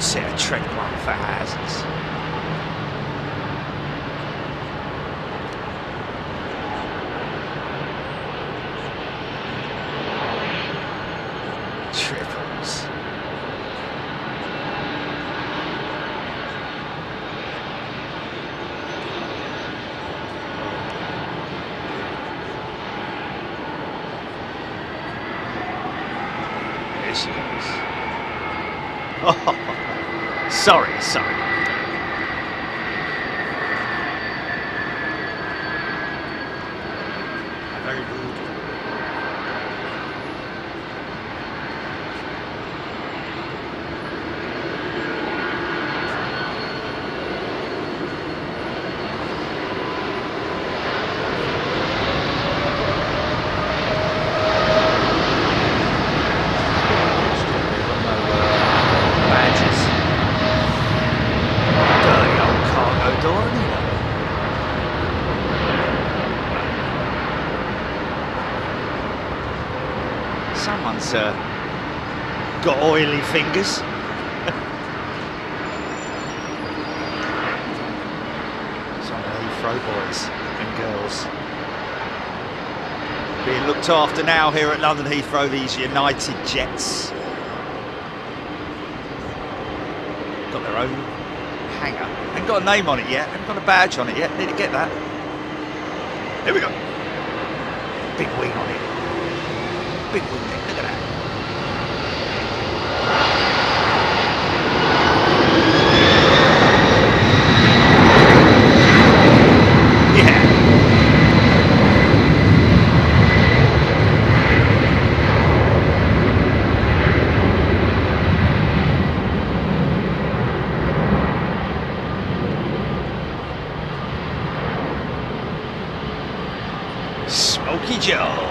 good set of tread one for houses. Triples. There she goes. Oh, sorry. Very rude. Someone's got oily fingers. Some of the Heathrow boys and girls being looked after now here at London Heathrow, these United Jets. Got their own hangar. Haven't got a name on it yet, haven't got a badge on it yet. Need to get that. Here we go. Big wing on it. Big wing there, look at that. Yeah. Smoky Joe.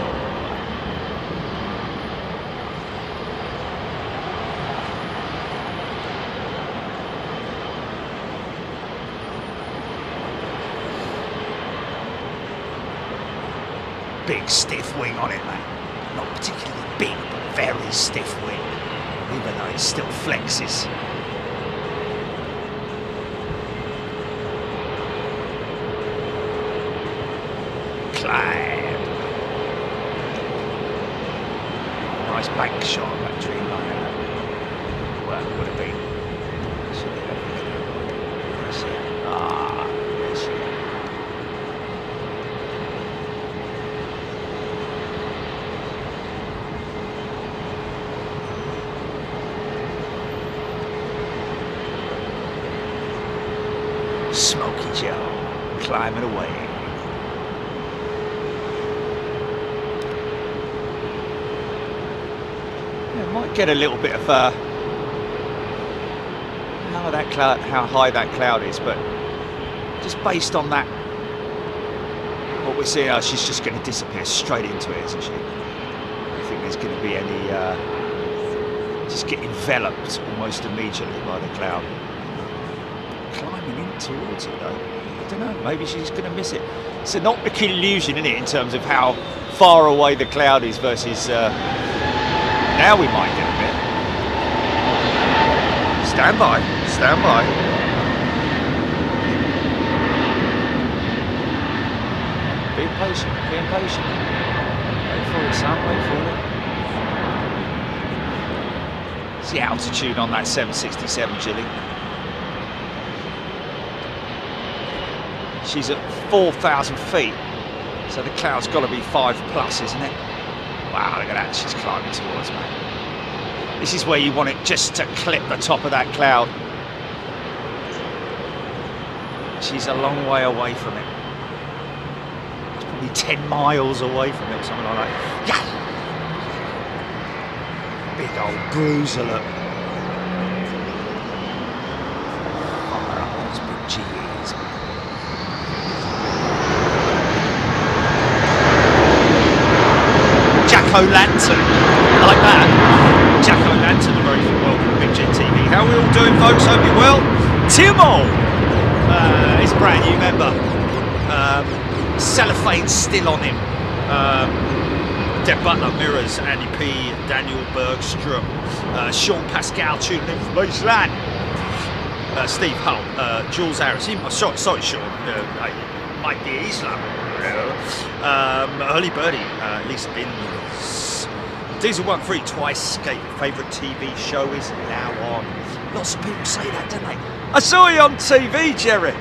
Big stiff wing on it, mate. Not particularly big, but very stiff wing, even though it still flexes. Climb. Nice bank shot of that dreamliner. Well, it would have been. Where's it? Ah, there she is. Smoky Joe, climbing away. Yeah, might get a little bit of how high that cloud is, but just based on that, what we're seeing, she's just going to disappear straight into it, isn't she? I don't think there's going to be any, just get enveloped almost immediately by the cloud. Climbing in towards it though. I don't know, maybe she's going to miss it. It's an optical illusion, isn't it, in terms of how far away the cloud is versus now we might get a bit. Stand by, stand by. Be patient, being patient. Wait for it, son, wait for it. It's the altitude on that 767, Jilly. She's at 4,000 feet, so the cloud's got to be 5+, isn't it? Wow, look at that, she's climbing towards me. This is where you want it just to clip the top of that cloud. She's a long way away from it. It's probably 10 miles away from it or something like that. Yeah! Big old bruiser, look. Fire up those big GEs. Jack-o'-lantern. I like that. Jack-o'-lantern, a very welcome Big Jet TV. How are we all doing, folks? Hope you're well. Timo is a brand new member. Cellophane's still on him. Deb Butler, Mirrors, Andy P, Daniel Bergstrom, Sean Pascal tuning in from Iceland. Steve Hull, Jules Harris, sorry Sean, Mike the Islam, Early Birdie, Lisa Bins, Diesel 13 twice, favourite TV show is now on. Lots of people say that, don't they? I saw you on TV, Jerry.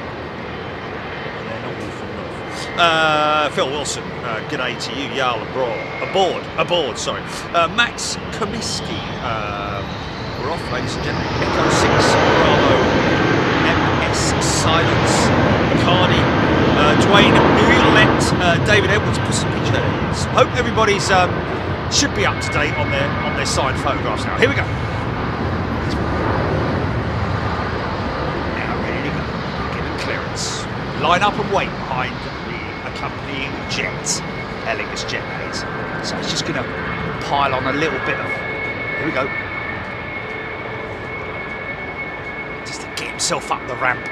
Phil Wilson, g'day to you, Yarl aboard, sorry. Max Comiskey, we're off, ladies and gentlemen. Echo 6, Bravo, MS Silence, Cardi, Dwayne Mulet, David Edwards, Pussy Pictures. Hope everybody's should be up to date on their signed photographs now. Here we go. Now ready to go. Given clearance. Line up and wait behind accompanying jet, Aer Lingus jet please. So it's just going to pile on a little bit of, here we go, just to get himself up the ramp.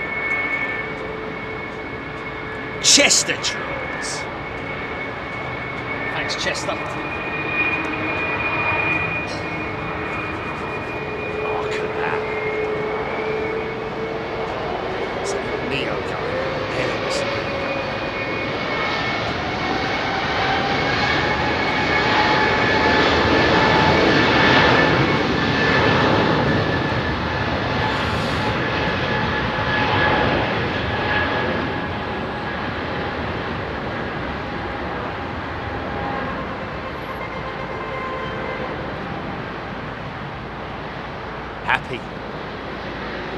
Chester Trues. Thanks Chester. Oh, look at that. It's a little Neo going.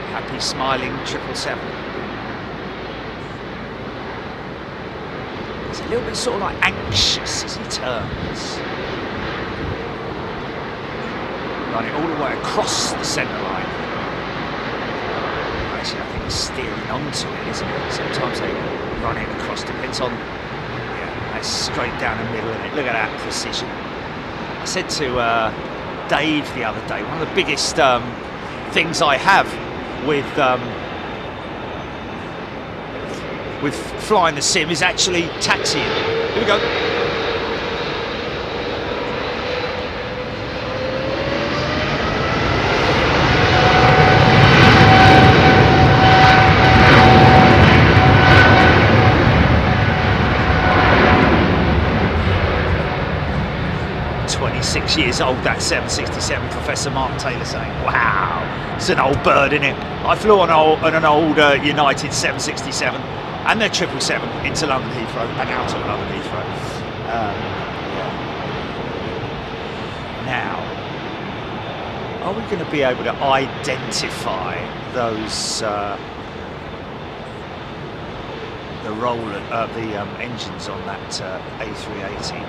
Happy, smiling 777. He's a little bit sort of like anxious as he turns. Running all the way across the centre line. Actually, I think he's steering onto it, isn't it? Sometimes they run it across, depends on, yeah, that's straight down the middle of it. Look at that precision. I said to Dave the other day, one of the biggest things I have with flying the sim is actually taxiing. Here we go. Years old, that 767, Professor Mark Taylor saying, wow, it's an old bird, isn't it? I flew on an old United 767 and their 777 into London Heathrow and out of London Heathrow. Yeah. Now, are we going to be able to identify those the roller, the engines on that A380?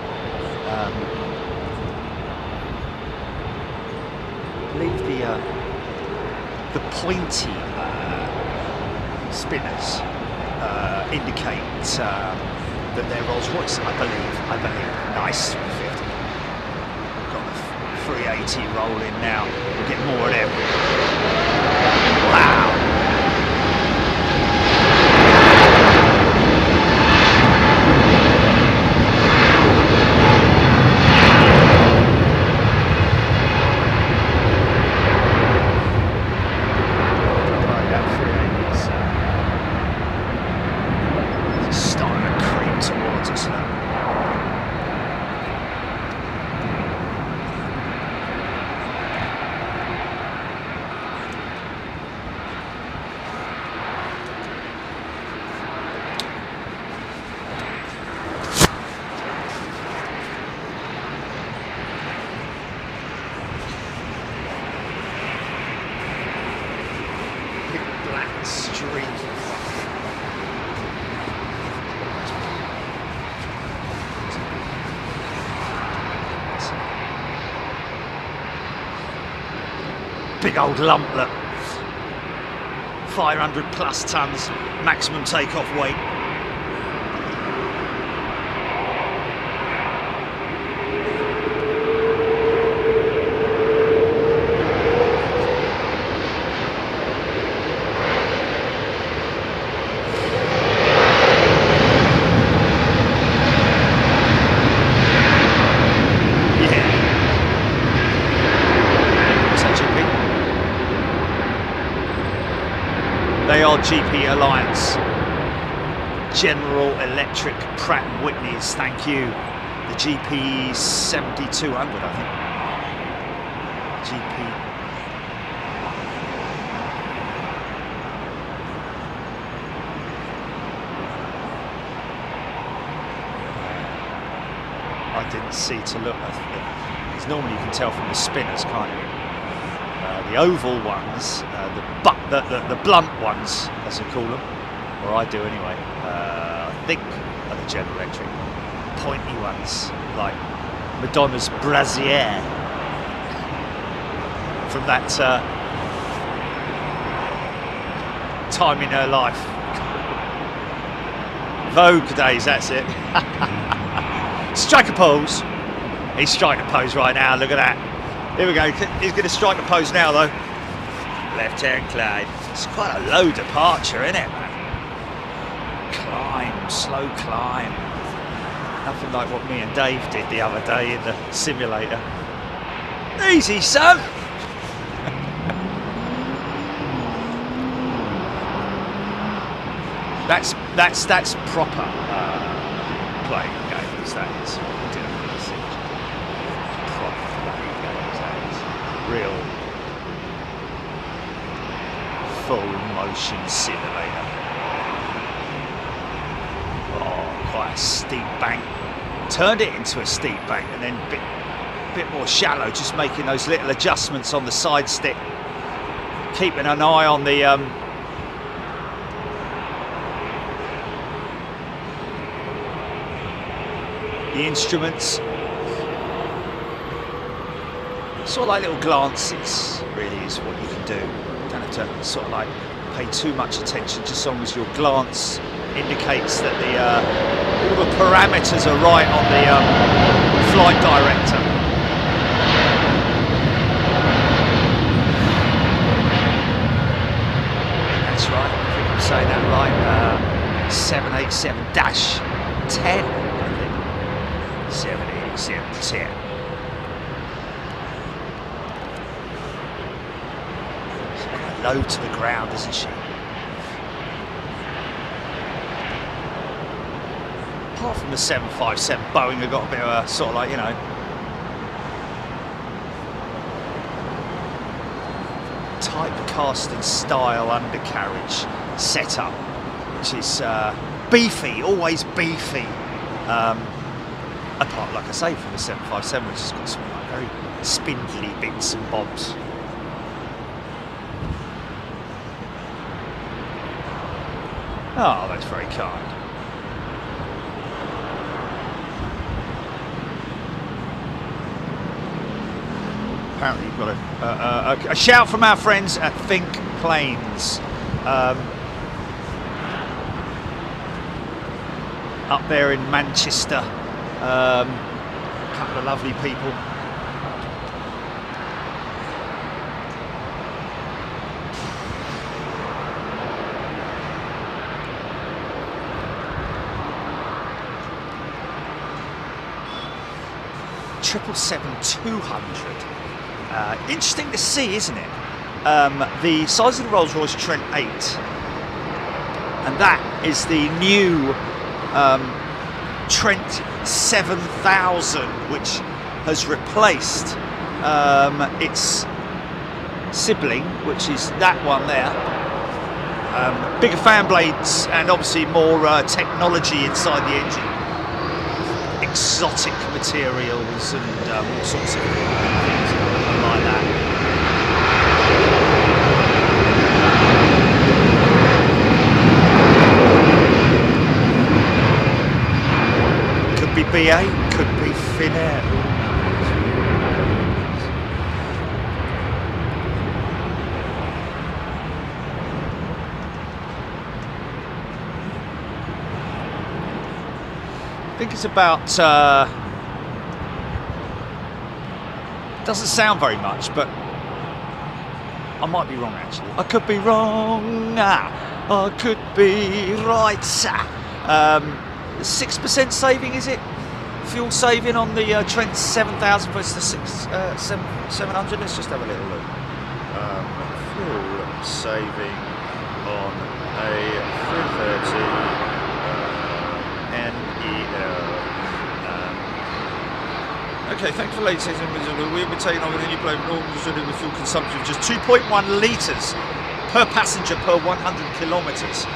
I believe the pointy spinners indicate that they're Rolls Royce. I believe. Nice 350. Got the 380 rolling now. We'll get more of them. Wow. Big old lumplet, 500 plus tons maximum takeoff weight. They are GP Alliance. General Electric Pratt & Whitney's, thank you. The GP 7200, I think. GP. I didn't see to look. Because normally you can tell from the spinners, can't you? The oval ones, the blunt ones, as they call them, or I do anyway. I think are the General Electric. Pointy ones, like Madonna's brassiere from that time in her life. Vogue days, that's it. Strike a pose. He's striking a pose right now, look at that. Here we go, he's going to strike a pose now though. Left-hand glide. It's quite a low departure, isn't it, man? Climb, slow climb. Nothing like what me and Dave did the other day in the simulator. Easy, son! That's proper playing games, that is. What we did on the Siege. Proper playing games, that is. Real full motion simulator. Oh, quite a steep bank. Turned it into a steep bank and then a bit more shallow, just making those little adjustments on the side stick. Keeping an eye on the instruments. Sort of like little glances, really, is what you can do. You don't have to sort of like pay too much attention, just as long as your glance indicates that all the parameters are right on the flight director. That's right, I think I'm saying that right. 787-10, I think. 787-10. She's quite low to the ground, isn't she? Apart from the 757, Boeing have got a bit of a sort of like, you know, typecasting style undercarriage setup, which is beefy, always beefy. Apart, like I say, from the 757, which has got some like very spindly bits and bobs. Oh, that's very kind. Apparently you've got a shout from our friends at Think Planes. Up there in Manchester. A couple of lovely people. Triple 7-200. Interesting to see, isn't it? The size of the Rolls-Royce Trent 8, and that is the new Trent 7000, which has replaced its sibling, which is that one there. Bigger fan blades and obviously more technology inside the engine. Exotic materials and all sorts of things like that. Could be BA, could be Finnair. I think it's about, doesn't sound very much, but I might be wrong actually. I could be wrong, I could be right. 6% saving, is it? Fuel saving on the Trent 7000 versus the 700. Let's just have a little look. Fuel saving on A330 NEL. Okay, thanks for late season. We'll be taking over the new plane with fuel consumption of just 2.1 litres per passenger per 100 kilometres.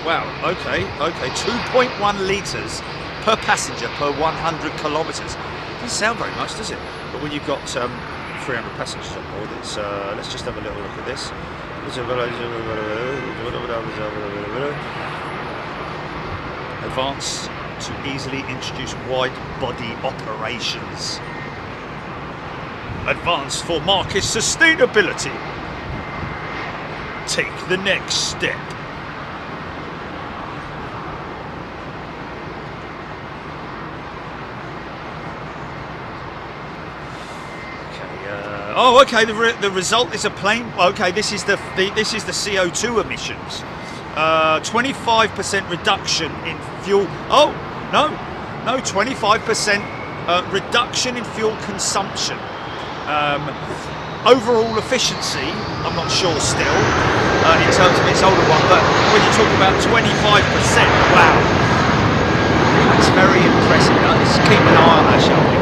Wow, okay, 2.1 litres per passenger per 100 kilometres. Doesn't sound very much, does it? But when you've got 300 passengers on board, it's, let's just have a little look at this. Advanced to easily introduce wide body operations. Advanced for market sustainability. Take the next step. Oh, okay. The result is a plane. Okay, this is the CO2 emissions. 25% reduction in fuel. Oh no, 25% reduction in fuel consumption. Overall efficiency, I'm not sure still in terms of its older one, but when you talk about 25%, wow, that's very impressive. Let's keep an eye on that, shall we?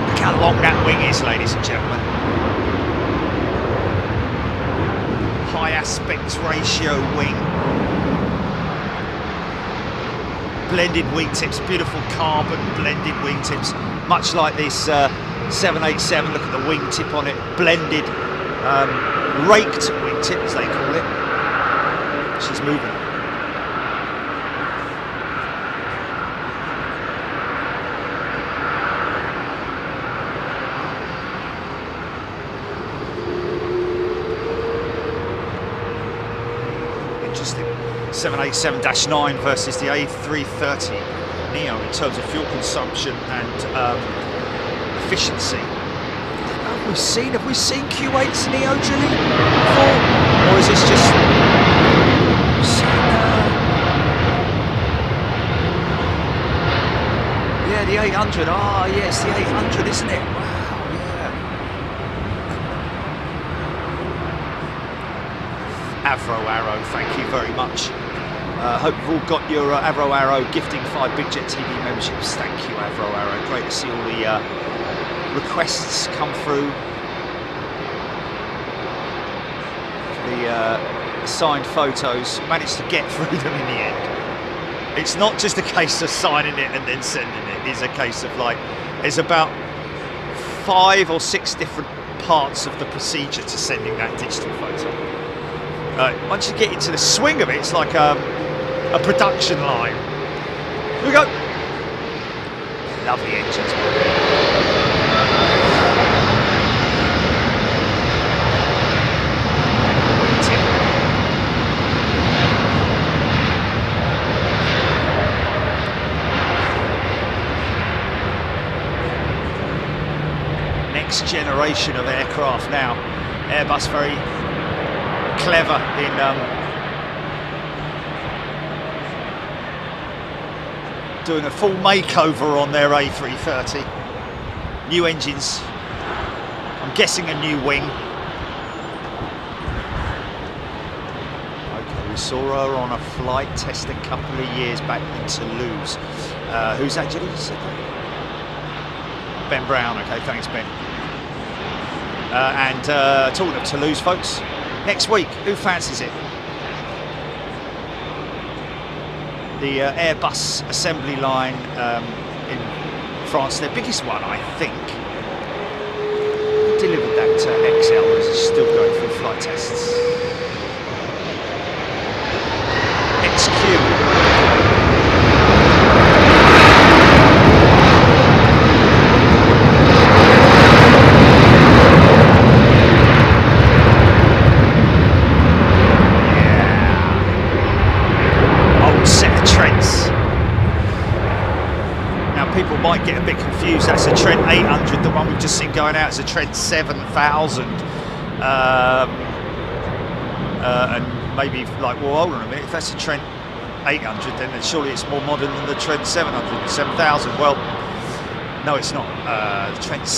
Look how long that wing is, ladies and gentlemen. High aspect ratio wing. Blended wingtips, beautiful carbon blended wingtips, much like this 787. Look at the wingtip on it, blended, raked wingtip as they call it. She's moving. Interesting. 787-9 versus the A330 Neo in terms of fuel consumption and efficiency. Have we seen Q8's Neo Julie before, or is this just? Yeah, the 800. Ah, yes, the 800, isn't it? Wow, yeah. Avro Arrow, thank you very much. Hope you've all got your Avro Arrow gifting 5 Big Jet TV memberships. Thank you, Avro Arrow. Great to see all the requests come through. The signed photos. Managed to get through them in the end. It's not just a case of signing it and then sending it. It's a case of like, there's about 5 or 6 different parts of the procedure to sending that digital photo. Once you get into the swing of it, it's like a production line. Here we go. Lovely engines. Next generation of aircraft now. Airbus very clever in doing a full makeover on their A330. New engines, I'm guessing a new wing. Okay, we saw her on a flight test a couple of years back in Toulouse. Who's that, Julie? Ben Brown, okay, thanks Ben. And talking of Toulouse, folks, next week, who fancies it? The Airbus assembly line in France, their biggest one, I think. Delivered that XL, as it's still going through flight tests. XQ. Might get a bit confused. That's a Trent 800. The one we've just seen going out is a Trent 7000. And maybe like, well, hold on a minute. If that's a Trent 800, then surely it's more modern than the Trent 700, 7000. Well, no, it's not. The Trent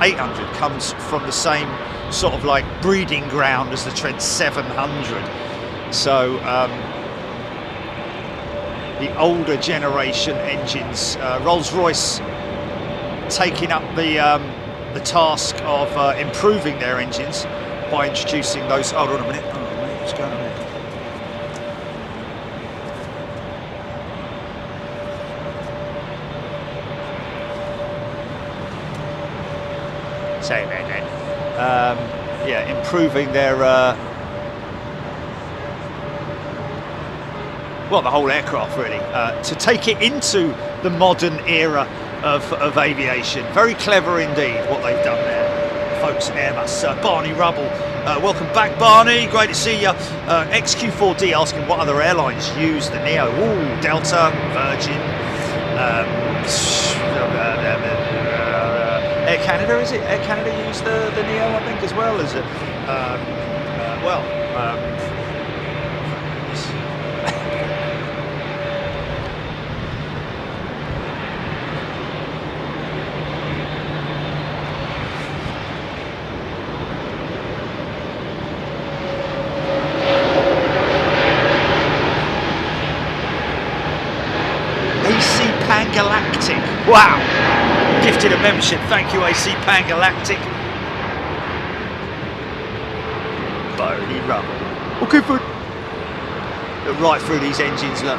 800 comes from the same sort of like breeding ground as the Trent 700. So the older generation engines, Rolls-Royce taking up the task of improving their engines by introducing those. Hold on a minute. What's going on here? Say that then. Yeah, improving their well, the whole aircraft really, to take it into the modern era of aviation. Very clever indeed what they've done there, folks at AIRBUS. Barney Rubble, welcome back, Barney. Great to see you. XQ4D asking what other airlines use the Neo. Ooh, Delta, Virgin, Air Canada, is it? Air Canada use the Neo, I think, as well as it. AC Pangalactic. Wow. Gifted a membership, thank you AC Pangalactic. Barney Rubble. Okay, for right through these engines, look.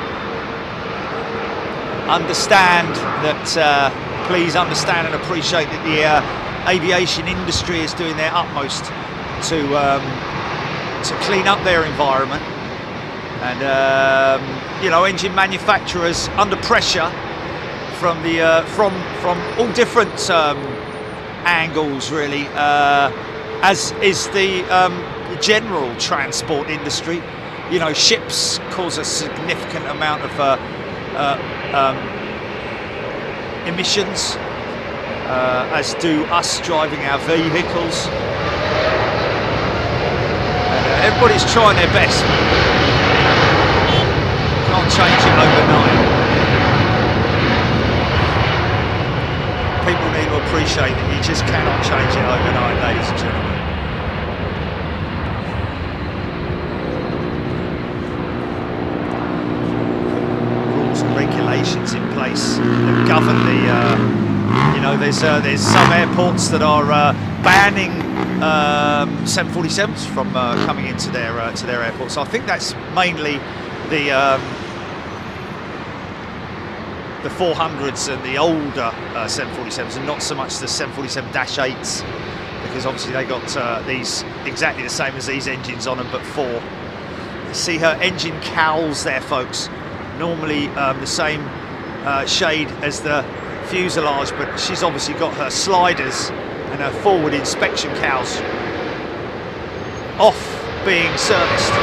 Understand that, please understand and appreciate that the aviation industry is doing their utmost to clean up their environment, and you know, engine manufacturers under pressure from the from all different angles, really, as is the general transport industry. You know, ships cause a significant amount of emissions, as do us driving our vehicles. And, everybody's trying their best. Can't change it overnight. People need to appreciate that you just cannot change it overnight, ladies and gentlemen. Rules and regulations in place that govern the, you know, there's some airports that are banning 747s from coming into their airports. So I think that's mainly the 400s and the older 747s, and not so much the 747-8s, because obviously they got these exactly the same as these engines on them, but 4. You see her engine cowls there, folks. Normally the same shade as the fuselage, but she's obviously got her sliders and her forward inspection cowls off being serviced.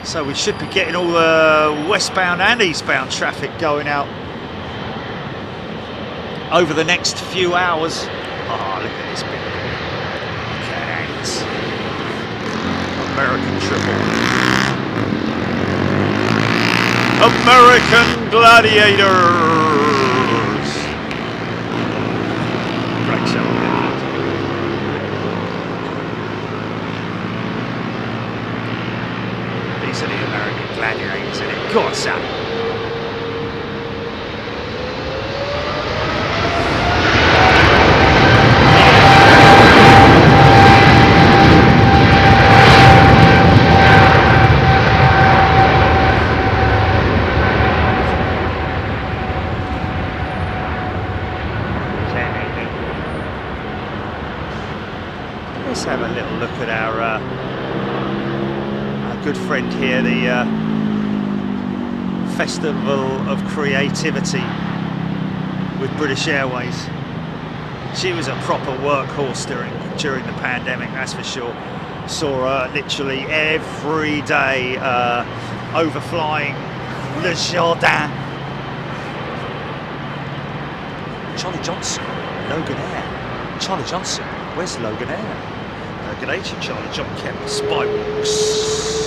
So we should be getting all the westbound and eastbound traffic going out over the next few hours. Oh, look at this bit. Look at that. American triple. American Gladiators. Great show. These are the American Gladiators, isn't it? Go on, Sam. Let's have a little look at our good friend here, the Festival of Creativity with British Airways. She was a proper workhorse during the pandemic, that's for sure. Saw her literally every day overflying Le Jardin. Charlie Johnson, Logan Air. Charlie Johnson, where's Logan Air? Good day to Charlie John Kemp, Spywalks.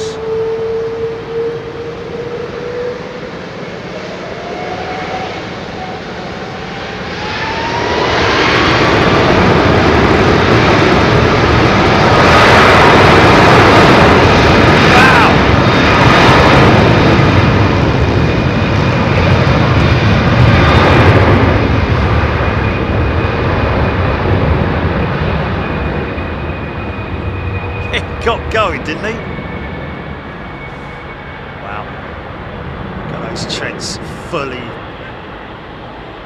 Got going, didn't he? Wow. Got those treads fully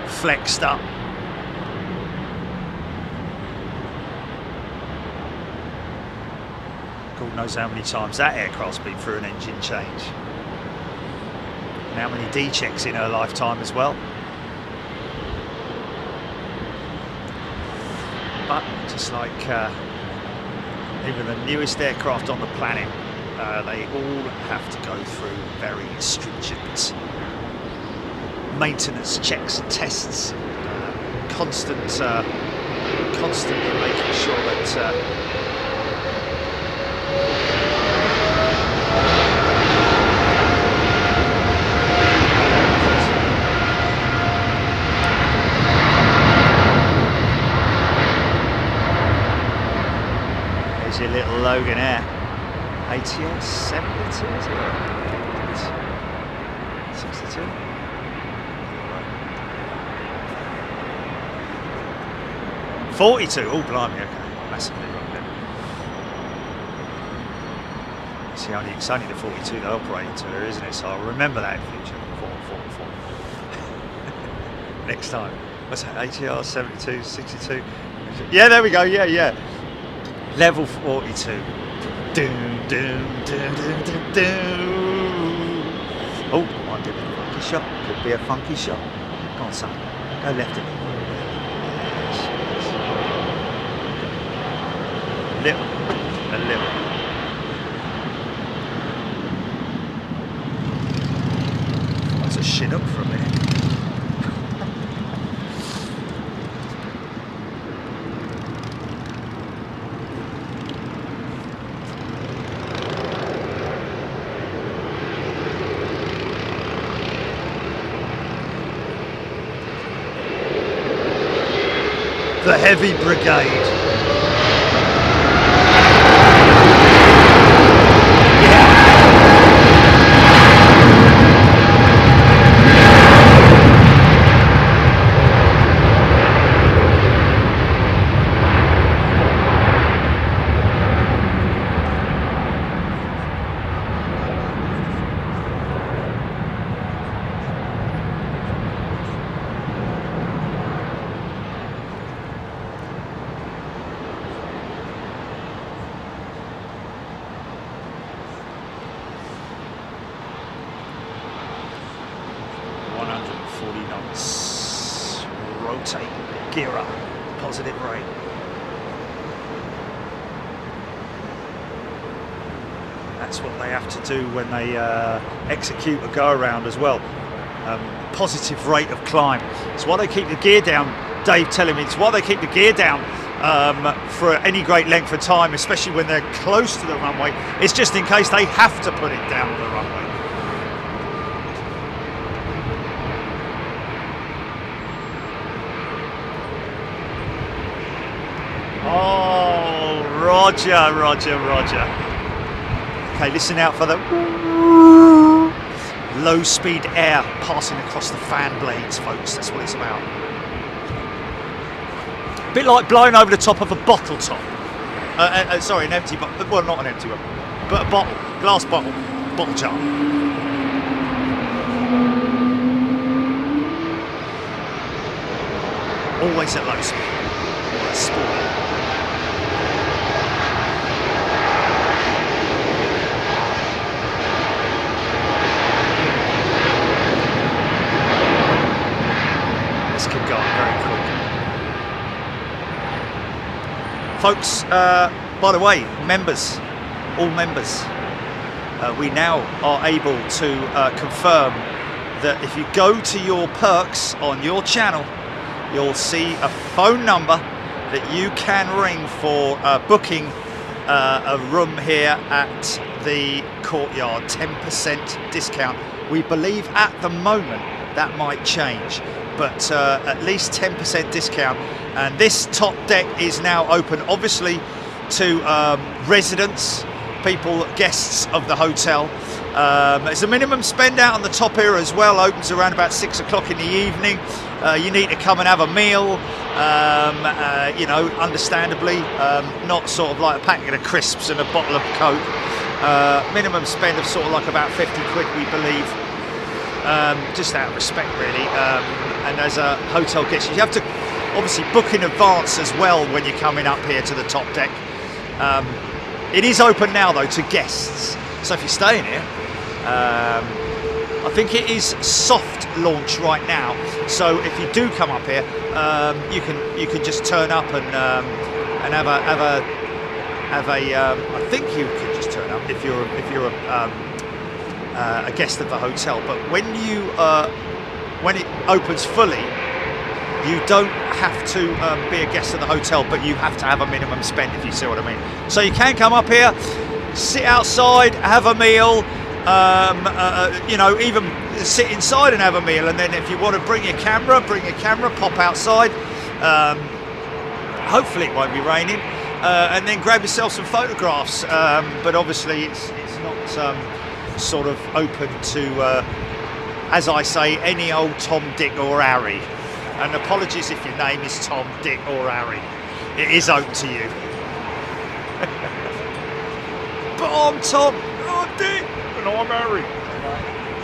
flexed up. God knows how many times that aircraft's been through an engine change. And how many D-checks in her lifetime as well. But just like even the newest aircraft on the planet, they all have to go through very stringent maintenance checks and tests, constantly making sure that your little Logan Air. ATR 72, is it? 62? Right. 42, oh blimey, okay. Massively wrong there. It's only the 42 they operate into there, isn't it? So I'll remember that in future. 4. Next time. What's that? ATR 72, 62? Yeah, there we go, yeah. Level 42. Doom, doom, doom, doom, doom, doom. Oh, might be a funky shot. Could be a funky shot. Go on, son. Go left a little. That's a shit up for a minute. The Heavy Brigade. Rotate, gear up, positive rate. That's what they have to do when they execute a go around as well. Positive rate of climb. It's why they keep the gear down. Dave telling me it's why they keep the gear down for any great length of time, especially when they're close to the runway. It's just in case they have to put it down the runway. Oh, Roger. Okay, listen out for the low speed air passing across the fan blades, folks. That's what it's about. A bit like blowing over the top of a bottle top. Sorry, an empty bottle. Well, not an empty one, but a bottle, glass bottle jar. Always at low speed. Or at speed. Let's keep going. folks, by the way, members, all members, we now are able to confirm that if you go to your perks on your channel, you'll see a phone number that you can ring for booking a room here at the Courtyard. 10% discount. We believe at the moment that might change, but at least 10% discount. And this top deck is now open, obviously, to residents, people, guests of the hotel. There's a minimum spend out on the top here as well. Opens around about 6 o'clock in the evening. You need to come and have a meal, you know, understandably, not sort of like a packet of crisps and a bottle of Coke. Minimum spend of sort of like about 50 quid, we believe, just out of respect, really. And as a hotel guest, you have to obviously book in advance as well when you're coming up here to the top deck. It is open now though to guests, so if you're staying here, I think it is soft launch right now. So if you do come up here, you can just turn up and have a. I think you can just turn up if you're a guest of the hotel. But when it opens fully, you don't have to be a guest of the hotel, but you have to have a minimum spend, if you see what I mean. So you can come up here, sit outside, have a meal, you know, even sit inside and have a meal. And then if you want to bring your camera, pop outside. Hopefully it won't be raining. And then grab yourself some photographs. But obviously it's not sort of open to, as I say, any old Tom, Dick or Harry. And apologies if your name is Tom, Dick or Harry. It is open to you. But I'm Tom, I'm Dick, and I'm Harry.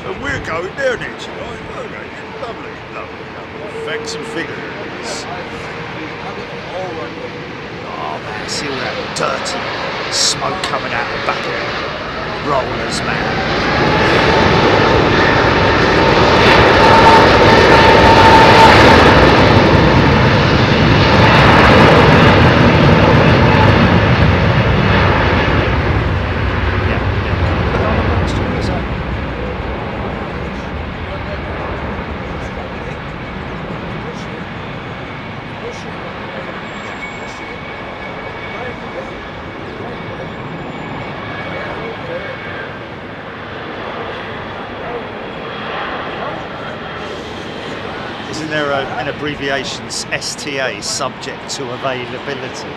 And we're going down there tonight. Okay, lovely. Facts and figures. Oh man, see all that dirty smoke coming out the back of the rollers, man. There an abbreviations STA, subject to availability.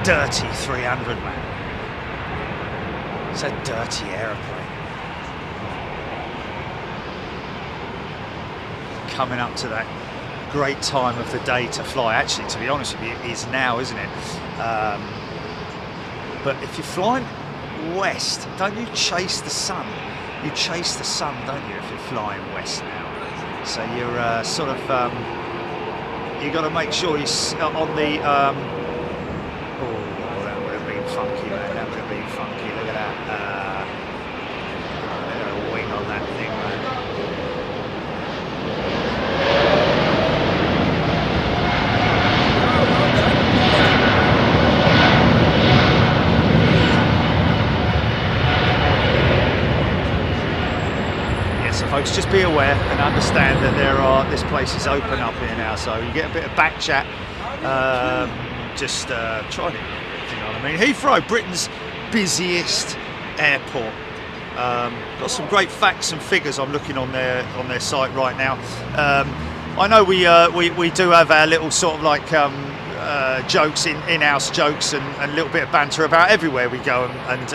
Dirty 300, man. It's a dirty aeroplane. Coming up to that great time of the day to fly. Actually, to be honest with you, it is now, isn't it? But if you're flying west, don't you chase the sun? You chase the sun, don't you, if you're flying west now? So you're sort of, you got to make sure you're on the, funky, man, that would have been funky. Look at that. A wing on that thing, man. Yeah, so folks, just be aware and understand that this place is open up here now, so you get a bit of back chat. Just try to. You know what I mean? Heathrow, Britain's busiest airport. Got some great facts and figures. I'm looking on their site right now. I know we do have our little sort of like jokes, in-house jokes, and a little bit of banter about everywhere we go, and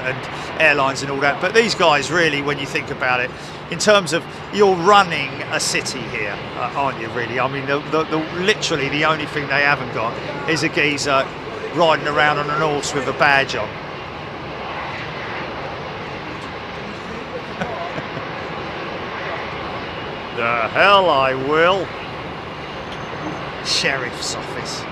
airlines and all that. But these guys, really, when you think about it, in terms of you're running a city here, aren't you? Really, I mean, literally the only thing they haven't got is a geezer riding around on an horse with a badge on. The hell I will. Sheriff's office.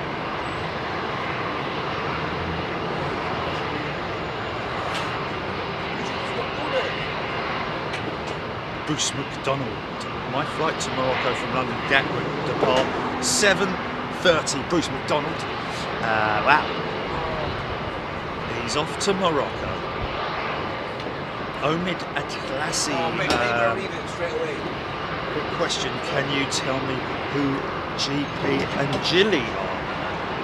Bruce McDonald. My flight to Morocco from London Gatwick depart 7:30. Bruce McDonald. Wow. He's off to Morocco. Omid Atlasi. Quick question, can you tell me who GP and Gilly are?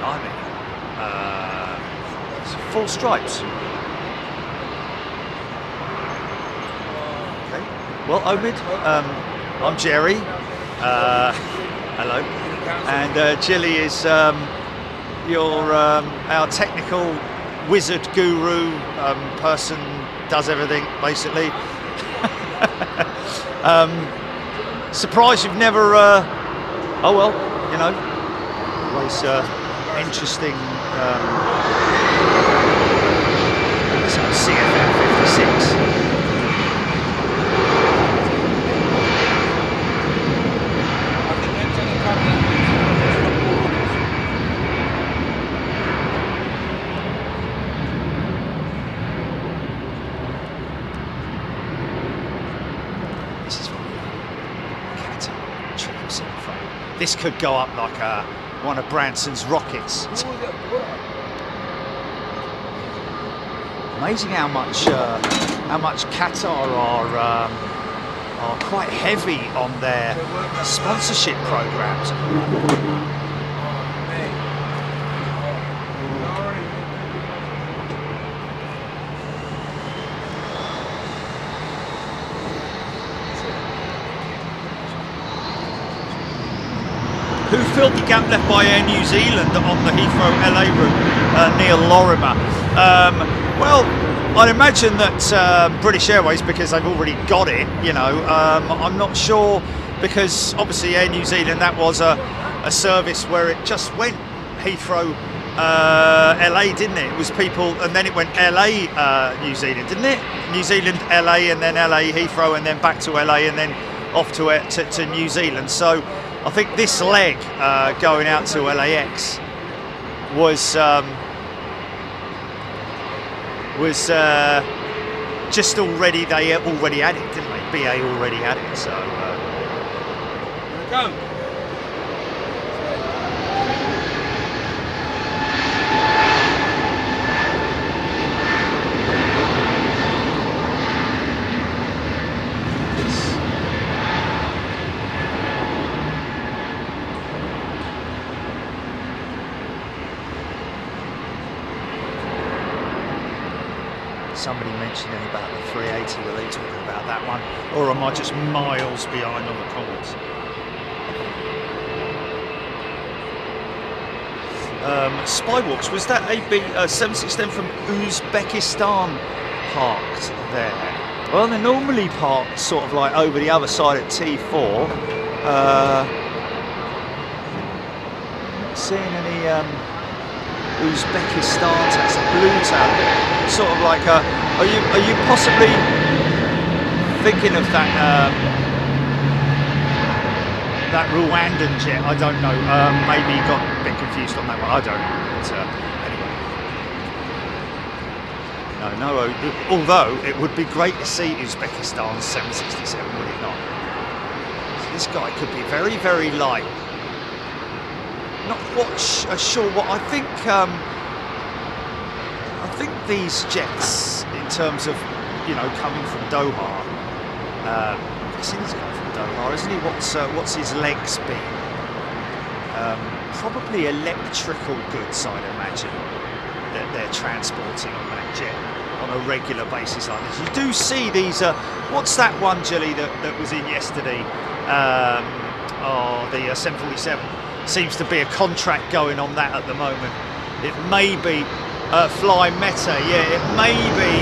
I mean, it's 4 stripes. Okay. Well, Omid, I'm Jerry. Hello. And Gilly is our technical wizard guru person, does everything basically. Surprised you've never. Oh well, you know, always interesting. So CFM 56. This could go up like one of Branson's rockets. Amazing how much Qatar are quite heavy on their sponsorship programs. Who filled the gap left by Air New Zealand on the Heathrow LA route? Neil Lorimer. Well, I'd imagine that British Airways, because they've already got it, you know. I'm not sure, because obviously Air New Zealand, that was a service where it just went Heathrow LA, didn't it? It was people, and then it went LA New Zealand, didn't it? New Zealand LA, and then LA Heathrow, and then back to LA, and then off to New Zealand. So I think this leg going out to LAX was just already, they already had it, didn't they? BA already had it, so. Go. Somebody mentioning about the 380, were they talking about that one? Or am I just miles behind on the comments? Spywalks, was that a 767 from Uzbekistan parked there? Well, they're normally parked sort of like over the other side at T4. Not seeing any Uzbekistan, that's a blue tab. Sort of like a, are you possibly thinking of that Rwandan jet? I don't know. Maybe got a bit confused on that one. I don't know. But, anyway, no. Although it would be great to see Uzbekistan's 767, would it not? So this guy could be very, very light. Not sure what I think. I think these jets, in terms of, you know, coming from Doha, I guess he's coming from Doha, isn't he? What's his legs been? Probably electrical goods, I'd imagine, that they're transporting on that jet on a regular basis like this. You do see these. What's that one, Gilly, that was in yesterday? The 747. seems to be a contract going on that at the moment. It may be Fly Meta, yeah, it may be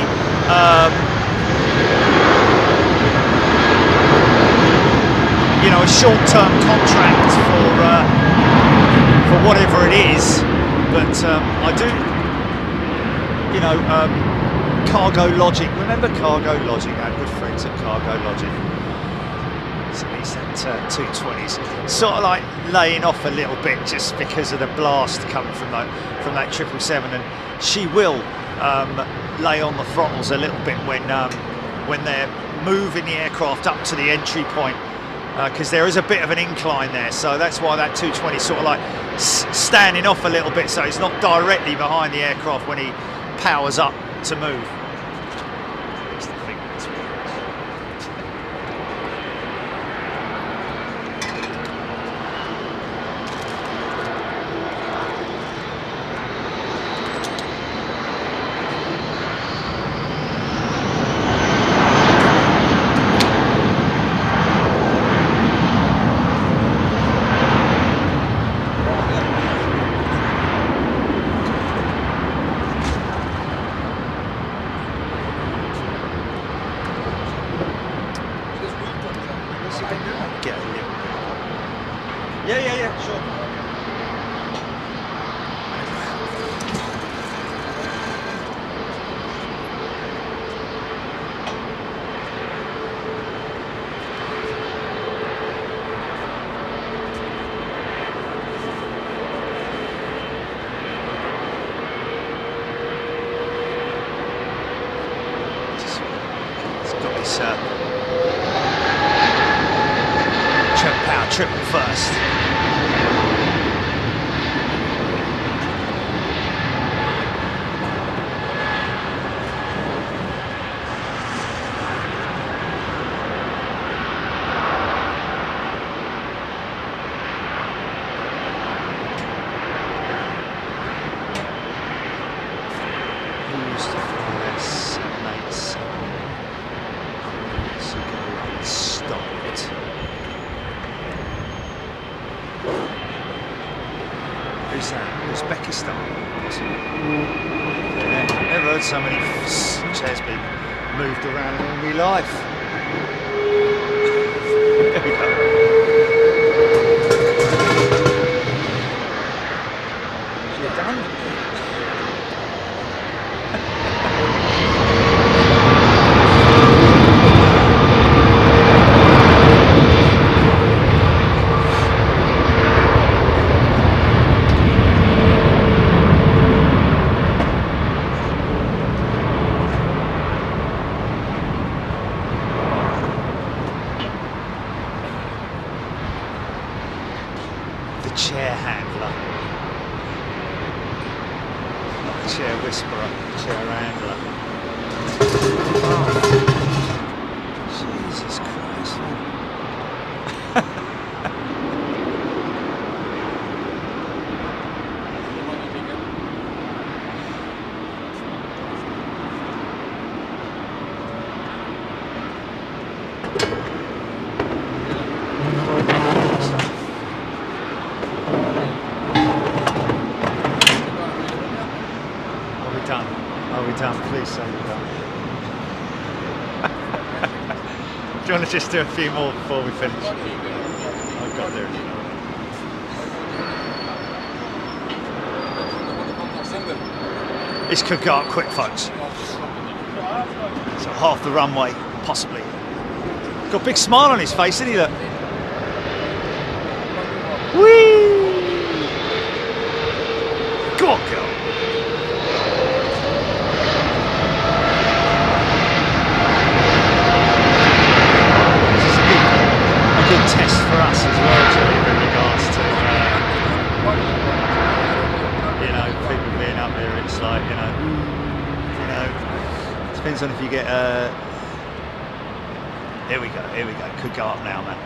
you know, a short-term contract for whatever it is, but I do, you know, Cargo Logic. Remember Cargo Logic? Our good friends at Cargo Logic. So he's at 220s, sort of like laying off a little bit just because of the blast coming from that 777, and she will lay on the throttles a little bit when they're moving the aircraft up to the entry point, because there is a bit of an incline there, so that's why that 220 is sort of like standing off a little bit, so it's not directly behind the aircraft when he powers up to move. Yeah, sure. It's got this power triple first. Uzbekistan. Yeah, never heard so many chairs being moved around in all my life. There we go. You're done. Chair handler, not a chair whisperer, chair handler. Oh, Jesus Christ, man. Are we done? Please say we're done. Do you want to just do a few more before we finish? I've got there. This could go up quick, folks. So half the runway, possibly. Got a big smile on his face, isn't he? Look. Whee! Go on, girl. Test for us as well, Julie, in regards to you know, people being up here. It's like, you know, depends on if you get here we go, could go up now, man.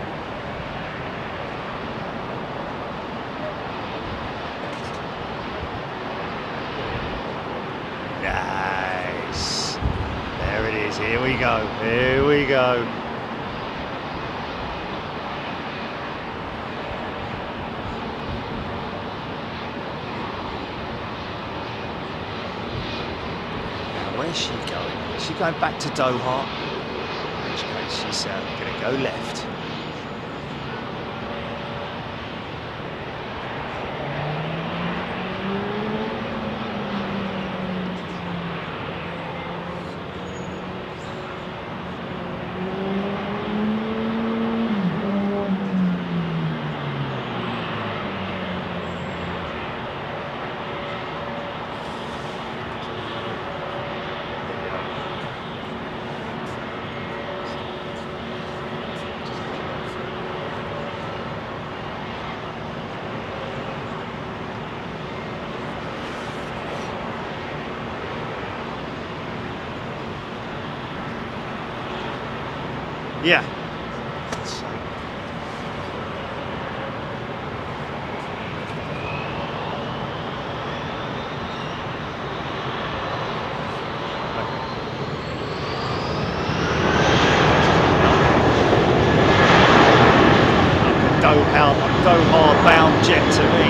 Nice, there it is, here we go. Where's she going? Is she going back to Doha? In which case she's going to go left. Yeah. Doha bound jet to me.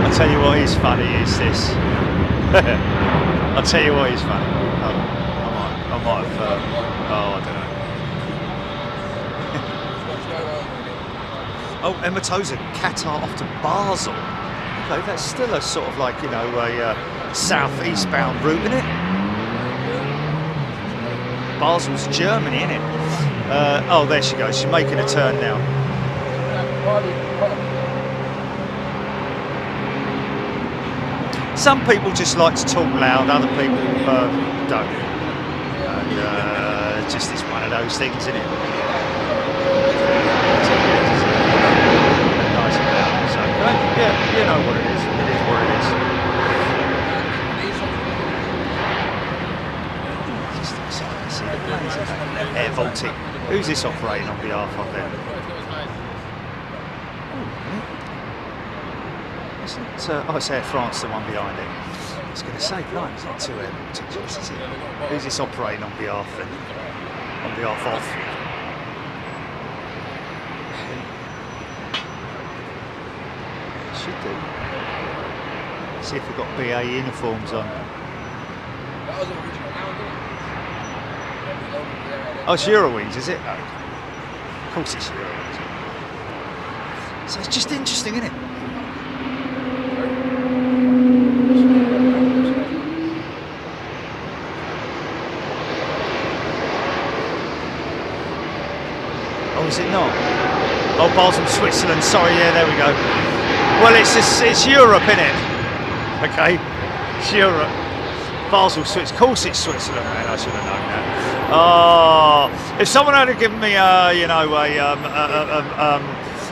I'll tell you what is funny is this. I'll tell you what is funny. I might have, I don't know. Oh, Emma Tozer, Qatar off to Basel. Okay, that's still a sort of like, you know, a south-eastbound route, isn't it? Basel's Germany, isn't it? Oh, there she goes. She's making a turn now. Some people just like to talk loud, other people don't. And just it's one of those things, isn't it? Nice and loud. So, yeah, you know what it is. It is what it is. Just excited to see the planes. Air Baltic. Who's this operating on behalf of them? Oh, it's Air France, the one behind it. I was going to say, right, it's not too Air Baltic, is it? Who's this operating on behalf then? On behalf of? Should do. See if we've got BA uniforms on. Oh, it's Eurowings, is it? Oh, of course it's Eurowings. So it's just interesting, isn't it? Oh, is it not? Oh, Basel, Switzerland. Sorry, yeah, there we go. Well, it's Europe, isn't it? Okay, it's Europe. Basel, Switzerland. Of course, it's Switzerland, man. I should have known that. Oh, if someone had given me, you know, a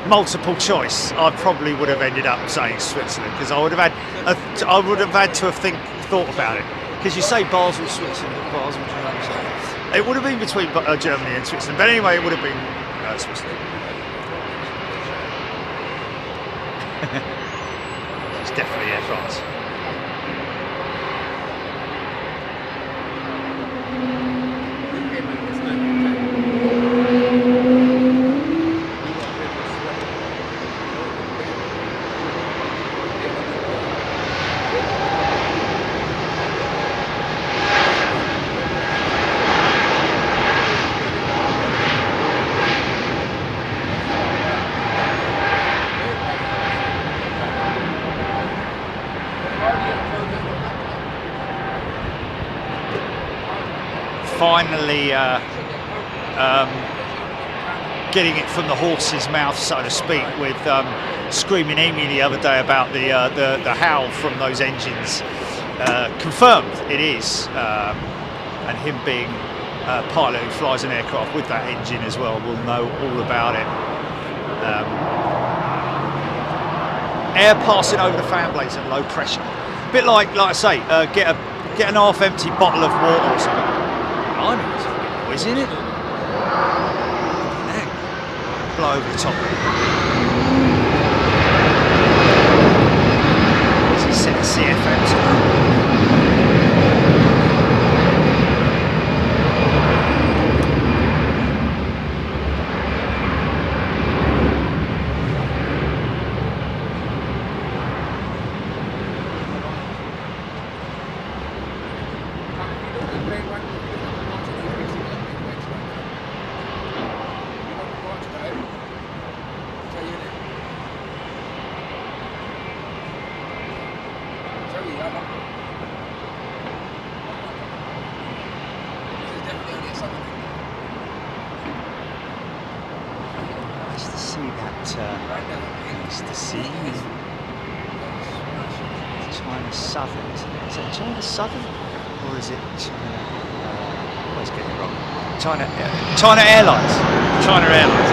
multiple choice, I probably would have ended up saying Switzerland because I would have had to have thought about it. Because you say Basel, Switzerland, Basel, Germany. It would have been between Germany and Switzerland, but anyway, it would have been Switzerland. It's definitely Air France. Finally getting it from the horse's mouth, so to speak, with Screaming Amy the other day about the howl from those engines. Confirmed it is, and him being a pilot who flies an aircraft with that engine as well will know all about it. Air passing over the fan blades at low pressure. A bit like I say, get an half-empty bottle of water or something. I know there's a noise in it. Blow over the top. Is he set a CFM to that? see that nice to see China Southern, isn't it? Is that China Southern or is it China? I always get it wrong. China Airlines. China Airlines.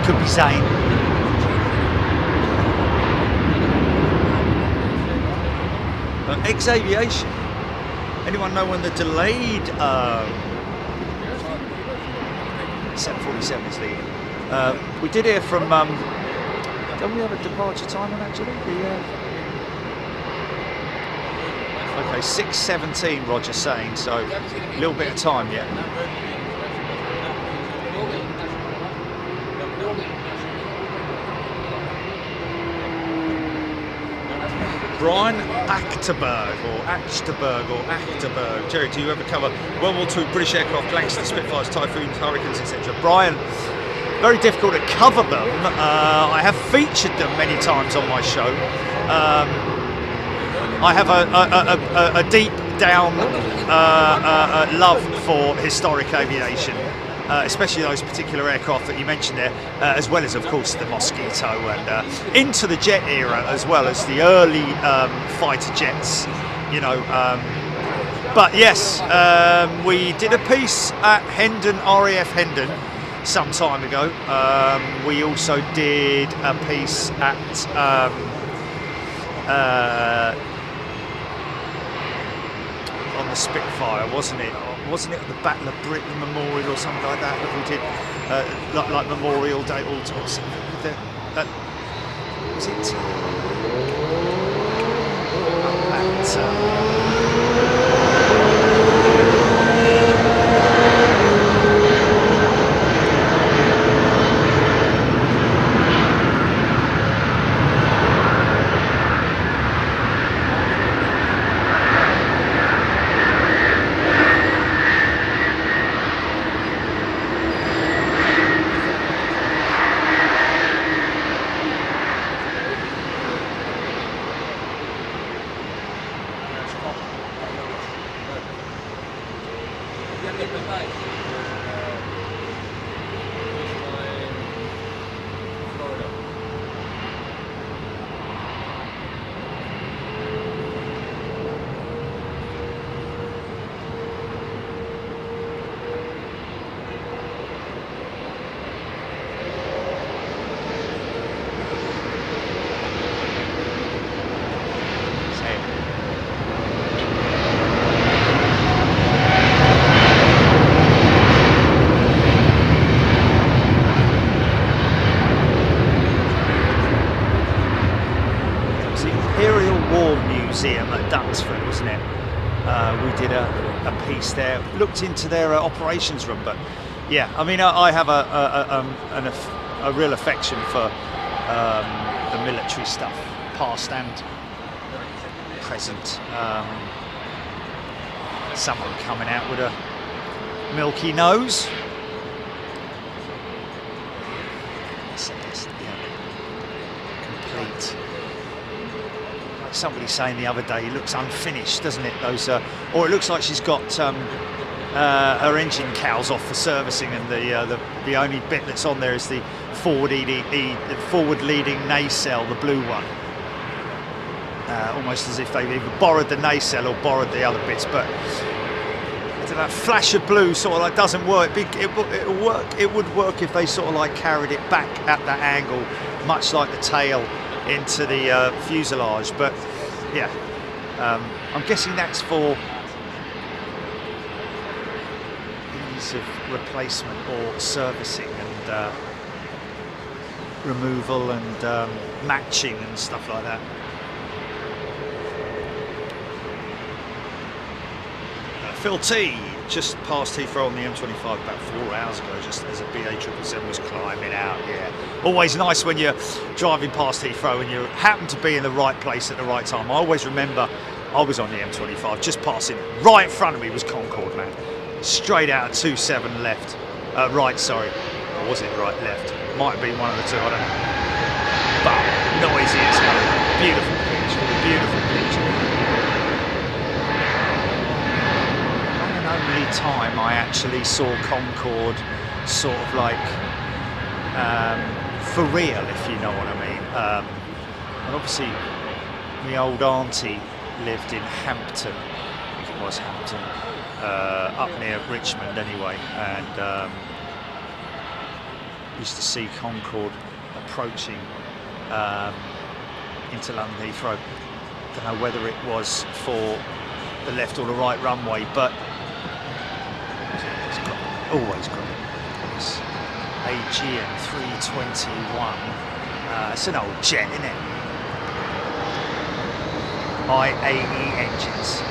Could be Zane. Ex-Aviation. Anyone know when the delayed 747 is leaving? We did hear from. Don't we have a departure time on actually? Okay, 6:17. Roger saying so. A little bit of time yet. Brian Achterberg or Achterberg. Jerry, do you ever cover World War II British aircraft, Langston, Spitfires, Typhoons, Hurricanes, etc.? Brian, very difficult to cover them. I have featured them many times on my show. I have a deep down love for historic aviation. Especially those particular aircraft that you mentioned there, as well as, of course, the Mosquito and into the jet era, as well as the early fighter jets, you know. But yes, we did a piece at Hendon, RAF Hendon, some time ago. We also did a piece at on the Spitfire, wasn't it? Wasn't it the Battle of Britain Memorial or something like that we did, like Memorial Day, all was it? At Duxford, wasn't it? We did a piece there, looked into their operations room, but yeah, I mean, I have a real affection for the military stuff, past and present. Someone coming out with a milky nose. Complete. Somebody saying the other day, he looks unfinished, doesn't it? Those, or it looks like she's got her engine cowls off for servicing, and the only bit that's on there is the forward leading nacelle, the blue one. Almost as if they've either borrowed the nacelle or borrowed the other bits, but that flash of blue sort of like doesn't work. It'll work. It would work if they sort of like carried it back at that angle, much like the tail into the fuselage. But yeah, I'm guessing that's for ease of replacement or servicing and removal and matching and stuff like that. Phil T, just past Heathrow on the M25 about 4 hours ago, just as a BA777 was climbing out. Yeah, always nice when you're driving past Heathrow and you happen to be in the right place at the right time. I always remember I was on the M25, just passing, right in front of me was Concorde, man. Straight out at 27 left, right, sorry. Or was it right, left? Might have been one of the two, I don't know. But noisy as hell. Beautiful pitch, beautiful pitch. only time I actually saw Concorde sort of like for real, if you know what I mean. And obviously my old auntie lived in Hampton, I think it was Hampton, up near Richmond anyway, and used to see Concorde approaching into London Heathrow. Don't know whether it was for the left or the right runway, but it's always got this AGM 321. It's an old jet, isn't it? IAE engines.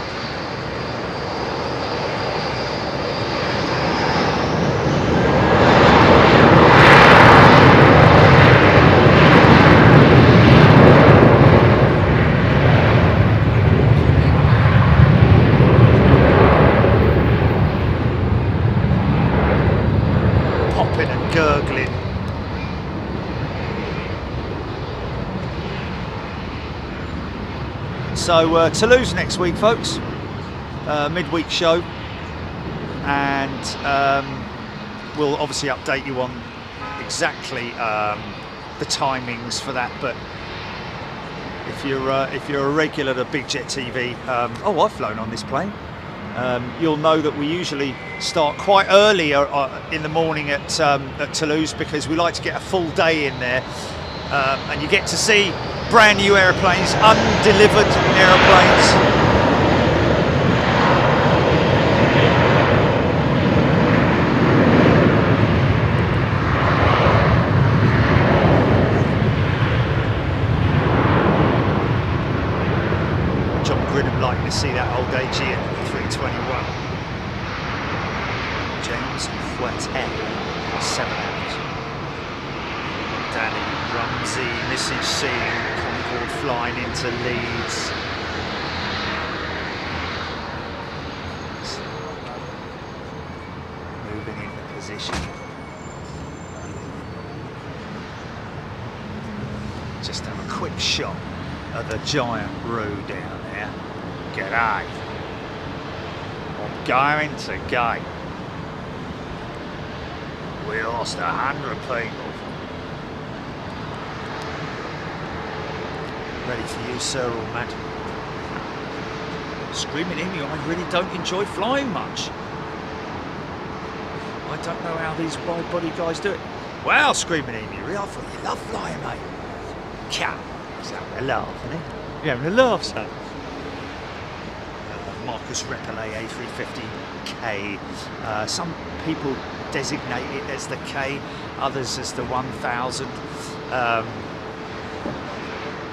Gurgling. So Toulouse next week, folks. Midweek show, and we'll obviously update you on exactly the timings for that. But if you're a regular to Big Jet TV, oh, I've flown on this plane. You'll know that we usually start quite early in the morning at Toulouse, because we like to get a full day in there, and you get to see brand new aeroplanes, undelivered aeroplanes. Liking to see that old AGM 321. James Fouettet, 7 hours. Danny Rumsey, message seeing Concorde flying into Leeds. Moving into position. Just have a quick shot of the giant roux down there. G'day. I'm going to gate. We lost 100 people. Ready for you, sir or Matt? Screaming in you, I really don't enjoy flying much. I don't know how these wide body guys do it. Wow, Screaming in you, I thought you love flying, mate. Cat. He's having a laugh, isn't he? You're having a laugh, son. Marcus Repellet A350K. Some people designate it as the K, others as the 1000.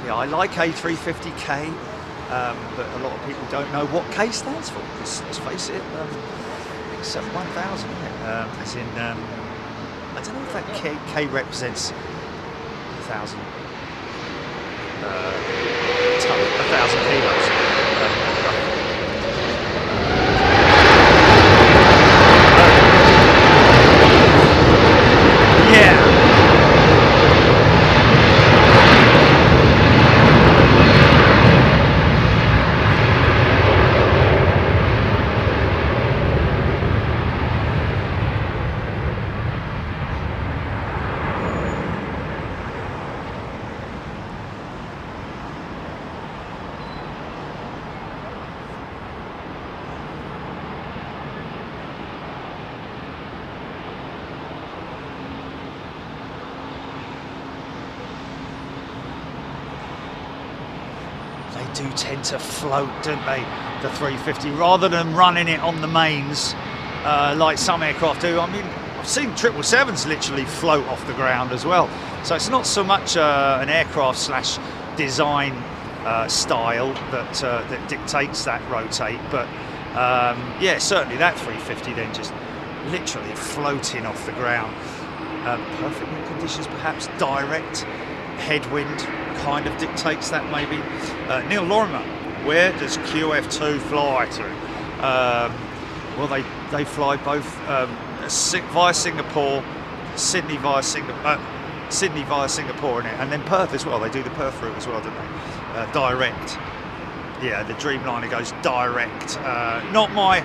Yeah, I like A350K, but a lot of people don't know what K stands for. Let's face it, it's 1000, isn't it? As in, I don't know if that K represents 1,000 kilos. Do tend to float, don't they, the 350, rather than running it on the mains like some aircraft do. I mean, I've seen 777s literally float off the ground as well. So it's not so much an aircraft slash design style that dictates that rotate, but yeah, certainly that 350 then just literally floating off the ground. Perfect wind conditions, perhaps direct headwind kind of dictates that, maybe. Neil Lorimer, where does QF2 fly to? Well, they fly both via Singapore, Sydney via Singapore, and then Perth as well. They do the Perth route as well, don't they? Direct. Yeah, the Dreamliner goes direct. Not my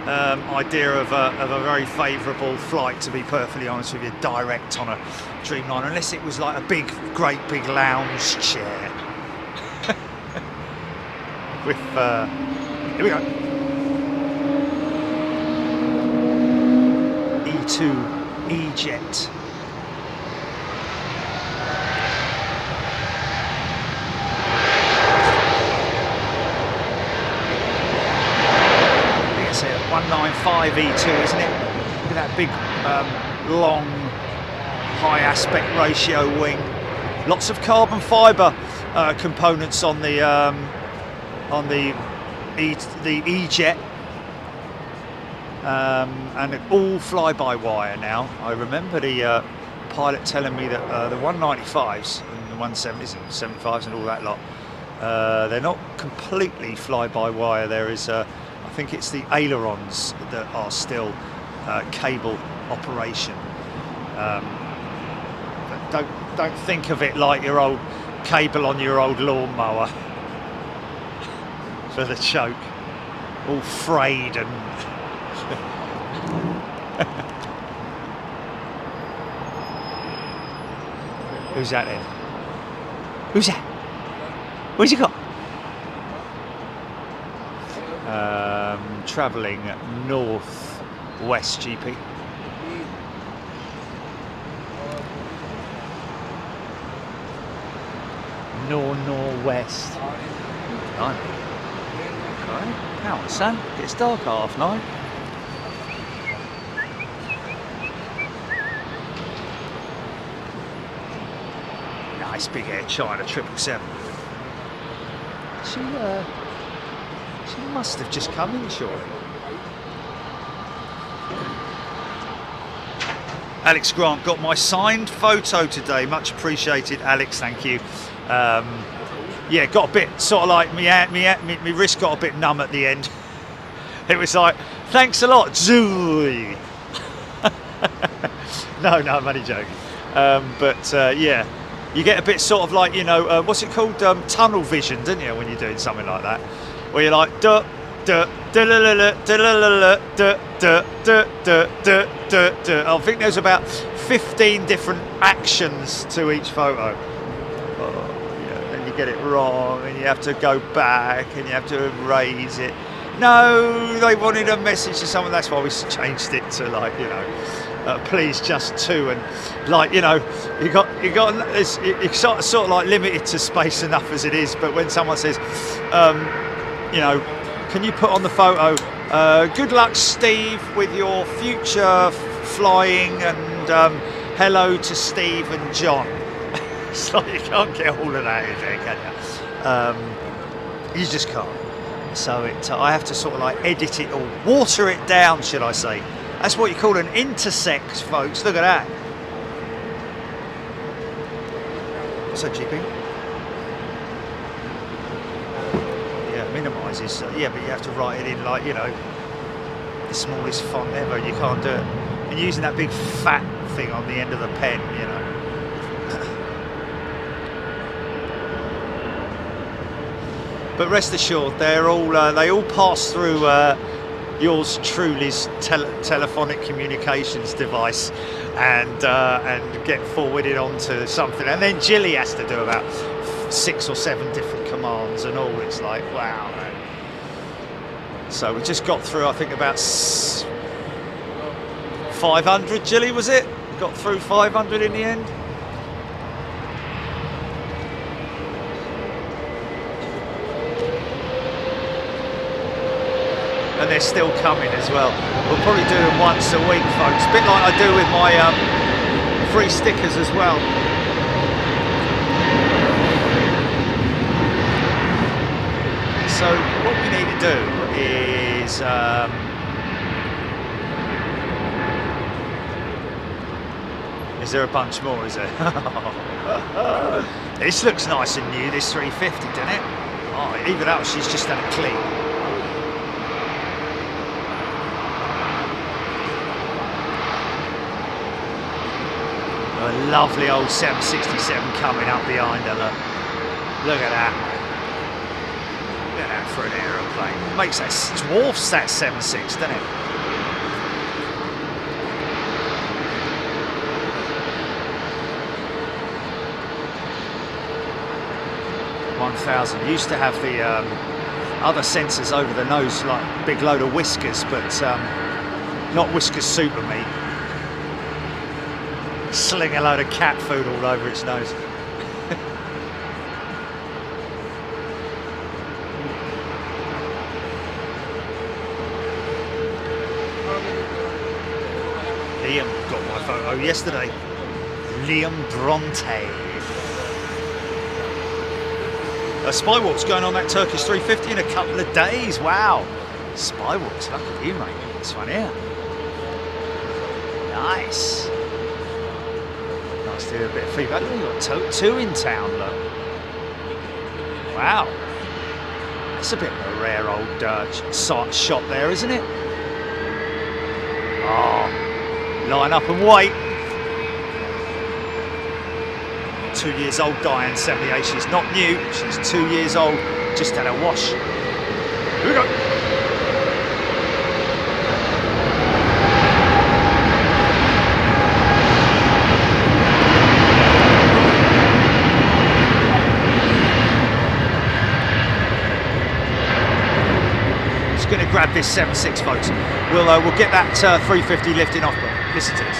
idea of a very favourable flight, to be perfectly honest with you, direct on a Dreamliner, unless it was like a great big lounge chair. With, here we go. E2 E-Jet. It's a 195 E2, isn't it? Look at that big, long, high aspect ratio wing. Lots of carbon fibre components on the E-Jet, and all fly-by-wire now. I remember the pilot telling me that the 195s and the 170s and 75s and all that lot, they're not completely fly-by-wire. There is, I think it's the ailerons that are still cable operation. But don't think of it like your old cable on your old lawnmower. For the choke, all frayed and who's that then? Who's that? Where's he got? Travelling north-west, GP. North-west. Right. Come on, son. It's dark at 9:30. Nice big Air China 777. She must have just come in, surely. Alex Grant got my signed photo today. Much appreciated, Alex. Thank you. Yeah, got a bit sort of like my wrist got a bit numb at the end. It was like, thanks a lot, Zooey. No, I'm only joking. Yeah, you get a bit sort of like, you know, what's it called? Tunnel vision, don't you, when you're doing something like that? Where you're like, duh, duh, duh, la, la, la, duh, la, la, la, duh, duh, duh, duh, duh, duh, duh. I think there's about 15 different actions to each photo. Get it wrong and you have to go back and you have to erase it. No, they wanted a message to someone, that's why we changed it to, like, you know, please just 2, and like, you know, you got it's sort of like limited to space enough as it is, but when someone says you know, can you put on the photo, good luck Steve with your future flying, and hello to Steve and John. It's like you can't get all of that in there, can you? You just can't. So I have to sort of like edit it or water it down, should I say. That's what you call an intersect, folks. Look at that. What's that, GP? Yeah, minimises. Yeah, but you have to write it in, like, you know, the smallest font ever. You can't do it. And using that big fat thing on the end of the pen, you know. But rest assured, they're all they all pass through yours truly's telephonic communications device, and get forwarded onto something, and then Jilly has to do about 6 or 7 different commands and all. It's like, wow. Man. So we just got through, I think, about 500. Jilly, was it? Got through 500 in the end. And they're still coming as well. We'll probably do them once a week, folks. A bit like I do with my free stickers as well. So what we need to do is there a bunch more, is there? This looks nice and new, this 350, doesn't it? Oh, even out, she's just done a clean. A lovely old 767 coming up behind her. Look at that. Look at that for an aeroplane. Makes that dwarfs that 7.6, doesn't it? 1000 used to have the other sensors over the nose, like a big load of whiskers, but not whiskers super meat. Sling a load of cat food all over its nose. Liam got my photo yesterday. Liam Bronte. A spy walk's going on that Turkish 350 in a couple of days. Wow. Spy walks, look at you, mate. This one here. Nice. Nice to do a bit of feedback. Look, you've got two in town, look. Wow. That's a bit of a rare old shot there, isn't it? Oh, line up and wait. 2 years old, Diane 78. She's not new. She's 2 years old. Just had a wash. Here we go. Just going to grab this 7.6, folks. We'll get that 350 lifting off. But listen to this.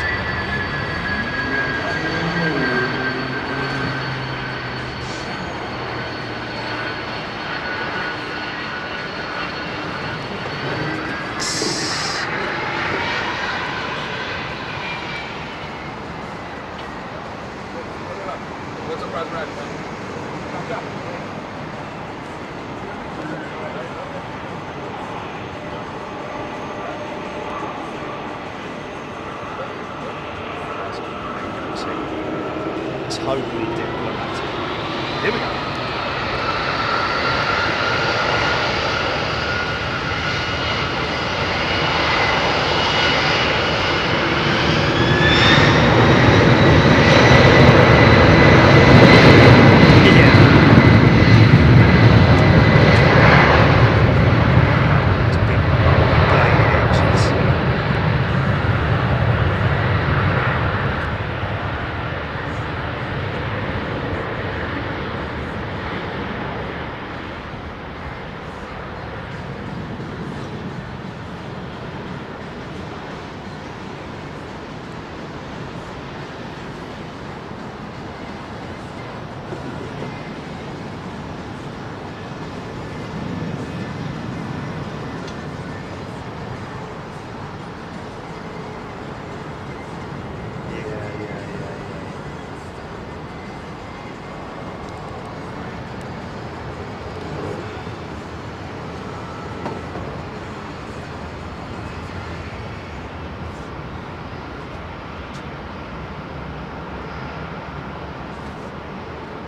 Totally diplomatic. Here we go.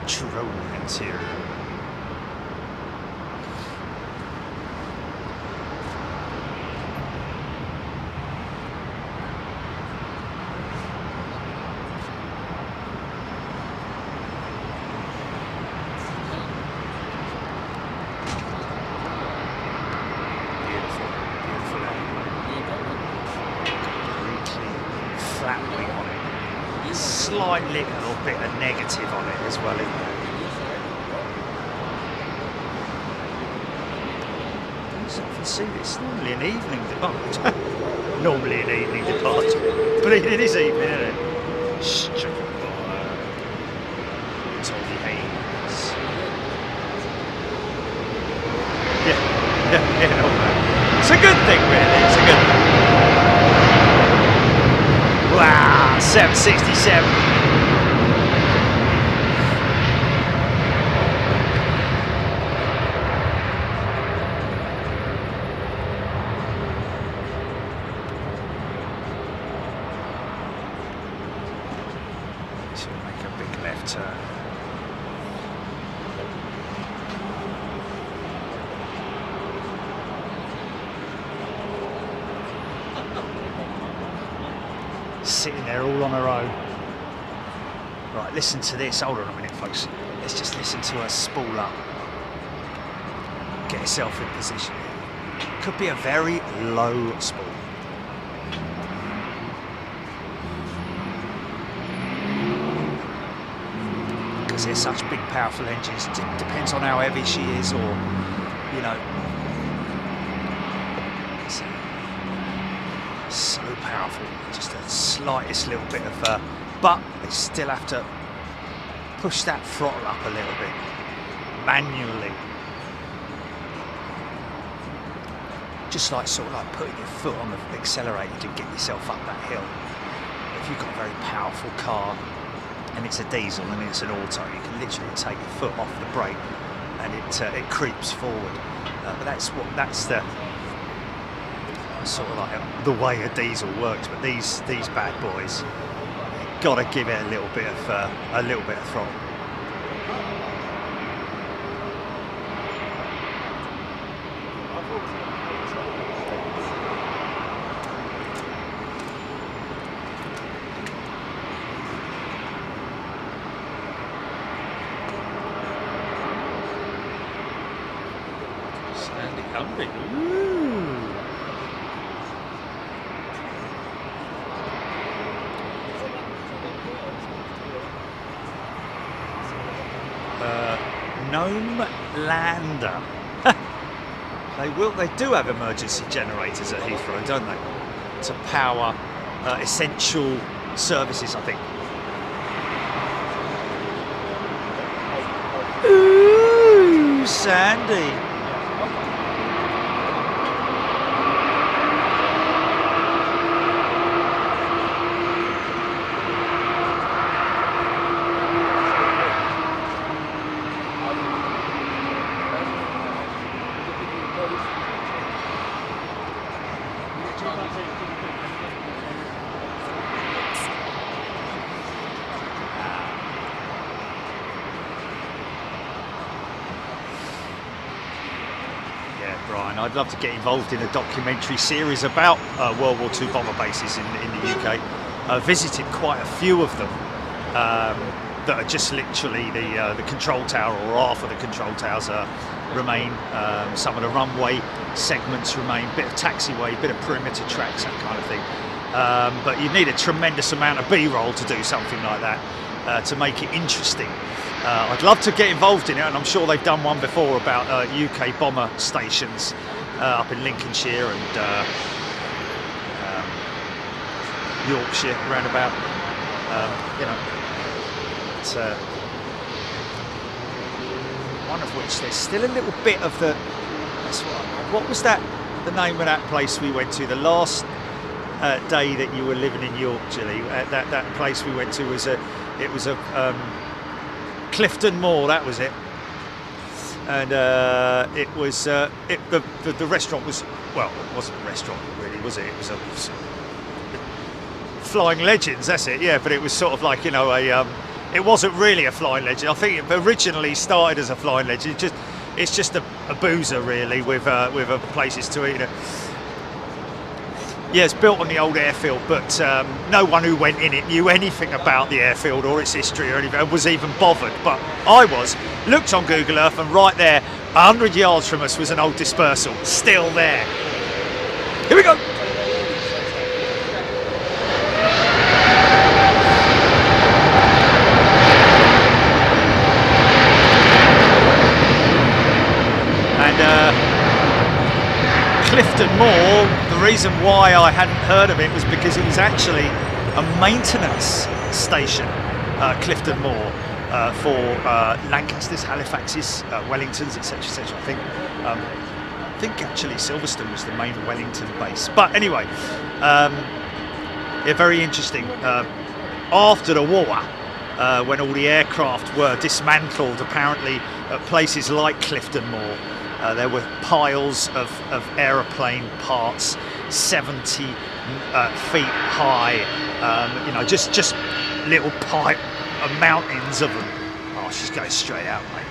Drone interior. Beautiful airplane. Flat wing on it. Slightly a little bit of negative on it as well. I often see this. Normally an evening departure. Normally an evening departure. But it is evening, isn't it? Stricken by Tony Haynes. Yeah, no, it's a good thing, really. It's a good thing. Wow, 767. Make a big left turn. Sitting there all on her own. Right, listen to this. Hold on a minute, folks. Let's just listen to her spool up. get herself in position. Could be a very low spool. Because they're such big, powerful engines. It depends on how heavy she is, or, you know. So powerful. Just the slightest little bit of, but they still have to push that throttle up a little bit manually. Just like sort of like putting your foot on the accelerator to get yourself up that hill. If you've got a very powerful car and it's a diesel and it's an auto, you can literally take your foot off the brake and it creeps forward. But that's the sort of like the way a diesel works. But these bad boys, you've got to give it a little bit of throttle. Gnome Lander. They do have emergency generators at Heathrow, don't they? To power essential services, I think. Ooh, Sandy. I'd love to get involved in a documentary series about World War II bomber bases in the UK. I visited quite a few of them that are just literally the control tower, or half of the control towers remain. Some of the runway segments remain, bit of taxiway, bit of perimeter tracks, that kind of thing. But you need a tremendous amount of B-roll to do something like that, to make it interesting. I'd love to get involved in it, and I'm sure they've done one before about UK bomber stations up in Lincolnshire and Yorkshire, roundabout. You know, it's one of which there's still a little bit of the. What was that? The name of that place we went to the last day that you were living in York, Gilly? That place we went to was a Clifton Moor, that was it. And it was the restaurant was, well, it wasn't a restaurant really, was it? It was a Flying Legends, that's it, yeah. But it was sort of like, you know, it wasn't really a Flying Legend. I think it originally started as a Flying Legend. It's just a boozer really with places to eat. You know. Yeah, it's built on the old airfield, but no one who went in it knew anything about the airfield or its history or anything, was even bothered. But I looked on Google Earth, and right there, 100 yards from us, was an old dispersal, still there. Here we go. And Clifton Moor, the reason why I hadn't heard of it was because it was actually a maintenance station, Clifton Moor, for Lancasters, Halifaxes, Wellingtons, etc., etc. I think actually Silverstone was the main Wellington base. But anyway, yeah, very interesting. After the war, when all the aircraft were dismantled, apparently at places like Clifton Moor, there were piles of aeroplane parts, 70 feet high. You know, just little mountains of them. Oh, she's going straight out, mate.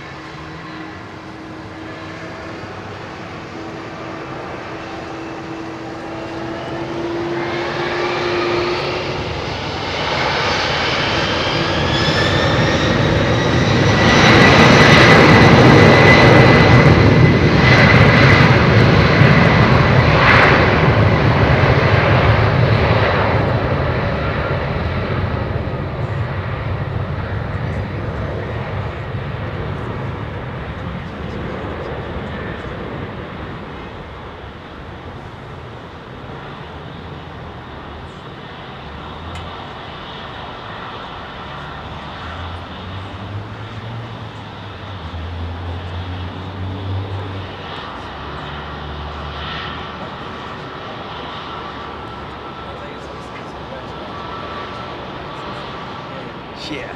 Yeah.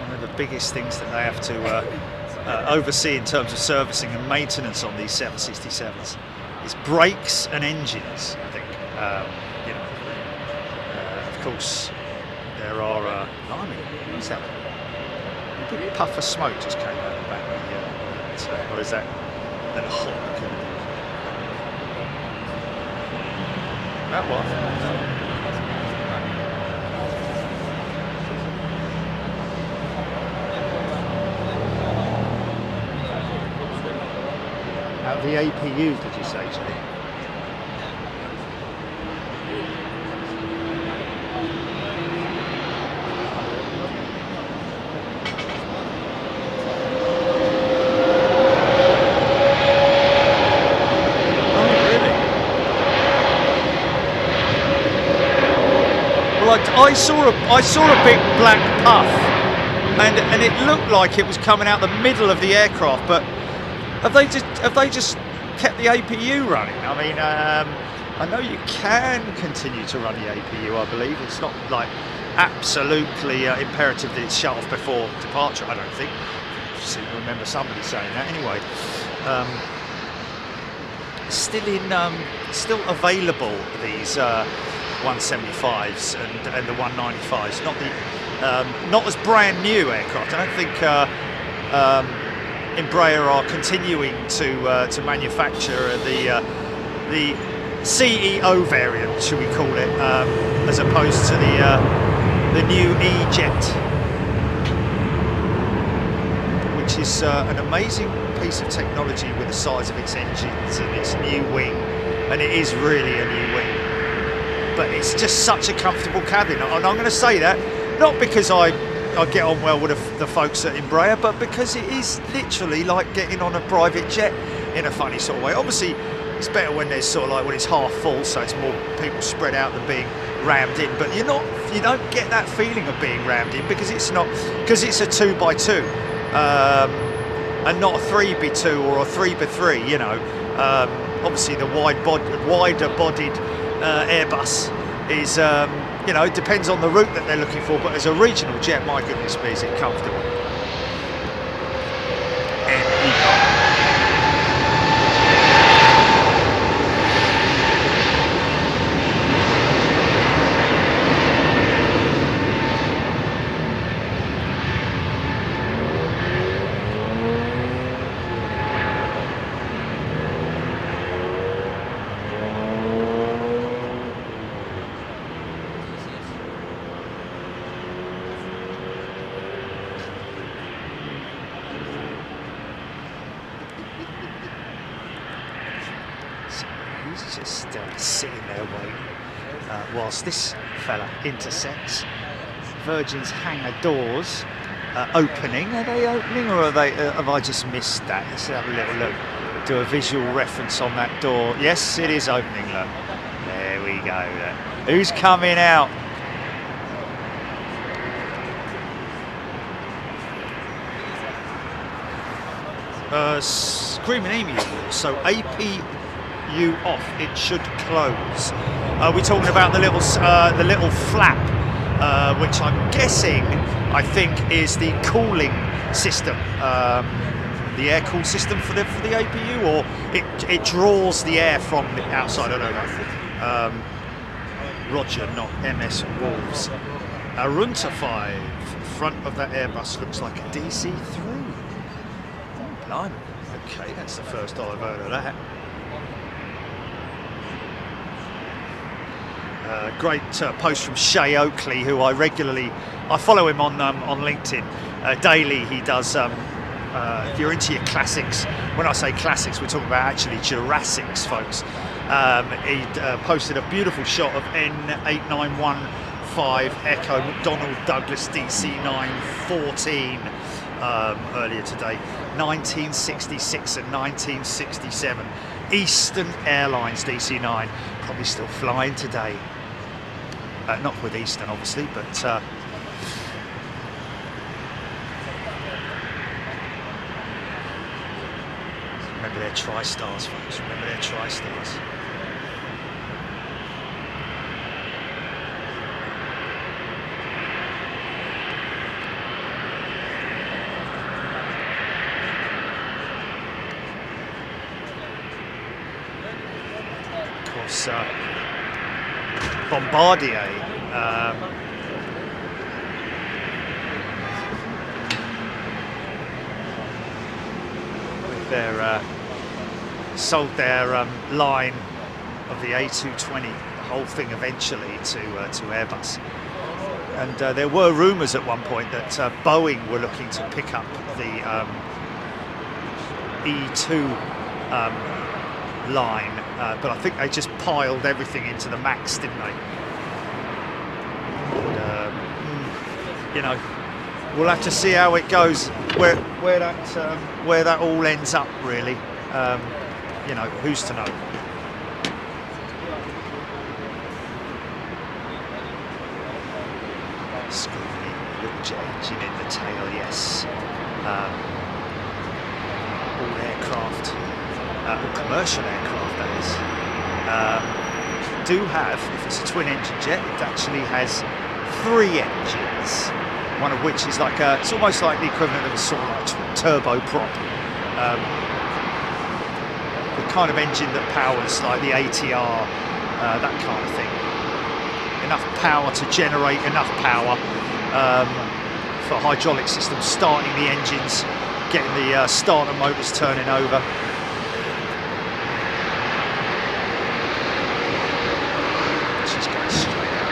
One of the biggest things that they have to oversee in terms of servicing and maintenance on these 767s is brakes and engines, I think. You know, of course, there are. What's that? A big puff of smoke just came out of the back of the, or is that hot? That was. Out of the APUs, did you say, Jay? I saw a big black puff, and it looked like it was coming out the middle of the aircraft. But have they just kept the APU running? I mean, I know you can continue to run the APU. I believe it's not like absolutely imperative that it's shut off before departure. I don't think. I seem to remember somebody saying that. Anyway, still available, these 175s and the 195s, not as brand new aircraft. I don't think Embraer are continuing to manufacture the CEO variant, should we call it, as opposed to the new E-Jet, which is an amazing piece of technology with the size of its engines and its new wing, and it is really a new wing. But it's just such a comfortable cabin, and I'm going to say that not because I get on well with the folks at Embraer, but because it is literally like getting on a private jet in a funny sort of way. Obviously, it's better when there's sort of like when it's half full, so it's more people spread out than being rammed in. But you don't get that feeling of being rammed in because it's not, because it's a 2x2 and not a 3x2 or a 3x3. You know, obviously the wider bodied AIRBUS is, you know, it depends on the route that they're looking for, but as a regional jet, my goodness me, is it comfortable. Just sitting there waiting whilst this fella intercepts. Virgin's hangar doors opening. Are they opening, or are they? Have I just missed that? Let's have a little look. Do a visual reference on that door. Yes, it is opening. Look, there we go. Look. Who's coming out? Screaming Emu. So AP. You off, it should close. We're talking about the little flap, which I'm guessing, I think, is the cooling system, the air cool system for the APU, or it draws the air from the outside. I don't know. Roger, not MS Wolves. Arunta 5, front of that Airbus looks like a DC-3. Oh, blimey. Okay, that's the first I've heard of that. Great post from Shay Oakley, who I follow him on LinkedIn daily. He does, if you're into your classics, when I say classics, we're talking about actually Jurassics, folks. He posted a beautiful shot of N8915 Echo McDonnell Douglas DC-914 earlier today, 1966 and 1967. Eastern Airlines DC-9, probably still flying today. Not with Eastern, obviously, but Remember their tri-stars, folks. Remember their tri-stars. Of course, Bombardier. Their sold their line of the A220, the whole thing eventually to Airbus, and there were rumours at one point that Boeing were looking to pick up the E2 line, but I think they just piled everything into the Max, didn't they? And, you know, we'll have to see how it goes, where that all ends up, really. You know, who's to know? Screaming little jet engine in the tail, yes. All aircraft, all commercial aircraft, that is, do have, if it's a twin-engine jet, it actually has 3 engines. One of which is like it's almost like the equivalent of a sort of like turboprop, the kind of engine that powers like the ATR, that kind of thing. Enough power to generate enough power for hydraulic systems, starting the engines, getting the starter motors turning over. She's going straight out.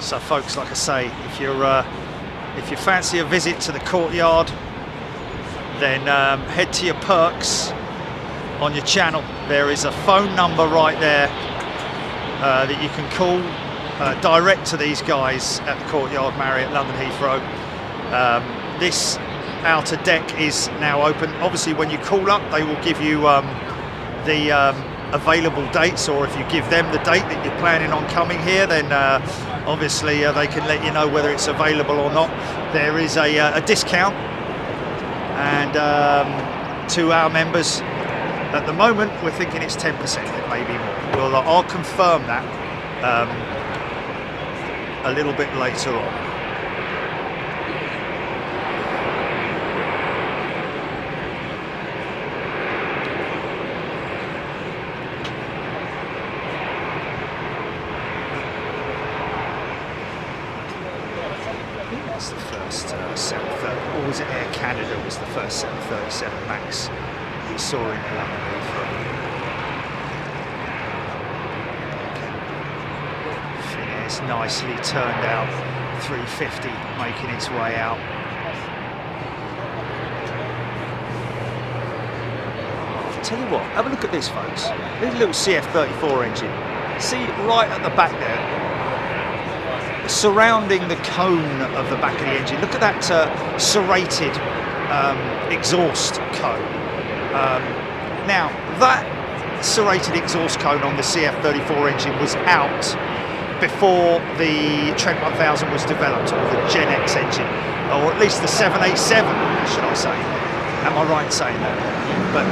So folks, like I say, if you fancy a visit to the courtyard, then head to your perks on your channel. There is a phone number right there that you can call direct to these guys at the Courtyard Marriott London Heathrow. This outer deck is now open. Obviously when you call up, they will give you the available dates, or if you give them the date that you're planning on coming here, then obviously they can let you know whether it's available or not. There is a discount, and to our members at the moment we're thinking it's 10%, it may be more. Well, I'll confirm that a little bit later on. The first 730, or was it Air Canada was the first 737 MAX we saw in London Heathrow. Finnair's nicely turned out, 350 making its way out. I'll tell you what, have a look at this, folks. There's a little CF34 engine. See right at the back there, surrounding the cone of the back of the engine. Look at that serrated exhaust cone. Now, that serrated exhaust cone on the CF34 engine was out before the Trent 1000 was developed, or the Gen X engine, or at least the 787, should I say. Am I right in saying that? But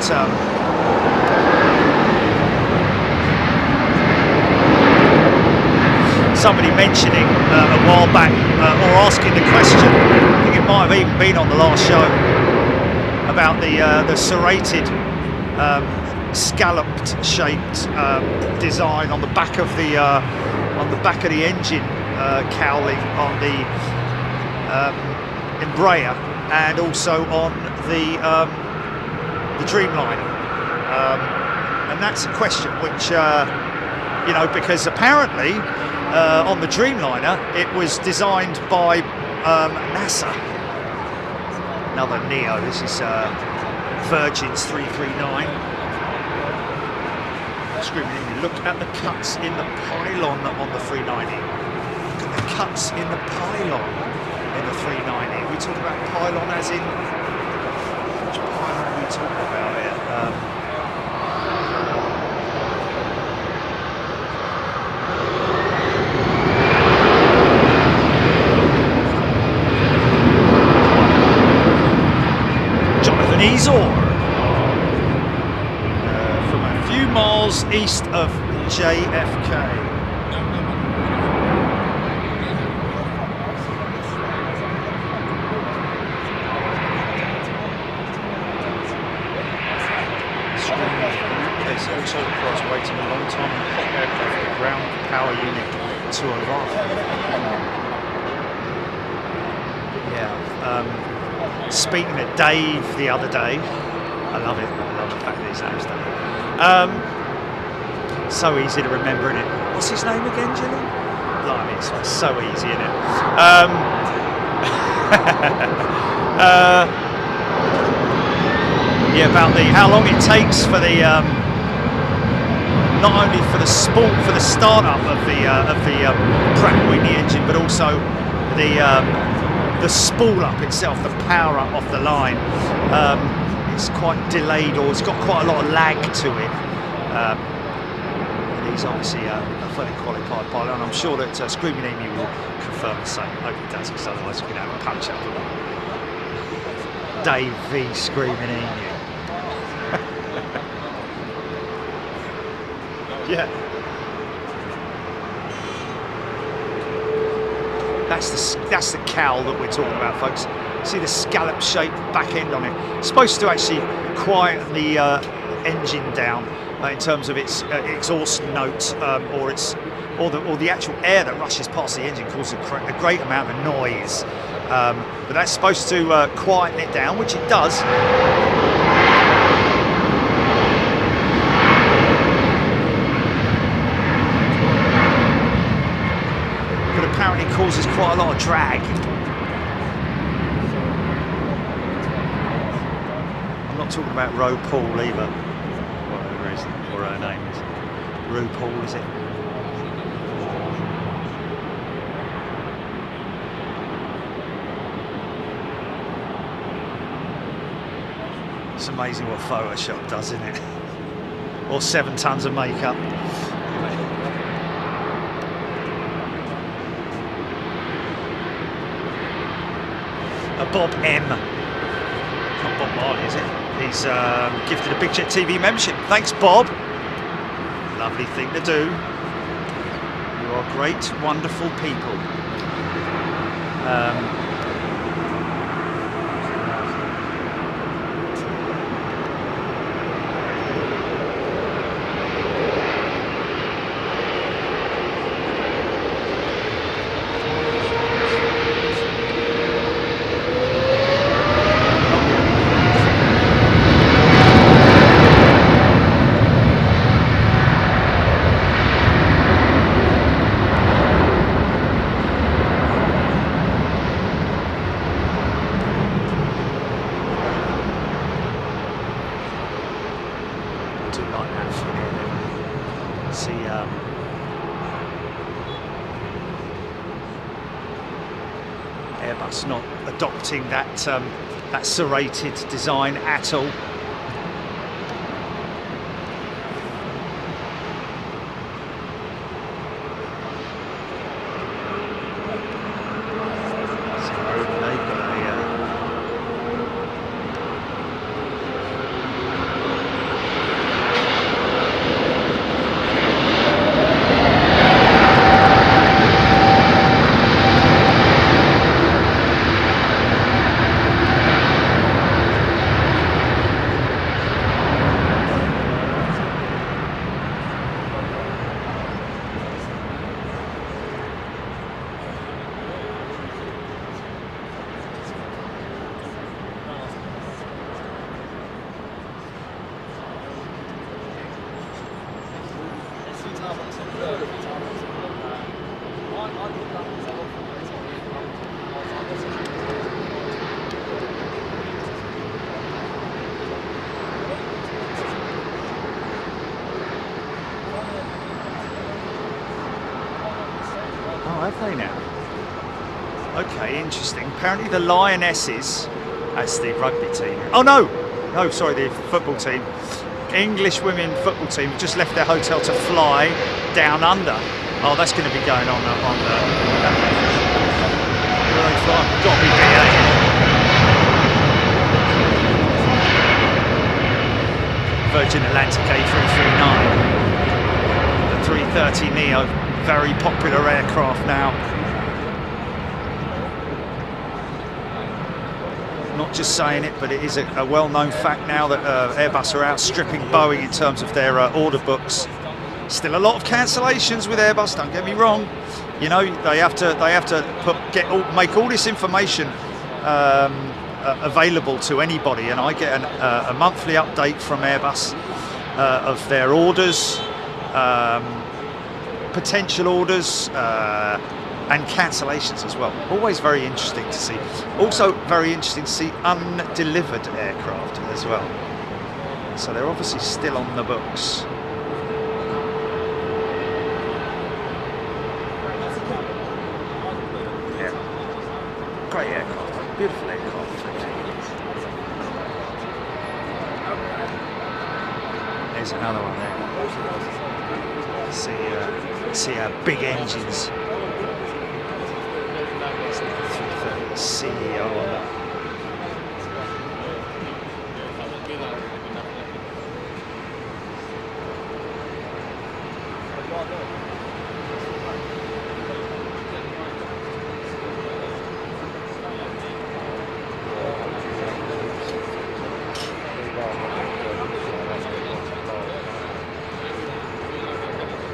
somebody mentioning a while back, or asking the question, I think it might have even been on the last show, about the serrated, scalloped shaped design on the back of the engine cowling on the Embraer, and also on the the Dreamliner? And that's a question which, you know, because apparently on the Dreamliner it was designed by NASA. Another Neo. This is Virgin's 339. Screaming in you. Look at the cuts in the pylon on the 390. Look at the cuts in the pylon in the 390. We talk about pylon as in, which pylon are we talking about here? Jonathan Ezor. From a few miles east of JFK. Also requires waiting a long time on hot aircraft for the ground power unit to arrive. Yeah. Speaking of Dave the other day, I love it. I love the fact that his name's Dave. So easy to remember, isn't it? What's his name again, Jillian? Blimey, it's like so easy, isn't it? Yeah, about how long it takes for the not only for the startup of the Pratt & Whitney engine, but also the spool up itself, the power up off the line. It's quite delayed, or it's got quite a lot of lag to it. And he's obviously a fully qualified pilot, and I'm sure that Screaming Emu will confirm the same. I hope he does, because otherwise we're going to have a punch up. Dave v Screaming Emu. Yeah. That's the cowl that we're talking about, folks. See the scallop-shaped back end on it. It's supposed to actually quiet the engine down in terms of its exhaust note, or the actual air that rushes past the engine causes a great amount of noise. But that's supposed to quieten it down, which it does. Apparently causes quite a lot of drag. I'm not talking about Ro Paul either, whatever his or her name is. Ro Paul, is it? It's amazing what Photoshop does, isn't it? Or 7 tons of makeup. Bob M. Not Bob Marley, is it? He's gifted a Big Jet TV membership. Thanks, Bob. Lovely thing to do. You are great, wonderful people. AIRBUS not adopting that serrated design at all. Oh, have they now? Okay, interesting. Apparently the Lionesses, that's the rugby team. Oh no! No, sorry, the football team. English women football team just left their hotel to fly down under. Oh, that's going to be going on the... Where are they flying? Got to be BA. Virgin Atlantic A339. The 330neo, very popular aircraft now. Not just saying it, but it is a well-known fact now that Airbus are outstripping Boeing in terms of their order books. Still a lot of cancellations with Airbus. Don't get me wrong. You know, they have to make all this information available to anybody, and I get a monthly update from Airbus of their orders, potential orders. And cancellations as well. Always very interesting to see. Also very interesting to see undelivered aircraft as well. So they're obviously still on the books. Yeah. Great aircraft. Beautiful aircraft. There's another one there. See how big engines. CEO on that.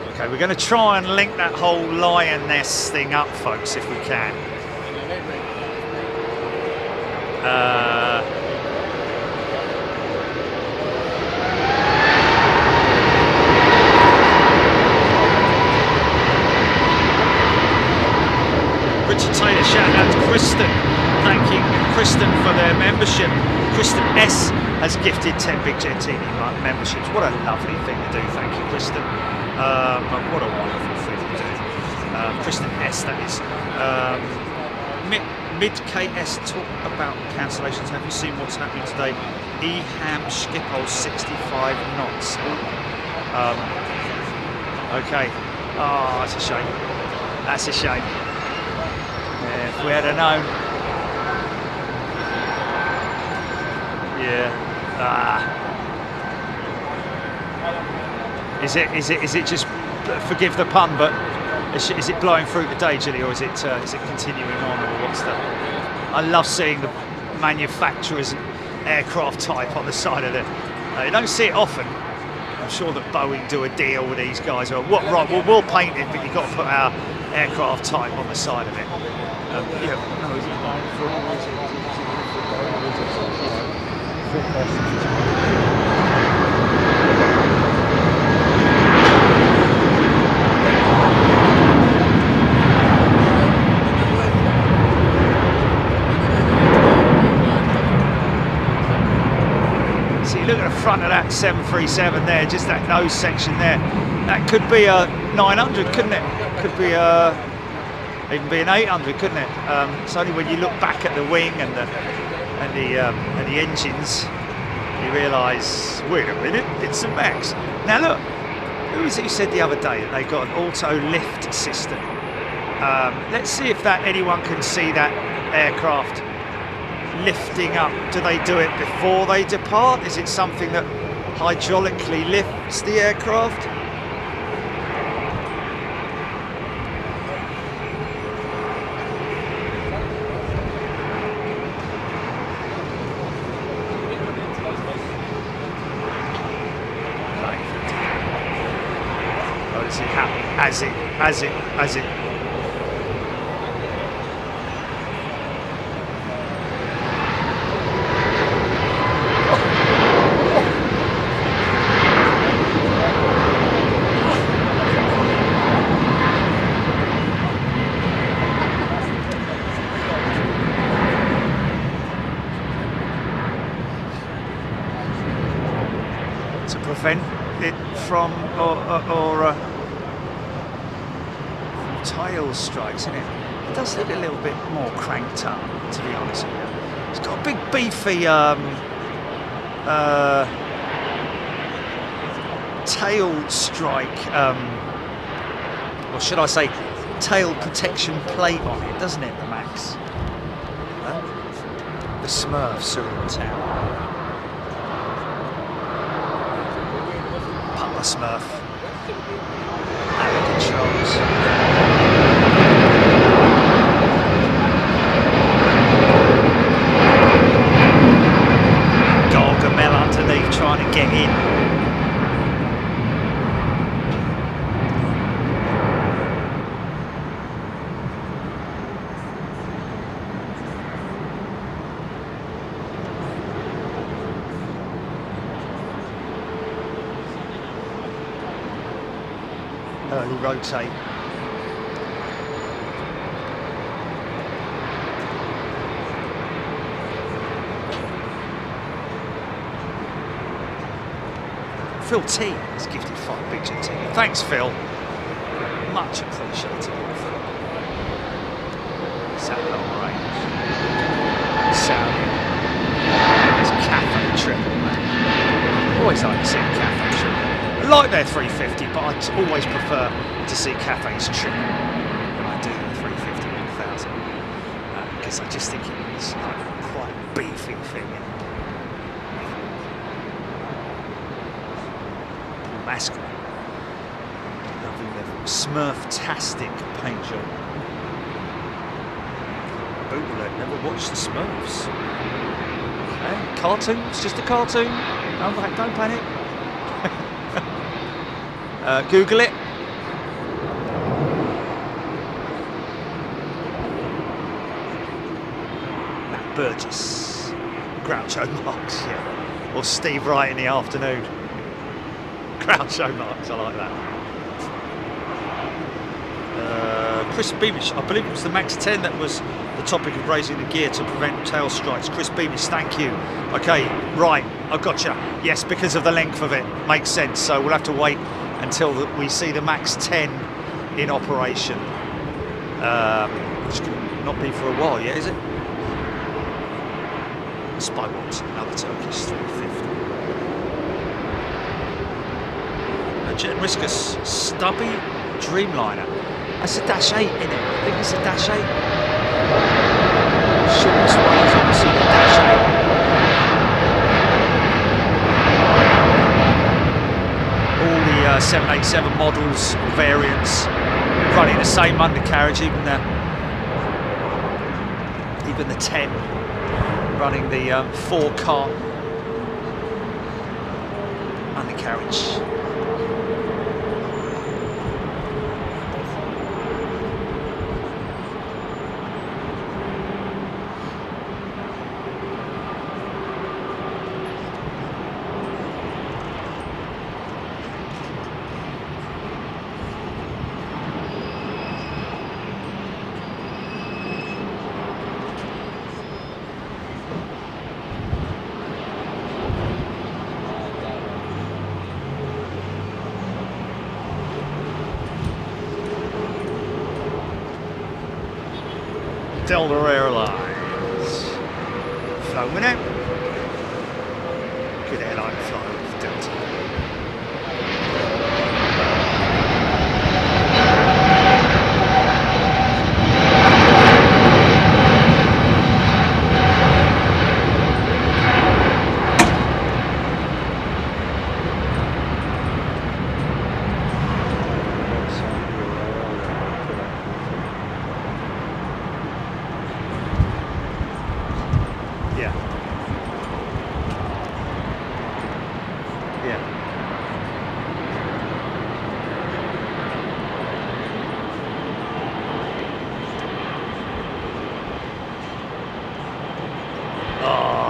Okay, we're going to try and link that whole Lioness thing up, folks, if we can. Richard Taylor, shout out to Kristen, thanking Kristen for their membership. Kristen S has gifted 10 Big Gentini memberships. What a lovely thing to do, thank you, Kristen. What a wonderful thing to do. Kristen S, that is. Mid-KS talk about cancellations. Have you seen what's happening today? EHAM Schiphol 65 knots. Okay. Oh, that's a shame. That's a shame. Yeah, if we had known. Yeah. Is it just, forgive the pun, but is it blowing through today, Gilly, or is it continuing on, or what's the? I love seeing the manufacturer's aircraft type on the side of it. You don't see it often. I'm sure that Boeing do a deal with these guys. Or what? Right, well, we'll paint it, but you've got to put our aircraft type on the side of it. Yeah. Look at the front of that 737 there, just that nose section there. That could be a 900, couldn't it? Could be even be an 800, couldn't it? It's only when you look back at the wing and the engines, you realise, wait a minute, it's a Max. Now look, who was it who said the other day that they got an auto lift system? Let's see if anyone can see that aircraft lifting up. Do they do it before they depart? Is it something that hydraulically lifts the aircraft? Or does it happen as it prevent it from tail strikes, isn't it? It does look a little bit more cranked up, to be honest with you. It's got a big beefy tail strike, or should I say tail protection plate on it, doesn't it, the Max? The Smurfs are in town. Papa Smurf. Out of controls. Gargamel underneath trying to get in. Early rotate. Phil T has gifted 5 big GT. Thanks, Phil. Much appreciated. Sound on range. Sound. It's cafe triple, man. Always like to see a cafe triple. I like their 350, but I always prefer to see cafes triple when I do the 350 1000, because I just think it's like quite a beefy thing. Masculine. Lovely level. Smurf-tastic paint job. Bootlet, never watched the Smurfs. Okay. Cartoon, it's just a cartoon. Don't panic. Google it. Matt Burgess. Groucho Marx, yeah. Or Steve Wright in the afternoon. Groucho Marx, I like that. Chris Beamish, I believe it was the Max 10 that was the topic of raising the gear to prevent tail strikes. Chris Beamish, thank you. Okay, right, I've got you. Yes, because of the length of it, makes sense. So we'll have to wait until we see the Max 10 in operation. Which can not be for a while yet, is it? Spybox, another Turkish 350. Jet Riskus, stubby Dreamliner. That's a Dash 8, isn't it? I think it's a Dash 8. Shortest one is obviously the Dash 8. All the 787 models, variants, running the same undercarriage, even the 10 running the 4-car undercarriage. Delta Airlines. Flown with it. Good airline flying with Delta.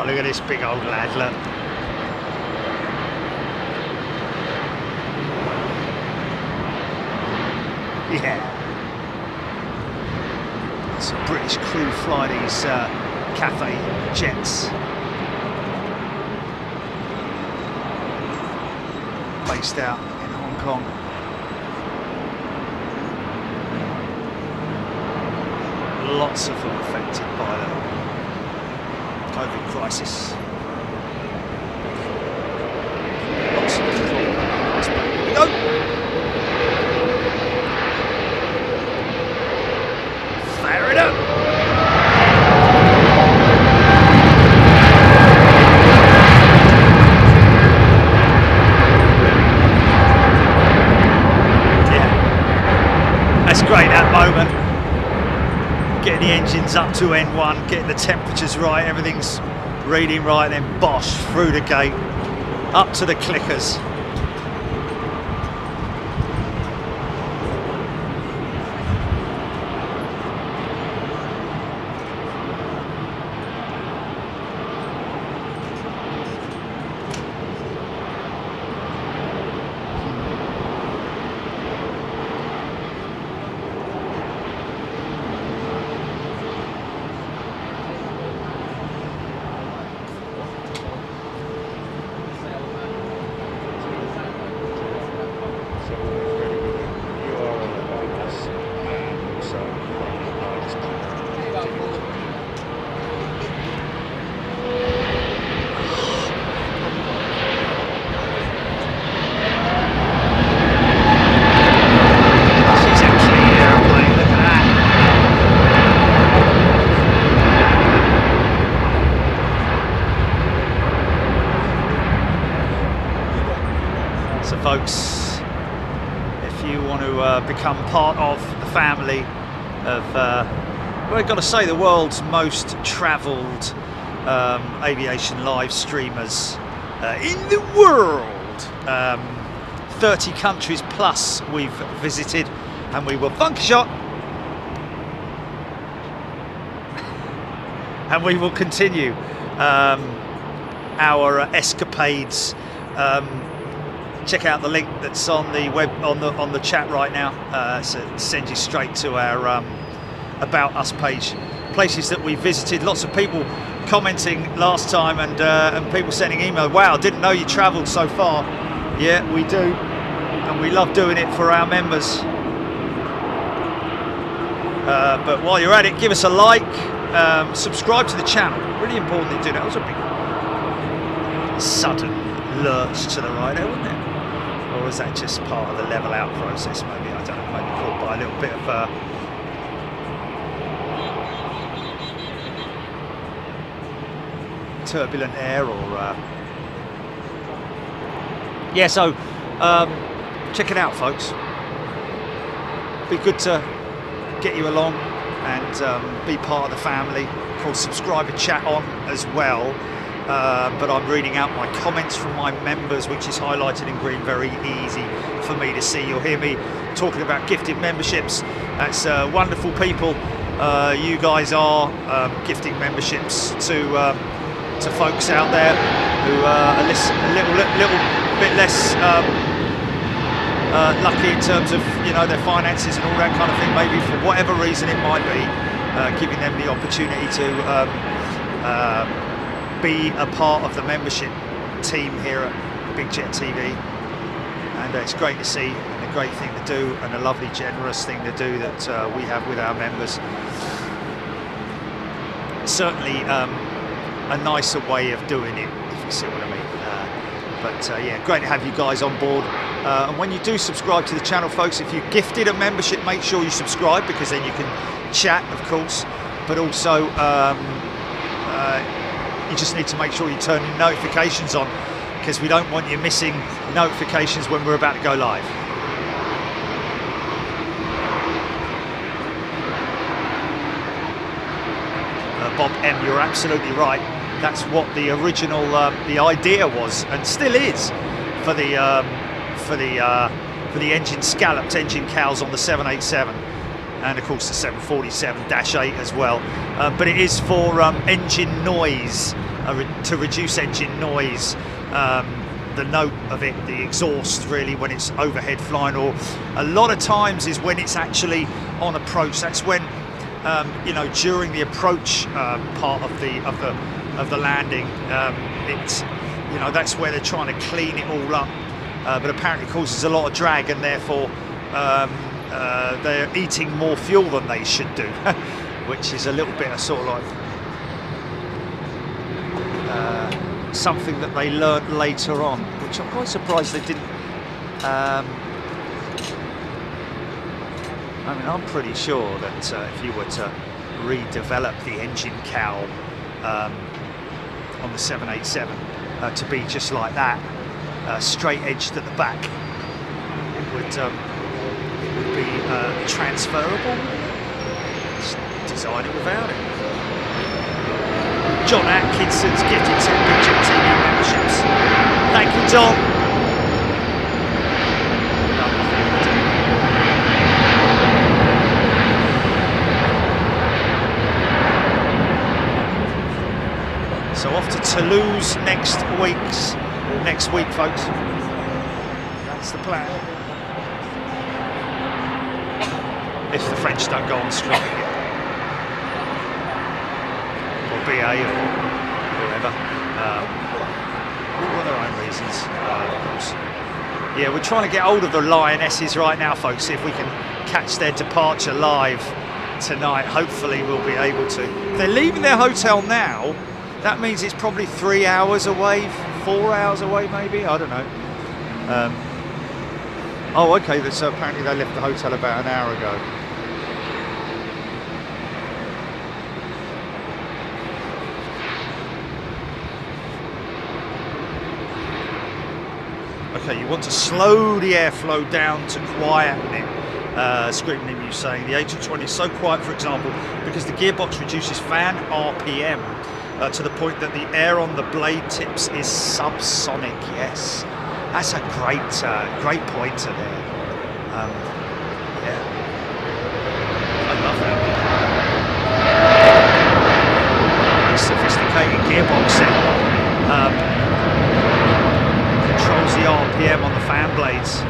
Look at this big old lad, look. Yeah. Some British crew fly these cafe jets. based out in Hong Kong. Lots of them affected by the COVID crisis. Lots of people. Here we go. Fire it up. Yeah, that's great, that moment. Getting the engines up to N1, getting the temperatures right, everything's reading right, then bosh, through the gate, up to the clickers. Folks, if you want to become part of the family of, well, I've got to say, the world's most travelled aviation live streamers in the world, 30 countries plus we've visited, and we will bunker shot, and we will continue our escapades. Check out the link that's on the web on the chat right now. So it sends you straight to our About Us page. Places that we visited. Lots of people commenting last time, and people sending email. Wow, didn't know you travelled so far. Yeah, we do, and we love doing it for our members. But while you're at it, give us a like, subscribe to the channel. Really important that you do that. That was a big sudden lurch to the right there, wasn't it? Or was that just part of the level out process? Maybe, I don't know, maybe caught by a little bit of turbulent air, or yeah. So check it out, folks. Be good to get you along and be part of the family. Of course, subscribe and chat on as well. But I'm reading out my comments from my members, which is highlighted in green, very easy for me to see. You'll hear me talking about gifted memberships. That's wonderful people. You guys are gifting memberships to folks out there who are a little bit less lucky in terms of, you know, their finances and all that kind of thing. Maybe for whatever reason it might be, giving them the opportunity to be a part of the membership team here at Big Jet TV, and it's great to see, and a great thing to do, and a lovely, generous thing to do that we have with our members. Certainly a nicer way of doing it, if you see what I mean. But yeah, great to have you guys on board. And when you do subscribe to the channel, folks, if you're gifted a membership, make sure you subscribe, because then you can chat, of course, but also you just need to make sure you turn your notifications on, because we don't want you missing notifications when we're about to go live. Bob M, you're absolutely right. That's what the original, the idea was, and still is, for the engine scalloped engine cowls on the 787. And of course the 747-8 as well, but it is for engine noise, to reduce engine noise. The note of it, the exhaust, really, when it's overhead flying, or a lot of times is when it's actually on approach. That's when you know, during the approach part of the landing, it's, you know, that's where they're trying to clean it all up but apparently causes a lot of drag, and therefore they're eating more fuel than they should do, which is a little bit of sort of like something that they learnt later on, which I'm quite surprised they didn't. I mean, I'm pretty sure that if you were to redevelop the engine cowl on the 787 to be just like that, straight edged at the back, it would be transferable. Just design it without it. John Atkinson's gifted 10 Big TV memberships. Thank you, John. So off to Toulouse next week, folks. That's the plan. If the French don't go on strike again. Or BA or whoever. For their own reasons, of course. Yeah, we're trying to get hold of the Lionesses right now, folks. See if we can catch their departure live tonight. Hopefully we'll be able to. If they're leaving their hotel now, that means it's probably 3 hours away, 4 hours away maybe, I don't know. Oh, okay, so apparently they left the hotel about an hour ago. Okay, you want to slow the airflow down to quieten it. Screaming you saying the A220 is so quiet, for example, because the gearbox reduces fan RPM to the point that the air on the blade tips is subsonic. Yes, that's a great pointer there. Yeah, I love that. Sophisticated gearbox set controls the RPM on the fan blades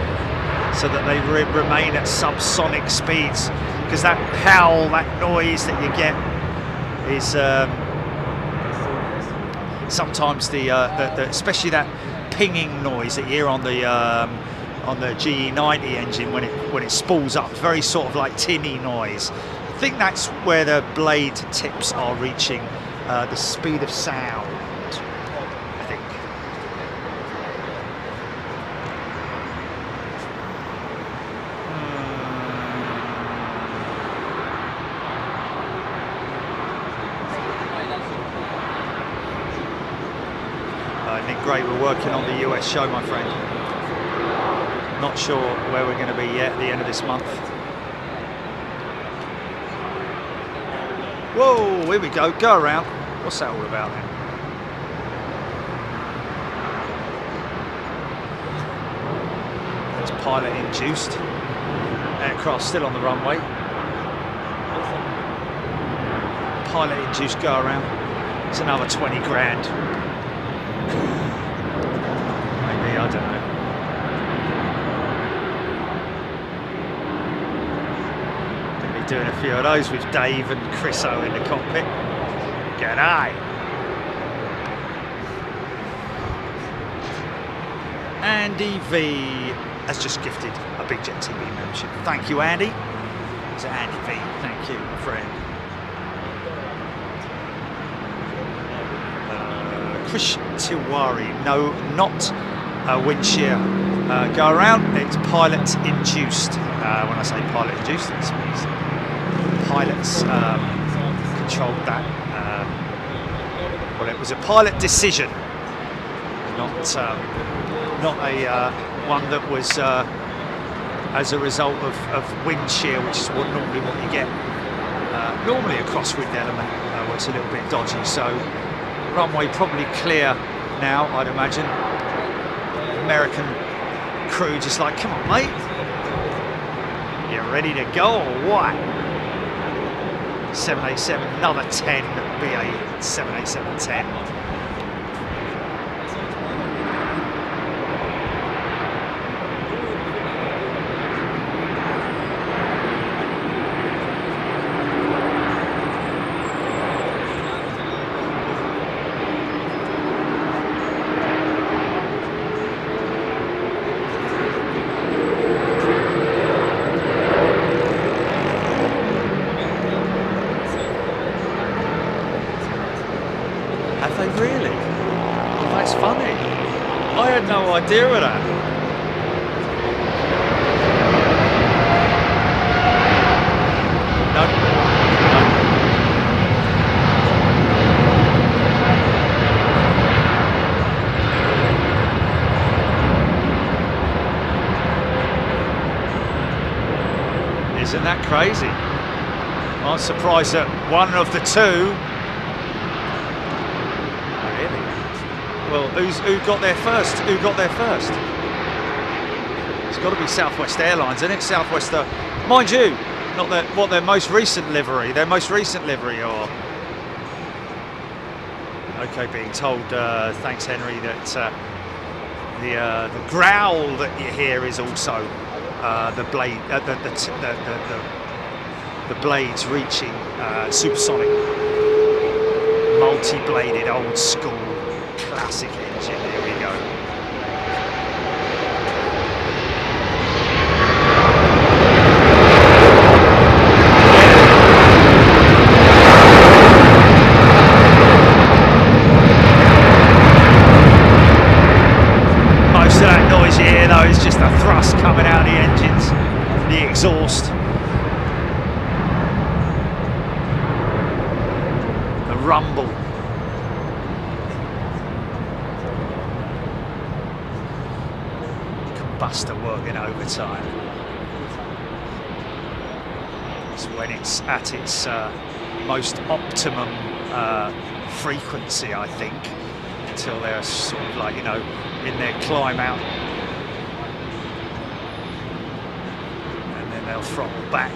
so that they remain at subsonic speeds, because that howl, that noise that you get is sometimes the especially that pinging noise that you hear on the GE90 engine when it spools up, very sort of like tinny noise. I think that's where the blade tips are reaching the speed of sound, I think. Nick Gray, we're working on the US show, my friend. Not sure where we're going to be yet at the end of this month. Whoa, here we go, go around. What's that all about then? It's pilot induced. Aircraft still on the runway. Pilot induced go around. It's another 20 grand. Maybe, I don't know. Gonna be doing a few of those with Dave and Chris O in the cockpit. G'day. Andy V has just gifted a Big Jet TV membership. Thank you, Andy. It's Andy V. Thank you, my friend. Krish Tiwari, no, not wind shear go around, it's pilot induced. When I say pilot induced, it means pilots controlled that. Well, it was a pilot decision, not a one that was as a result of wind shear, which is normally what you get. Normally a crosswind element, where it's a little bit dodgy. So runway probably clear now, I'd imagine. American crew just like, come on, mate. You ready to go or what? 787, another 10, BA 787-10. idea of that. Isn't that crazy? I'm surprised that one of the two. Really? Well, who got there first? Who got there first? It's got to be Southwest Airlines, isn't it? Southwest, mind you, not their most recent livery. Their most recent livery, or okay, being told, thanks Henry, that the growl that you hear is also the blade, the blades reaching supersonic, multi-bladed, old school, classic engine. Here we go. Most of that noise you hear though is just the thrust coming out of the engines, the exhaust. Rumble. Combustor working overtime. It's when it's at its most optimum frequency, I think, until they're sort of like, you know, in their climb out, and then they'll throttle back.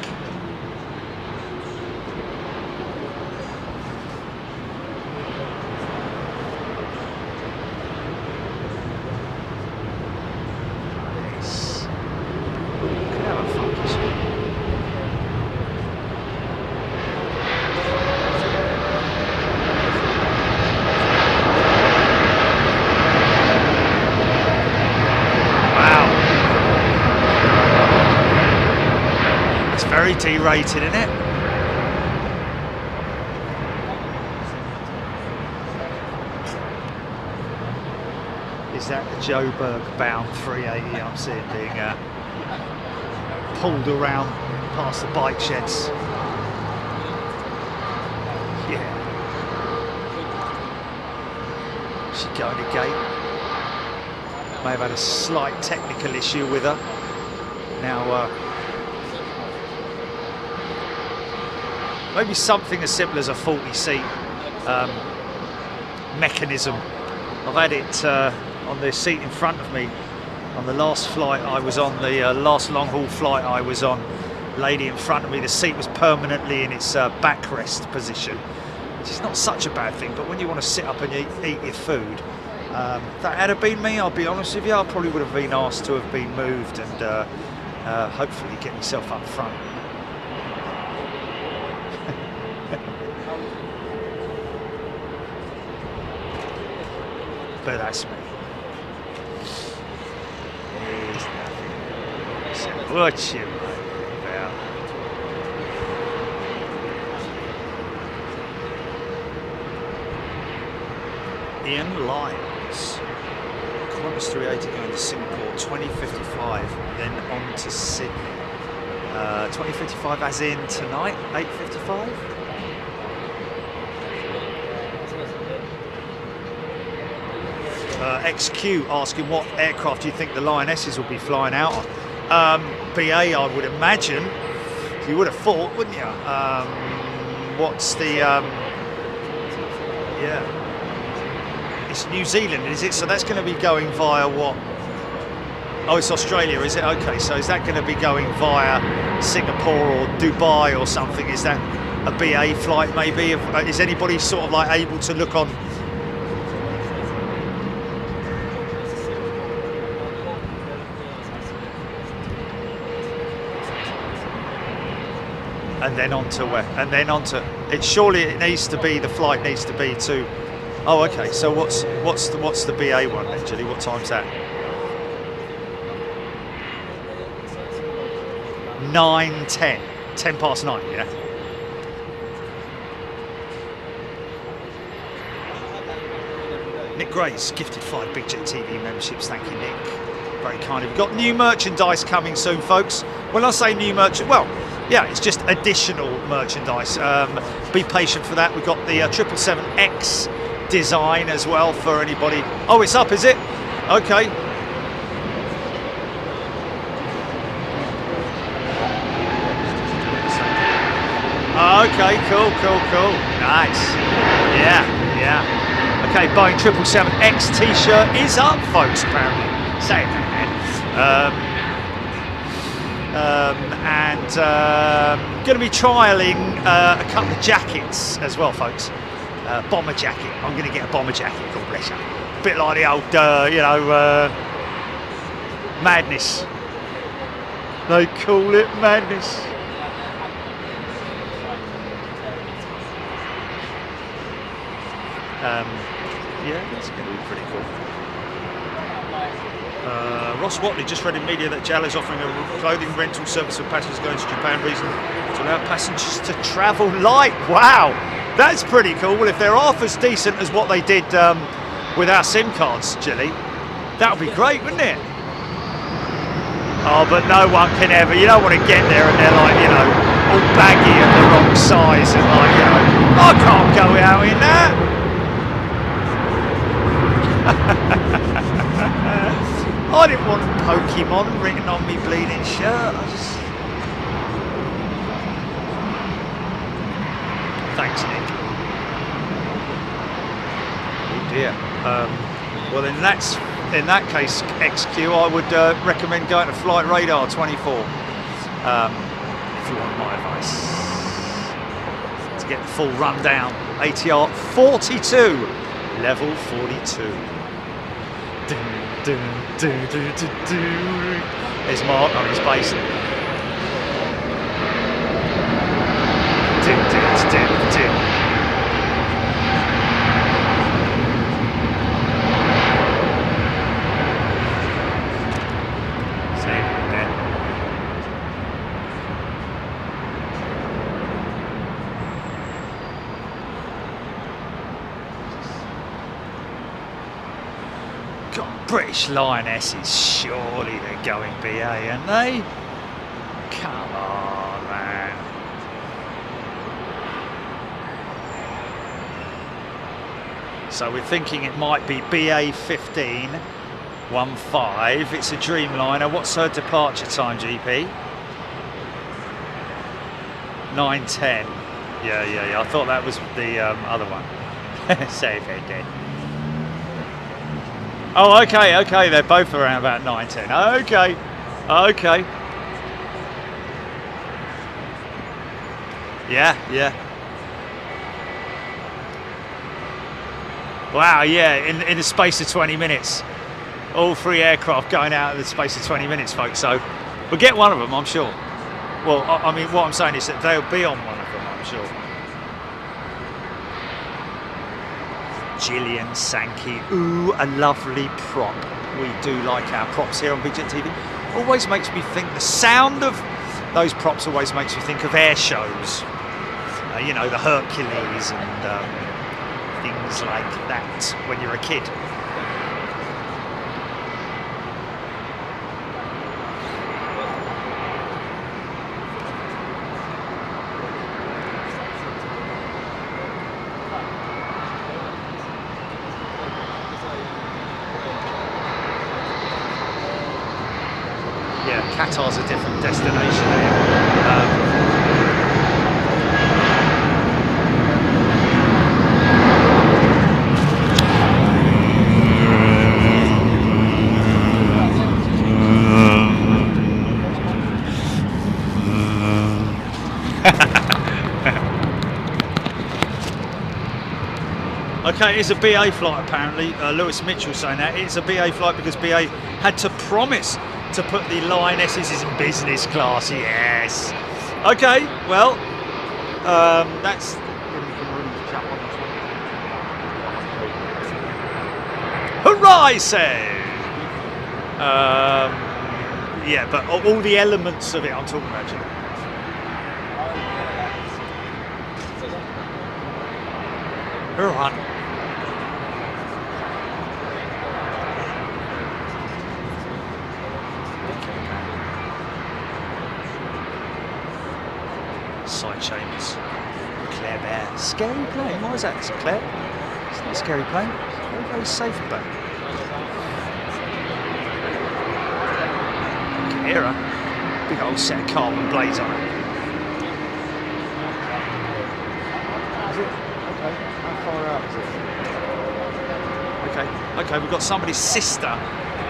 D-rated, isn't it? Is that the Joburg bound 380 I'm seeing being pulled around past the bike sheds? Yeah. She going to gate. May have had a slight technical issue with her. Now maybe something as simple as a 40-seat mechanism. I've had it on the seat in front of me on the last flight I was on, the last long-haul flight I was on. Lady in front of me, the seat was permanently in its backrest position, which is not such a bad thing, but when you want to sit up and eat your food, that had have been me, I'll be honest with you, I probably would have been asked to have been moved and hopefully get myself up front. But that's me. There's nothing. So what you about? Ian Lyons. Columbus 380 going to Singapore, 20:55, then on to Sydney. 20:55 as in tonight, 8:55. XQ asking what aircraft do you think the Lionesses will be flying out on? BA, I would imagine. You would have thought, wouldn't you? What's the... yeah. It's New Zealand, is it? So that's going to be going via what? Oh, it's Australia, is it? Okay, so is that going to be going via Singapore or Dubai or something? Is that a BA flight maybe? Is anybody sort of like able to look on... And then on to where? And then on to it. Surely it needs to be, the flight needs to be to. Oh, okay. So what's the BA one actually? What time's that? 9:10. 9:10. Yeah. Nick Gray's gifted 5 Big Jet TV memberships. Thank you, Nick. Very kind. We've got new merchandise coming soon, folks. When I say new merchandise, well, yeah, it's just additional merchandise. Be patient for that. We've got the 777X design as well for anybody. Oh, it's up, is it? Okay. Okay, cool. Nice. Yeah. Okay, Boeing 777X t-shirt is up, folks, apparently. Say it again. And going to be trialling a couple of jackets as well, folks. Bomber jacket. I'm going to get a bomber jacket, God bless you. A bit like the old, Madness. They call it Madness. Yeah, that's going to be pretty cool. Ross Watley just read in media that JAL is offering a clothing rental service for passengers going to Japan reason to allow passengers to travel light. Wow, that's pretty cool. Well, if they're half as decent as what they did with our SIM cards, Gilly, that would be great, wouldn't it? Oh, but no one can ever, you don't want to get there and they're like, you know, all baggy and the wrong size and like, you know, I can't go out in that. I didn't want Pokemon written on me bleeding shirt. Thanks, Nick. Oh dear. Well, in that case, XQ, I would recommend going to Flight Radar 24. If you want my advice, to get the full rundown. ATR 42, level 42. There's Mark on his base. British Lionesses, surely they're going BA, aren't they? Come on, man. So we're thinking it might be BA 15, 15. It's a Dreamliner. What's her departure time, GP? 9:10. Yeah. I thought that was the other one. Save it, dead. Oh, okay. They're both around about 9:10. Okay. Yeah. Wow, yeah, in the space of 20 minutes. All 3 aircraft going out in the space of 20 minutes, folks. So we'll get one of them, I'm sure. Well, I mean, what I'm saying is that they'll be on one of them, I'm sure. Gillian Sankey, ooh, a lovely prop. We do like our props here on Big Jet TV. Always makes me think, the sound of those props always makes me think of air shows. You know, the Hercules and things like that when you're a kid. Qatar's a different destination here. Okay, it's a BA flight apparently. Lewis Mitchell saying that. It's a BA flight because BA had to promise to put the Lionesses in business class, yes. Okay, well, that's... Horizon! Yeah, but all the elements of it I'm talking about, Jim. All right. Side chambers. Claire Bear. Scary plane. Why is that, Claire? It's not a scary plane. Very, very safe plane. Era. Big old set of carbon blades on it. Is it? Okay. How far out is it? Okay. Okay, we've got somebody's sister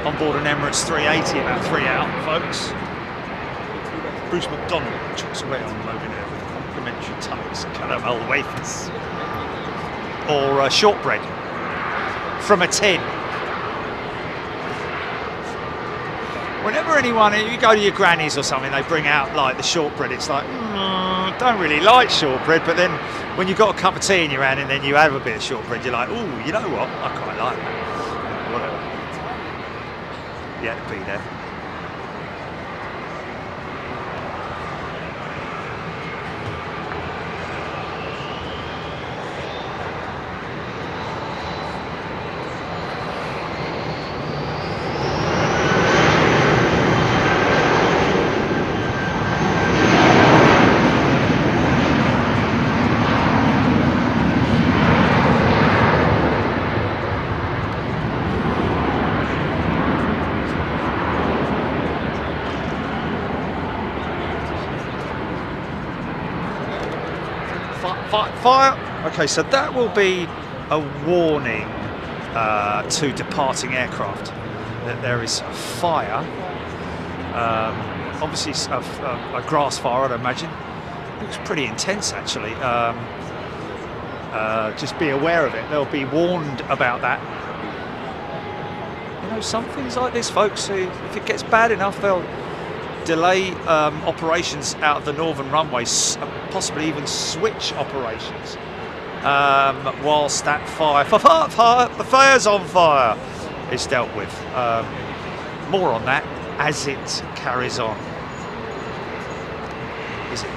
on board an Emirates 380 about 3 out, folks. Bruce McDonald chucks away on loading it with complimentary tunnels and caramel wafers. Or shortbread from a tin. Whenever anyone, you go to your granny's or something, they bring out like the shortbread. It's like, don't really like shortbread, but then when you've got a cup of tea in your hand and then you have a bit of shortbread, you're like, ooh, you know what? I quite like that. Whatever. You had to be there. Fire. Okay, so that will be a warning to departing aircraft that there is a fire. Obviously, a grass fire, I'd imagine. Looks pretty intense, actually. Just be aware of it. They'll be warned about that. You know, some things like this, folks. If it gets bad enough, they'll delay operations out of the northern runways, possibly even switch operations whilst that the fire's on fire is dealt with. More on that as it carries on. Is it?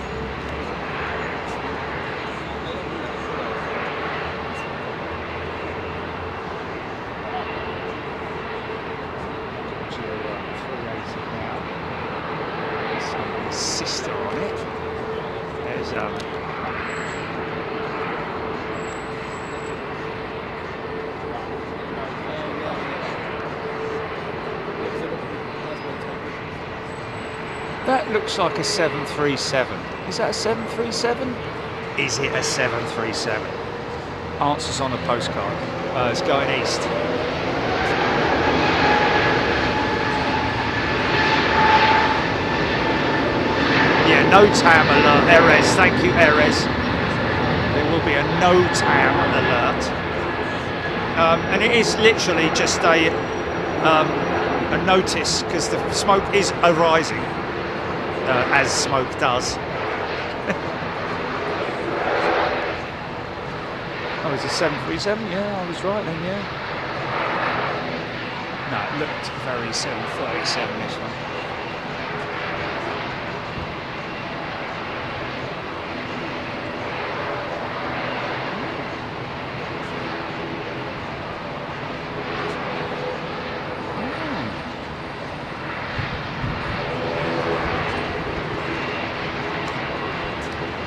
Sister on it. There's that looks like a 737. Is that a 737? Is it a 737? Answers on a postcard. It's going east. Yeah, NOTAM alert, Erez, thank you Erez. There will be a NOTAM alert. And it is literally just a notice, because the smoke is arising, as smoke does. Oh, it's a 737? Yeah, I was right then, yeah. No, it looked very 737, this one.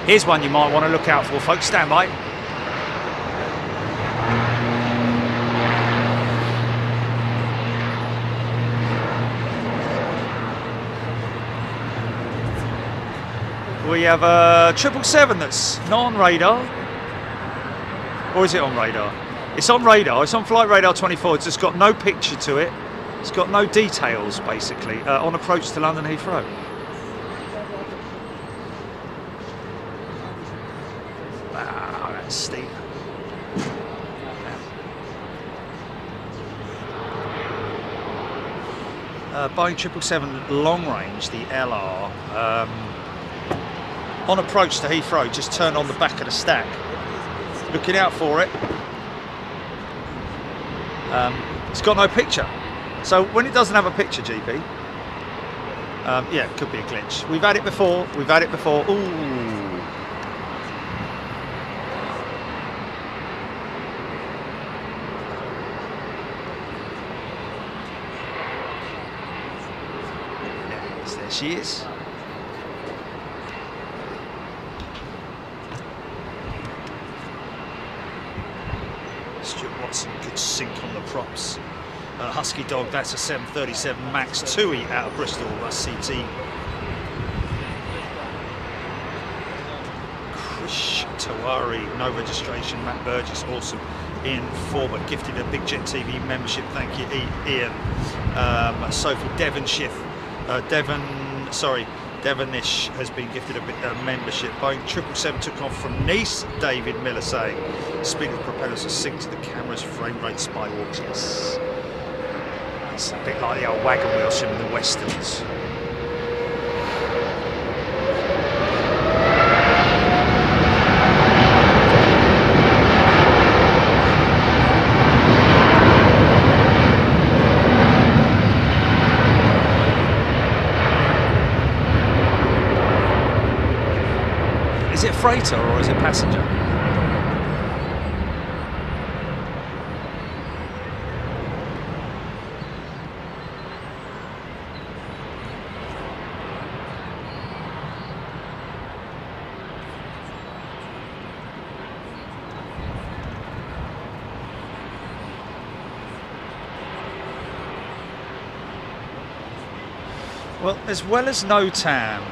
Here's one you might want to look out for, folks. Stand by. We have a 777 that's not on radar. Or is it on radar? It's on radar. It's on flight radar 24. It's just got no picture to it. It's got no details, basically, on approach to London Heathrow. Steep. Boeing 777 long range, the LR, on approach to Heathrow, just turned on the back of the stack. Looking out for it. It's got no picture. So when it doesn't have a picture, GP, yeah, it could be a glitch. We've had it before. We've had it before. Ooh. She is. takeoffs. Husky Dog, that's a 737 MAX 2E out of Bristol, that's CT. Krish Tawari, no registration. Matt Burgess, awesome. Ian Forbert gifted a Big Jet TV membership, thank you Ian. Sophie Devonshire, Devonish has been gifted a membership. Boeing 777 took off from Nice, David Miller saying. Speed of propellers are synced to the camera's frame rate spy walks. Yes. It's a bit like the old wagon wheel sim in the Westerns. Is it freighter or is it passenger? Well, as well as NOTAM,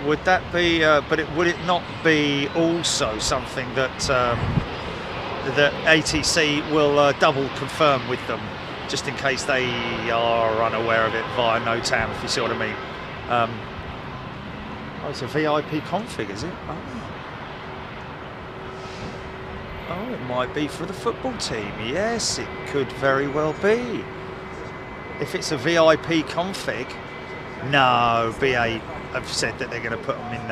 would that be? Would it not be also something that that ATC will double confirm with them, just in case they are unaware of it via NOTAM, if you see what I mean? Oh, it's a VIP config, is it? Oh, it might be for the football team. Yes, it could very well be. If it's a VIP config. No, BA have said that they're going to put them in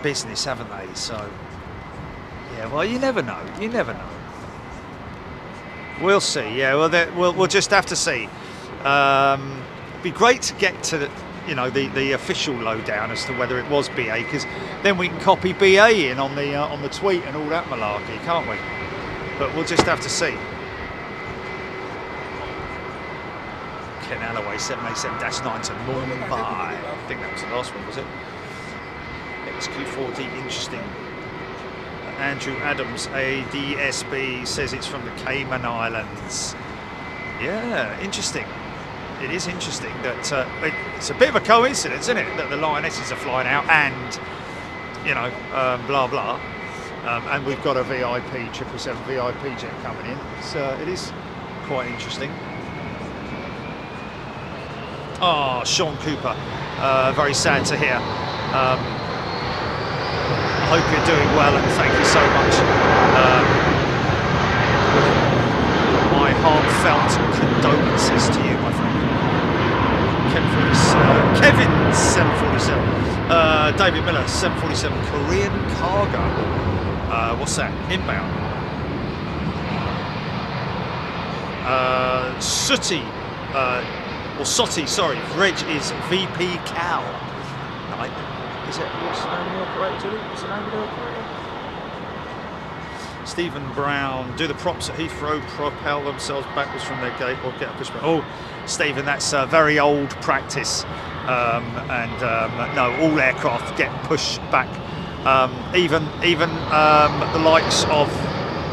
business, haven't they? So, yeah, well, you never know. You never know. We'll see. Yeah, well, we'll just have to see. It'd be great to get to the official lowdown as to whether it was BA, because then we can copy BA in on the tweet and all that malarkey, can't we? But we'll just have to see. Ken Alloway, 787-9 to Mumbai. I think that was the last one, was it? XQ4D, interesting. Andrew Adams, ADSB, says it's from the Cayman Islands. Yeah, interesting. It is interesting that it's a bit of a coincidence, isn't it, that the Lionesses are flying out and, blah, blah. And we've got a VIP, 777 VIP jet coming in. So it is quite interesting. Oh, Sean Cooper, very sad to hear. I hope you're doing well and thank you so much. My heartfelt condolences to you, my friend. Kevin 747. David Miller, 747 Korean cargo. What's that? Inbound. Sooty. Or Sotti, sorry, Reg is VP Cal. Right. Is it, what's the name of the operator, Julie? What's the name of the operator? Stephen Brown, do the props at Heathrow propel themselves backwards from their gate or get a pushback? Oh, Stephen, that's a very old practice. No, all aircraft get pushed back. Even the likes of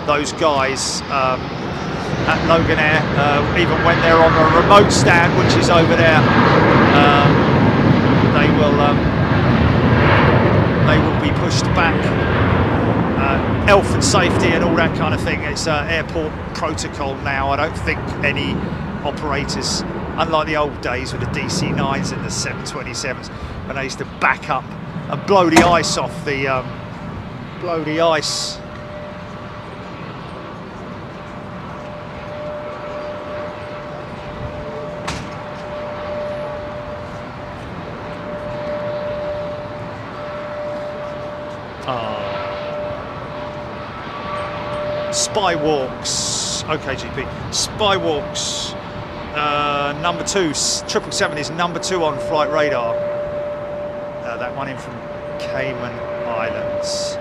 those guys at Logan Air, even when they're on a remote stand, which is over there, they will be pushed back. Health and safety and all that kind of thing. It's airport protocol now. I don't think any operators, unlike the old days with the DC-9s and the 727s, when they used to back up and blow the ice off the ice. Spy walks, okay GP, spy walks, number 2, 777 is number 2 on flight radar. That one in from Cayman Islands.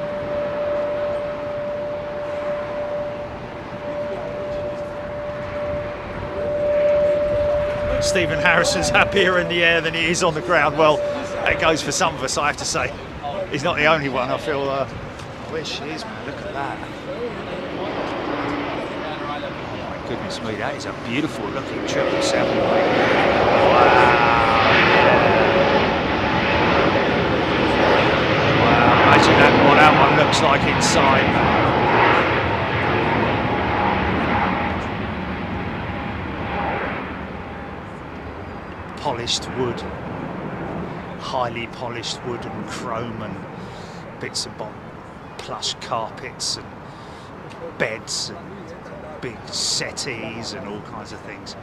Stephen Harrison's happier in the air than he is on the ground. Well, that goes for some of us, I have to say. He's not the only one. I feel, where she is, man, look at that. Goodness me, that is a beautiful looking 777. Wow, imagine what that one looks like inside. Polished wood, highly polished wood and chrome and bits of plush carpets and beds and big settees and all kinds of things.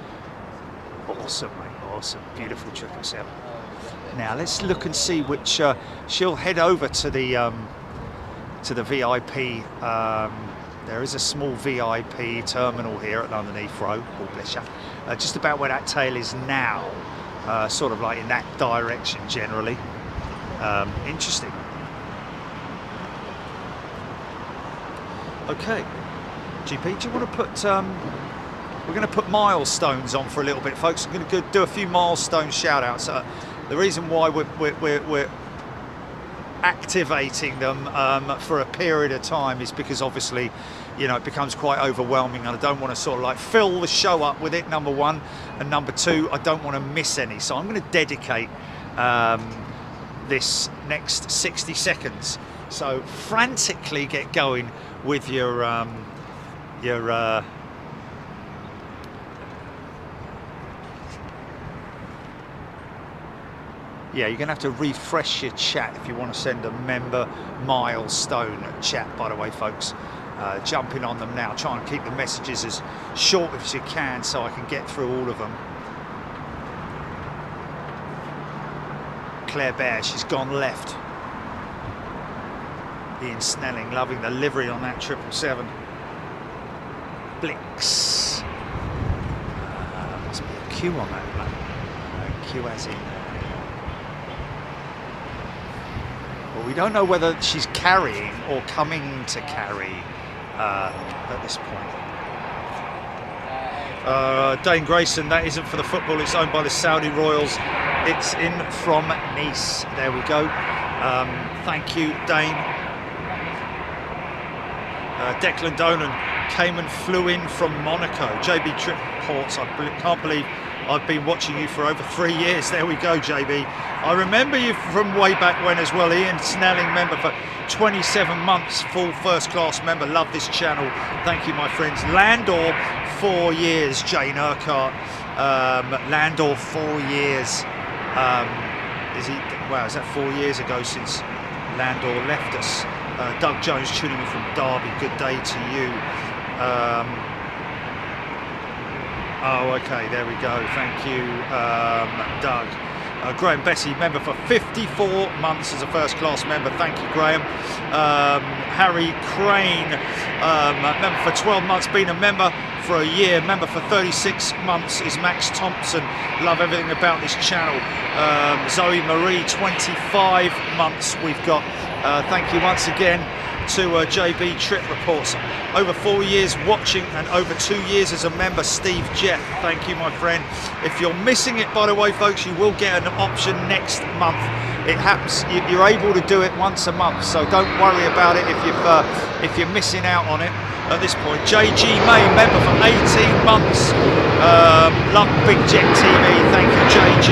Awesome, mate, awesome. Beautiful 777. Now let's look and see which she'll head over to the VIP. There is a small VIP terminal here at London Heathrow. Oh, bless you. Just about where that tail is now, sort of like in that direction generally. Interesting. Okay, GP, do you want to put? We're going to put milestones on for a little bit, folks. I'm going to do a few milestone shout-outs. The reason why we're activating them for a period of time is because obviously, you know, it becomes quite overwhelming, and I don't want to sort of like fill the show up with it, number one, and number two, I don't want to miss any. So I'm going to dedicate this next 60 seconds. So frantically get going with your yeah, you're going to have to refresh your chat if you want to send a member milestone chat, by the way, folks. Jumping on them now, try and keep the messages as short as you can so I can get through all of them. Claire Bear, she's gone left. Ian Snelling, loving the livery on that 777. Blix. Must be a Q on that one. Q as in. Well, we don't know whether she's carrying or coming to carry at this point. Dane Grayson, that isn't for the football, it's owned by the Saudi Royals. It's in from Nice. There we go. Thank you, Dane. Declan Donan came and flew in from Monaco. JB Trip Reports, I can't believe I've been watching you for over 3 years. There we go, JB. I remember you from way back when as well. Ian Snelling, member for 27 months, full first class member. Love this channel. Thank you, my friends. Landor, 4 years. Jane Urquhart. Landor, 4 years. Is that 4 years ago since Landor left us? Doug Jones tuning in from Derby. Good day to you. Oh, okay, there we go. Thank you, Doug. Graham Bessie, member for 54 months as a first-class member. Thank you, Graham. Harry Crane, member for 12 months, been a member for a year. Member for 36 months is Max Thompson. Love everything about this channel. Zoe Marie, 25 months we've got. Thank you once again to JB Trip Reports. Over 4 years watching and over 2 years as a member, Steve Jeff. Thank you, my friend. If you're missing it, by the way, folks, you will get an option next month. It happens. You're able to do it once a month, so don't worry about it if you're missing out on it at this point. JG May, member for 18 months. Love Big Jet TV. Thank you, JG.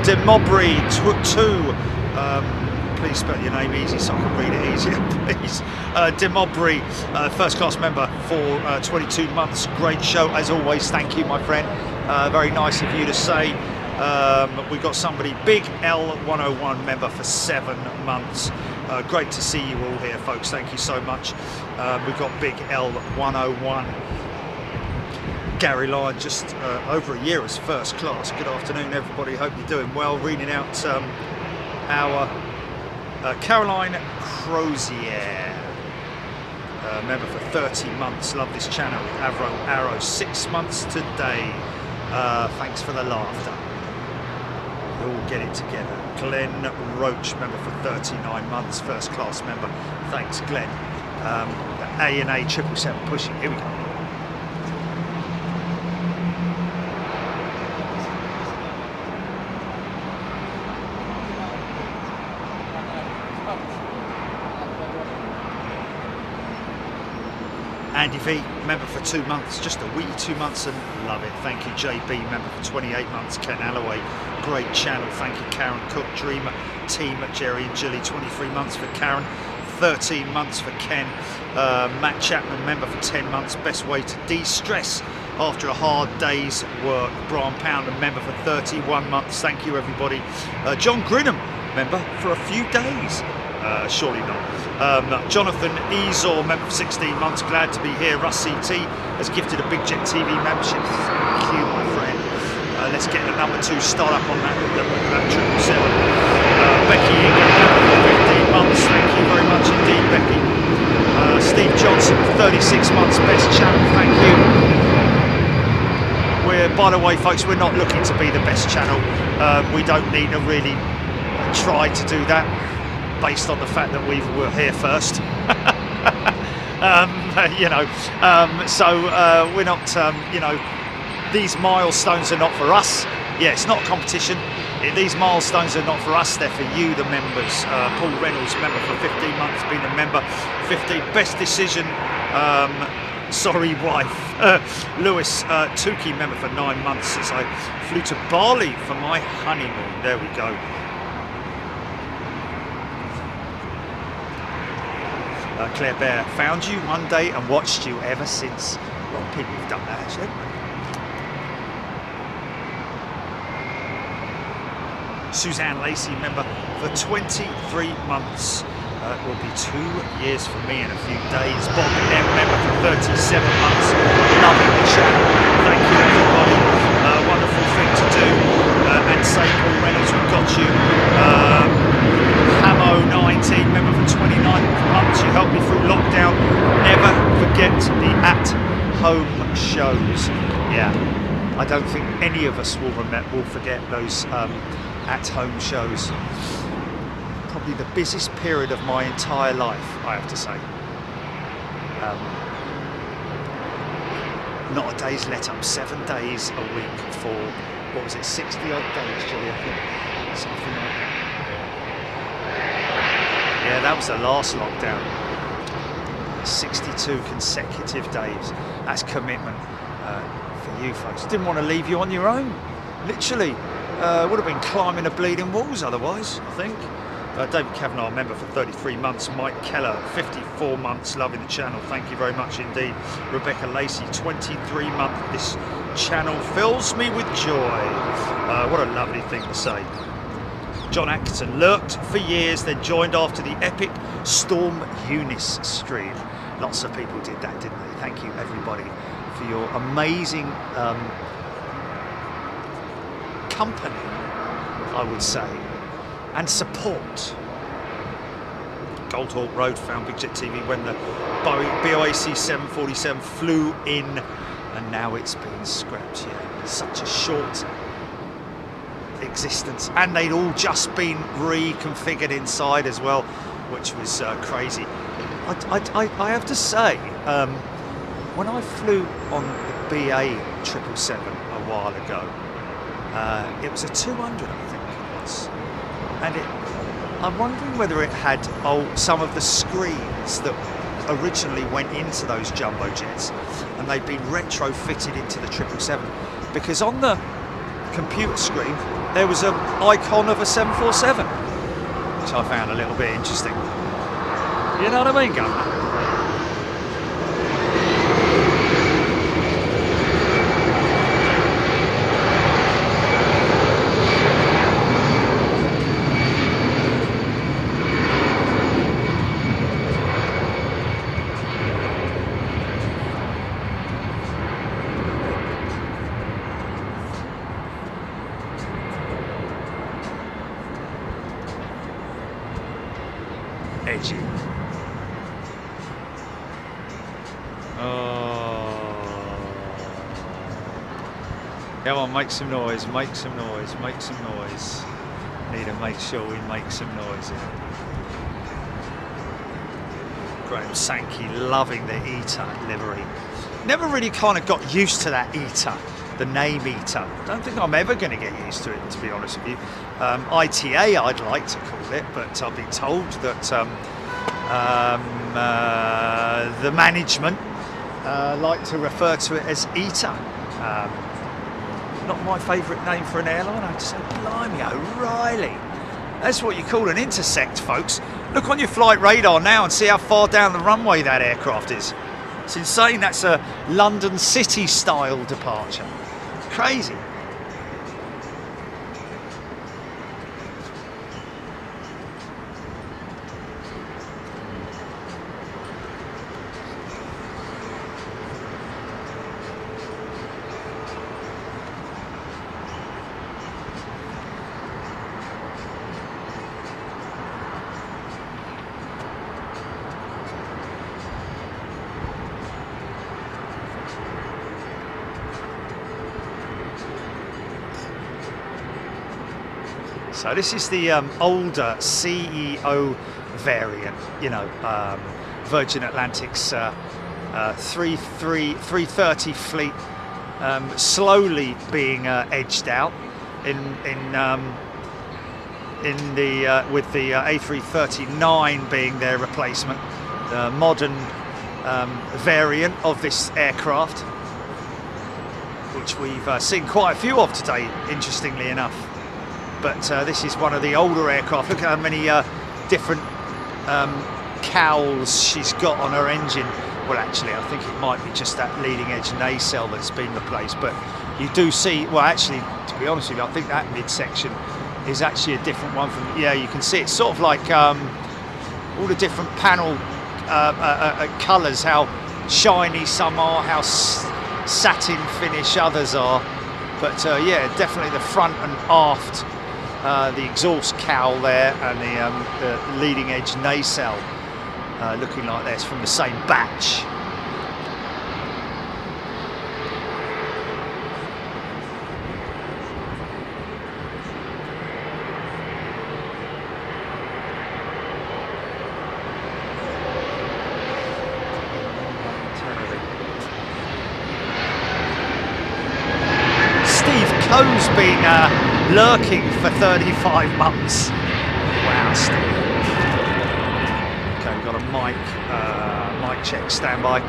Demobry 2. Please spell your name easy so I can read it easier, please. Demobry, first class member for 22 months. Great show as always. Thank you, my friend. Very nice of you to say. We've got somebody, Big L101 member for 7 months. Great to see you all here, folks. Thank you so much. We've got Big L101. Gary Lyon, just over a year as first class. Good afternoon, everybody. Hope you're doing well. Reading out our Caroline Crozier, member for 30 months. Love this channel. Avro Arrow, 6 months today. Thanks for the laughter. We'll get it together. Glenn Roach, member for 39 months. First class member. Thanks, Glenn. A&A 777 pushing. Here we go. Andy V, member for 2 months, just a wee 2 months, and love it. Thank you. JB, member for 28 months. Ken Alloway, great channel. Thank you. Karen Cook, Dreamer Team, Jerry and Jilly, 23 months for Karen, 13 months for Ken. Matt Chapman, member for 10 months. Best way to de-stress after a hard day's work. Brian Pound, a member for 31 months. Thank you, everybody. John Grinham, member for a few days. Surely not. Jonathan Easor, member for 16 months. Glad to be here. Russ CT has gifted a Big Jet TV membership. Thank you, my friend. Let's get the number 2 start up on that 777. Becky Ingham, member for 15 months. Thank you very much indeed, Becky. Steve Johnson, 36 months. Best channel. Thank you. By the way, folks, we're not looking to be the best channel. We don't need to really try to do that, based on the fact that we were here first. So we're not, these milestones are not for us. Yeah, it's not a competition. These milestones are not for us, they're for you, the members. Paul Reynolds, member for 15 months, been a member 15. Best decision, sorry wife. Lewis Tukey, member for 9 months since I flew to Bali for my honeymoon. There we go. Claire Bear, found you one day and watched you ever since. A lot of people have done that, actually. Suzanne Lacey, member for 23 months. It will be 2 years for me in a few days. Bob M, member for 37 months. Loving the channel. Thank you, everybody. Wonderful thing to do. And say, Paul Reynolds, we've got you. Hamo 19, member for 29 months. You helped me through lockdown. Never forget the at-home shows. Yeah, I don't think any of us will forget those at-home shows. Probably the busiest period of my entire life, I have to say. Not a day's let up. 7 days a week for, what was it, 60 odd days, Julie, I think. Something like that. Yeah, that was the last lockdown. 62 consecutive days. That's commitment for you folks. Didn't want to leave you on your own. Literally, would have been climbing the bleeding walls otherwise, I think. David Kavanagh, member for 33 months. Mike Keller, 54 months, loving the channel. Thank you very much indeed. Rebecca Lacey, 23 months. This channel fills me with joy. What a lovely thing to say. John Atkinson, lurked for years, then joined after the epic Storm Eunice stream. Lots of people did that, didn't they? Thank you, everybody, for your amazing company, I would say, and support. Goldhawk Road found Big Jet TV when the Boeing BOAC 747 flew in, and now it's been scrapped. Yeah, such a short existence, and they'd all just been reconfigured inside as well, which was crazy. I have to say, when I flew on the BA 777 a while ago, it was a 200, I think it was, and I'm wondering whether it had some of the screens that originally went into those jumbo jets, and they've been retrofitted into the 777, because on the computer screen there was an icon of a 747, which I found a little bit interesting. You know what I mean, Governor? Edgy. Come on, make some noise, make some noise, make some noise. Need to make sure we make some noise here. Graham Sankey loving the ETA livery. Never really kind of got used to that ETA, the name ETA. Don't think I'm ever going to get used to it, to be honest with you. ITA I'd like to call it, but I've been told that the management like to refer to it as ETA. Not my favourite name for an airline. I just say, blimey, O'Reilly. That's what you call an intersect, folks. Look on your flight radar now and see how far down the runway that aircraft is. It's insane. That's a London City style departure. Crazy. So this is the older CEO variant, you know, Virgin Atlantic's 330 fleet, slowly being edged out with the A339 being their replacement, the modern variant of this aircraft, which we've seen quite a few of today, interestingly enough. But this is one of the older aircraft. Look at how many different cowls she's got on her engine. Well, actually, I think it might be just that leading edge nacelle that's been replaced. But you do see, well, actually, to be honest with you, I think that midsection is actually a different one from, yeah, you can see it's sort of like all the different panel colours, how shiny some are, how satin finish others are. But yeah, definitely the front and aft, the exhaust cowl there, and the leading edge nacelle looking like this from the same batch. Co's been lurking for 35 months. Wow, Steve. Okay, we've got a mic check, standby.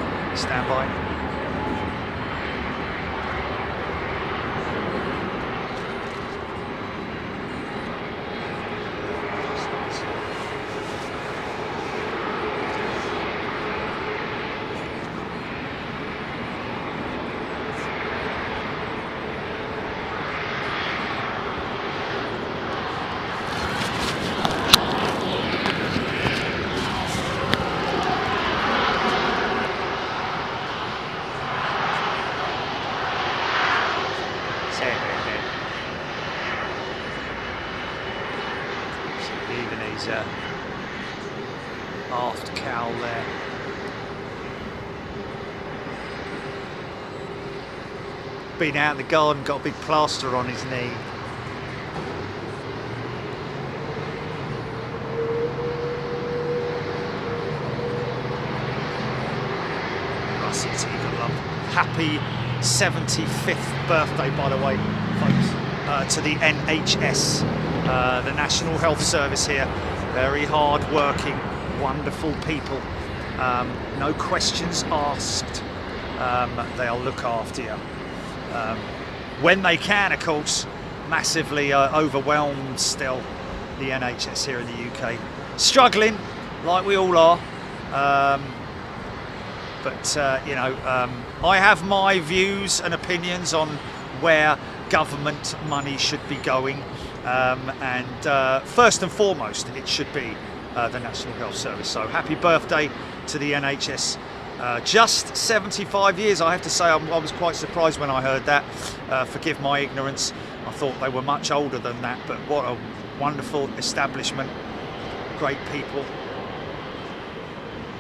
Aft cowl there. Been out in the garden, got a big plaster on his knee. Russell's happy 75th birthday, by the way, folks, to the NHS, the National Health Service here. Very hard working, wonderful people. No questions asked. They'll look after you. When they can, of course. Massively overwhelmed still, the NHS here in the UK. Struggling, like we all are. But you know, I have my views and opinions on where government money should be going. And first and foremost, it should be the National Health Service. So happy birthday to the NHS. Just 75 years, I have to say. I was quite surprised when I heard that. Forgive my ignorance. I thought they were much older than that, but what a wonderful establishment. Great people.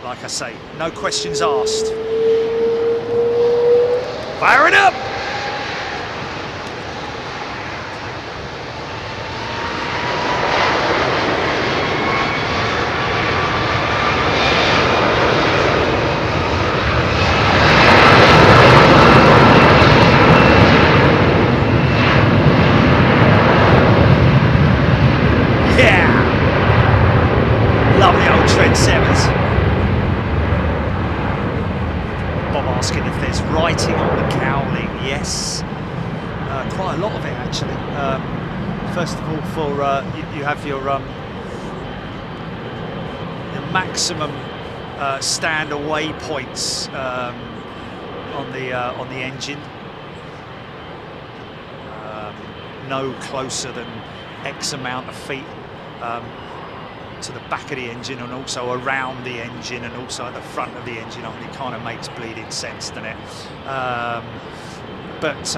Like I say, no questions asked. Fire it up! quite a lot of it actually. First of all, for you have your maximum stand away points on the engine. No closer than X amount of feet to the back of the engine, and also around the engine, and also at the front of the engine. I mean, it kind of makes bleeding sense, doesn't it? But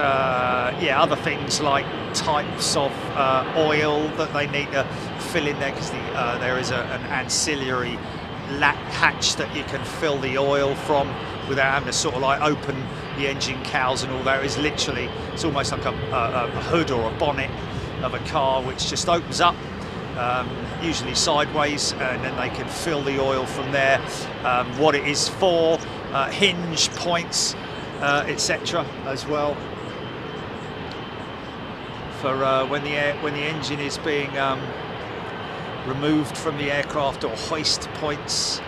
yeah, other things like types of oil that they need to fill in there, because there is an ancillary hatch that you can fill the oil from without having to sort of like open the engine cowls and all that. It's literally, it's almost like a hood or a bonnet of a car which just opens up, usually sideways, and then they can fill the oil from there. What it is for, hinge points, etc. as well, for when the engine is being removed from the aircraft, or hoist points.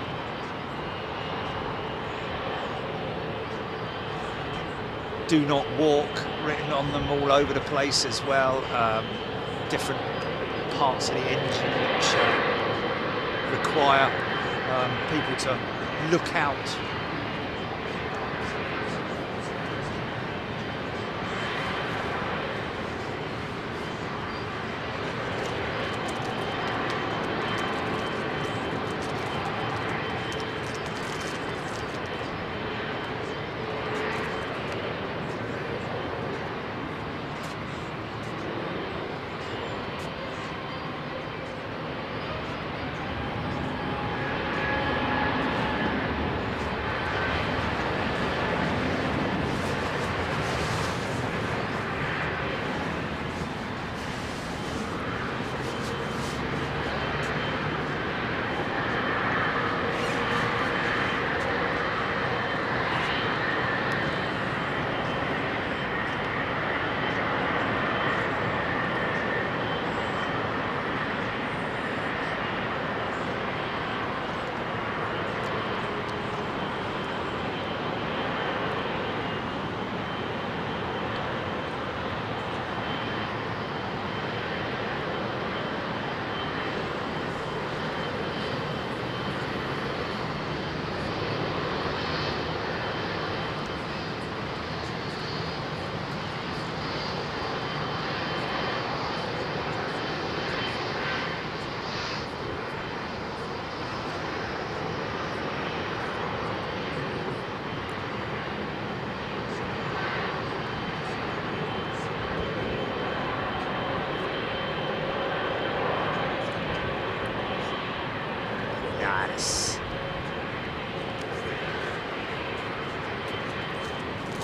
Do not walk written on them all over the place as well. Different parts of the engine which require people to look out.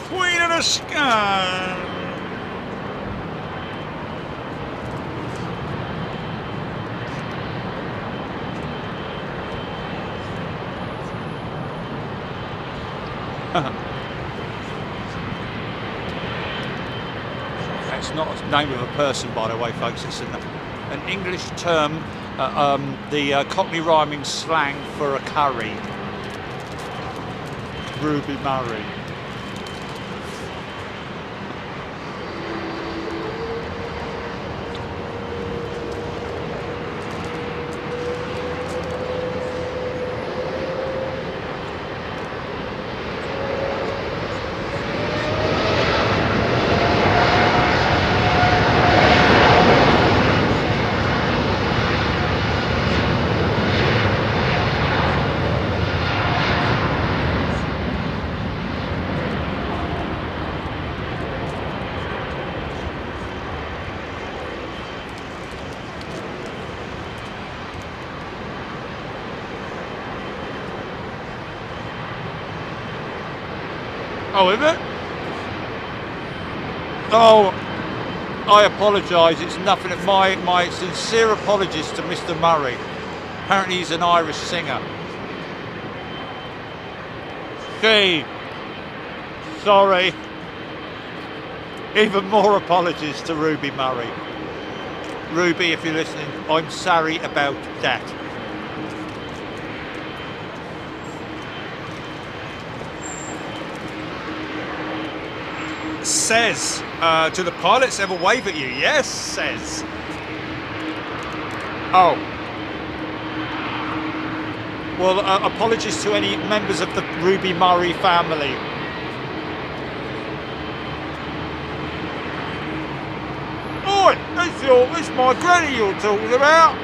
Queen of the Sky. That's not the name of a person, by the way, folks. It's an English term, the Cockney rhyming slang for a curry. Ruby Murray. Oh, is it? Oh, I apologise. It's nothing. My sincere apologies to Mr. Murray. Apparently he's an Irish singer. Gee, sorry. Even more apologies to Ruby Murray. Ruby, if you're listening, I'm sorry about that. Says Do the pilots ever wave at you? Yes, says. Oh. Well, apologies to any members of the Ruby Murray family. Oi, it's my granny you're talking about.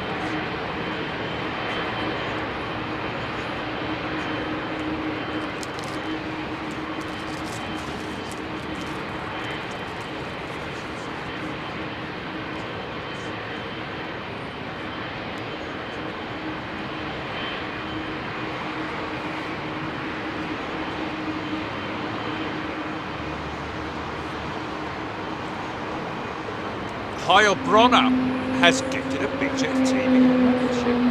Heilbronner has gifted a big jet TV membership.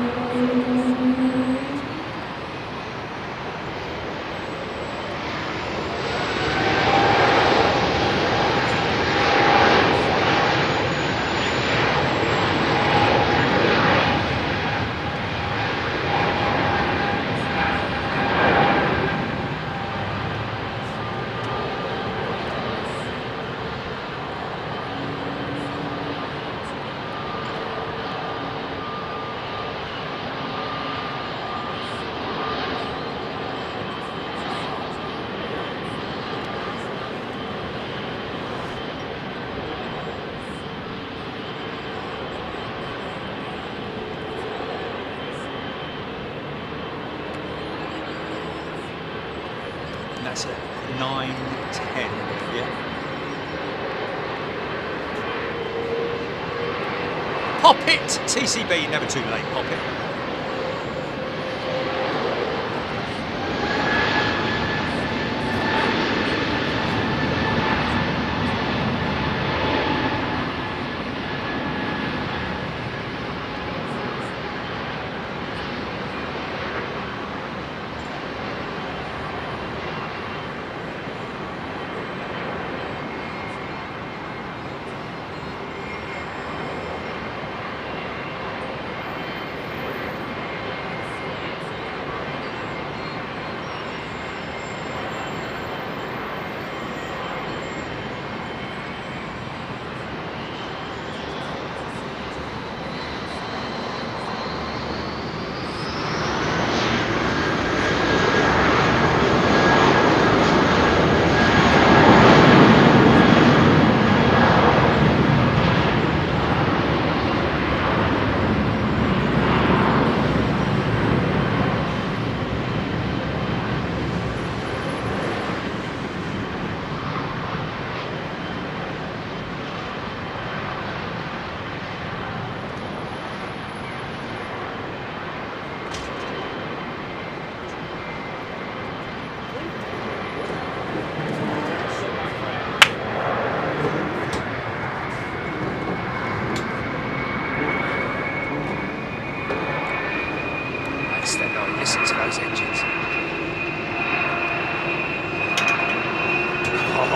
That's at 9:10, yeah. Pop it! TCB, never too late, pop it. Listen to those engines. Oh.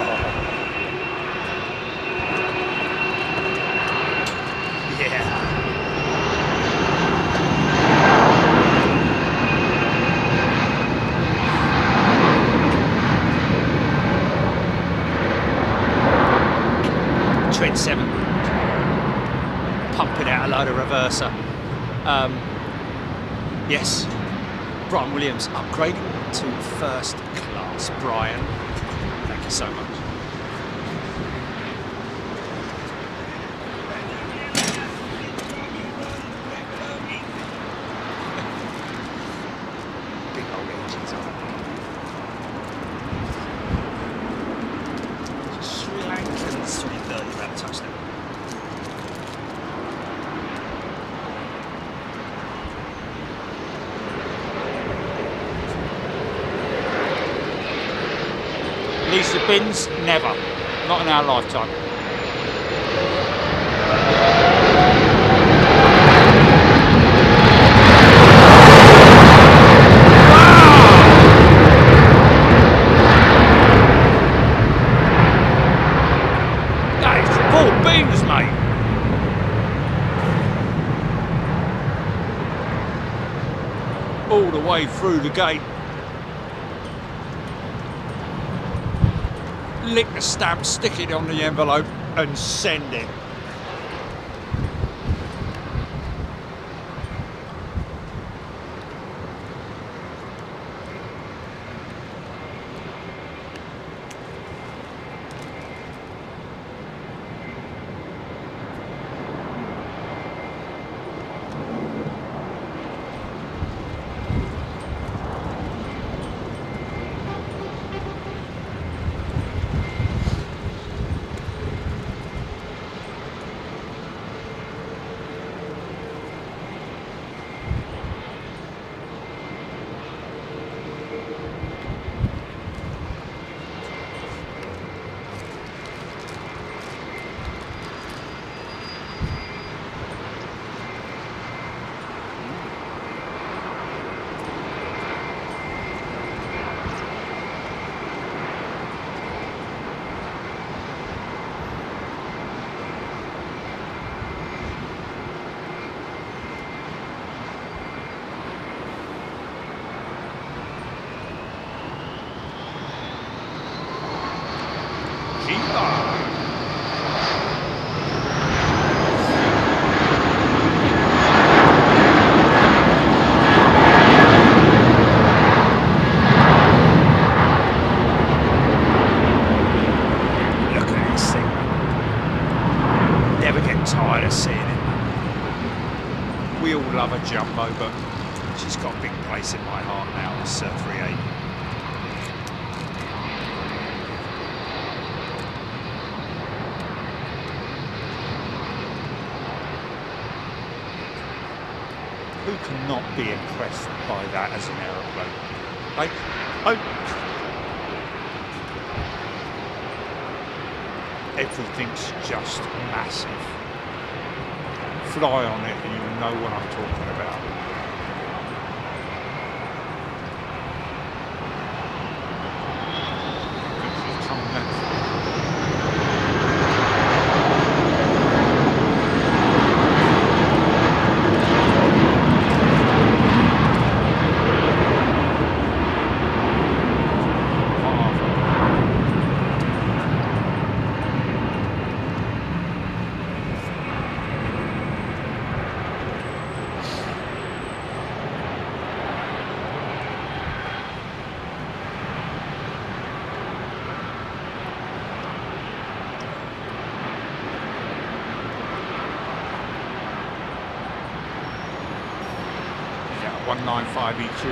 Yeah. Trent 7. Pumping out a load of reverser. Yes. Brian Williams upgrading to first class. Brian, thank you so much. Big old engines on. Sri Lankan 330 about touchdown. Lisa Bins, never. Not in our lifetime. That is full beams, mate. All the way through the gate. lick the stamp, stick it on the envelope and send it. Jumbo, but she's got a big place in my heart now, this 380. Who cannot be impressed by that as an aeroplane? Everything's just massive. Fly on it and you'll know what I'm talking about. E2,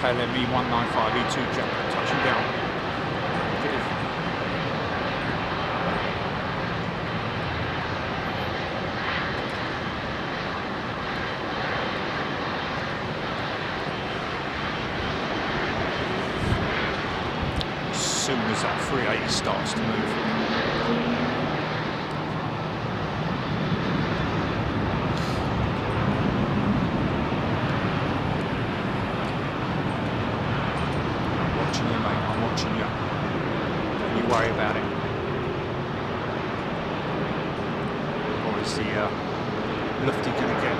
KLM 195 E2 jump, touching down. As soon as that 380 starts to move. Worry about it. Or is the lifty going to get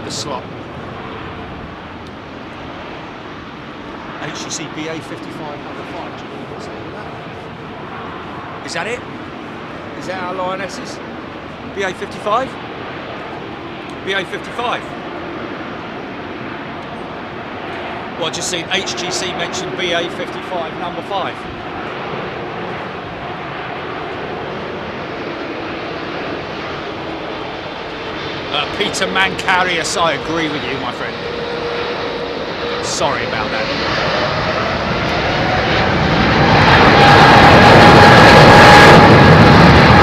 the slot? HCC BA55 number 5. Do you know what's that? Is that it? Is that our Lionesses? BA55? BA55? Well, I just seen HGC mention BA55 number 5. Peter Mancarius, I agree with you, my friend. Sorry about that.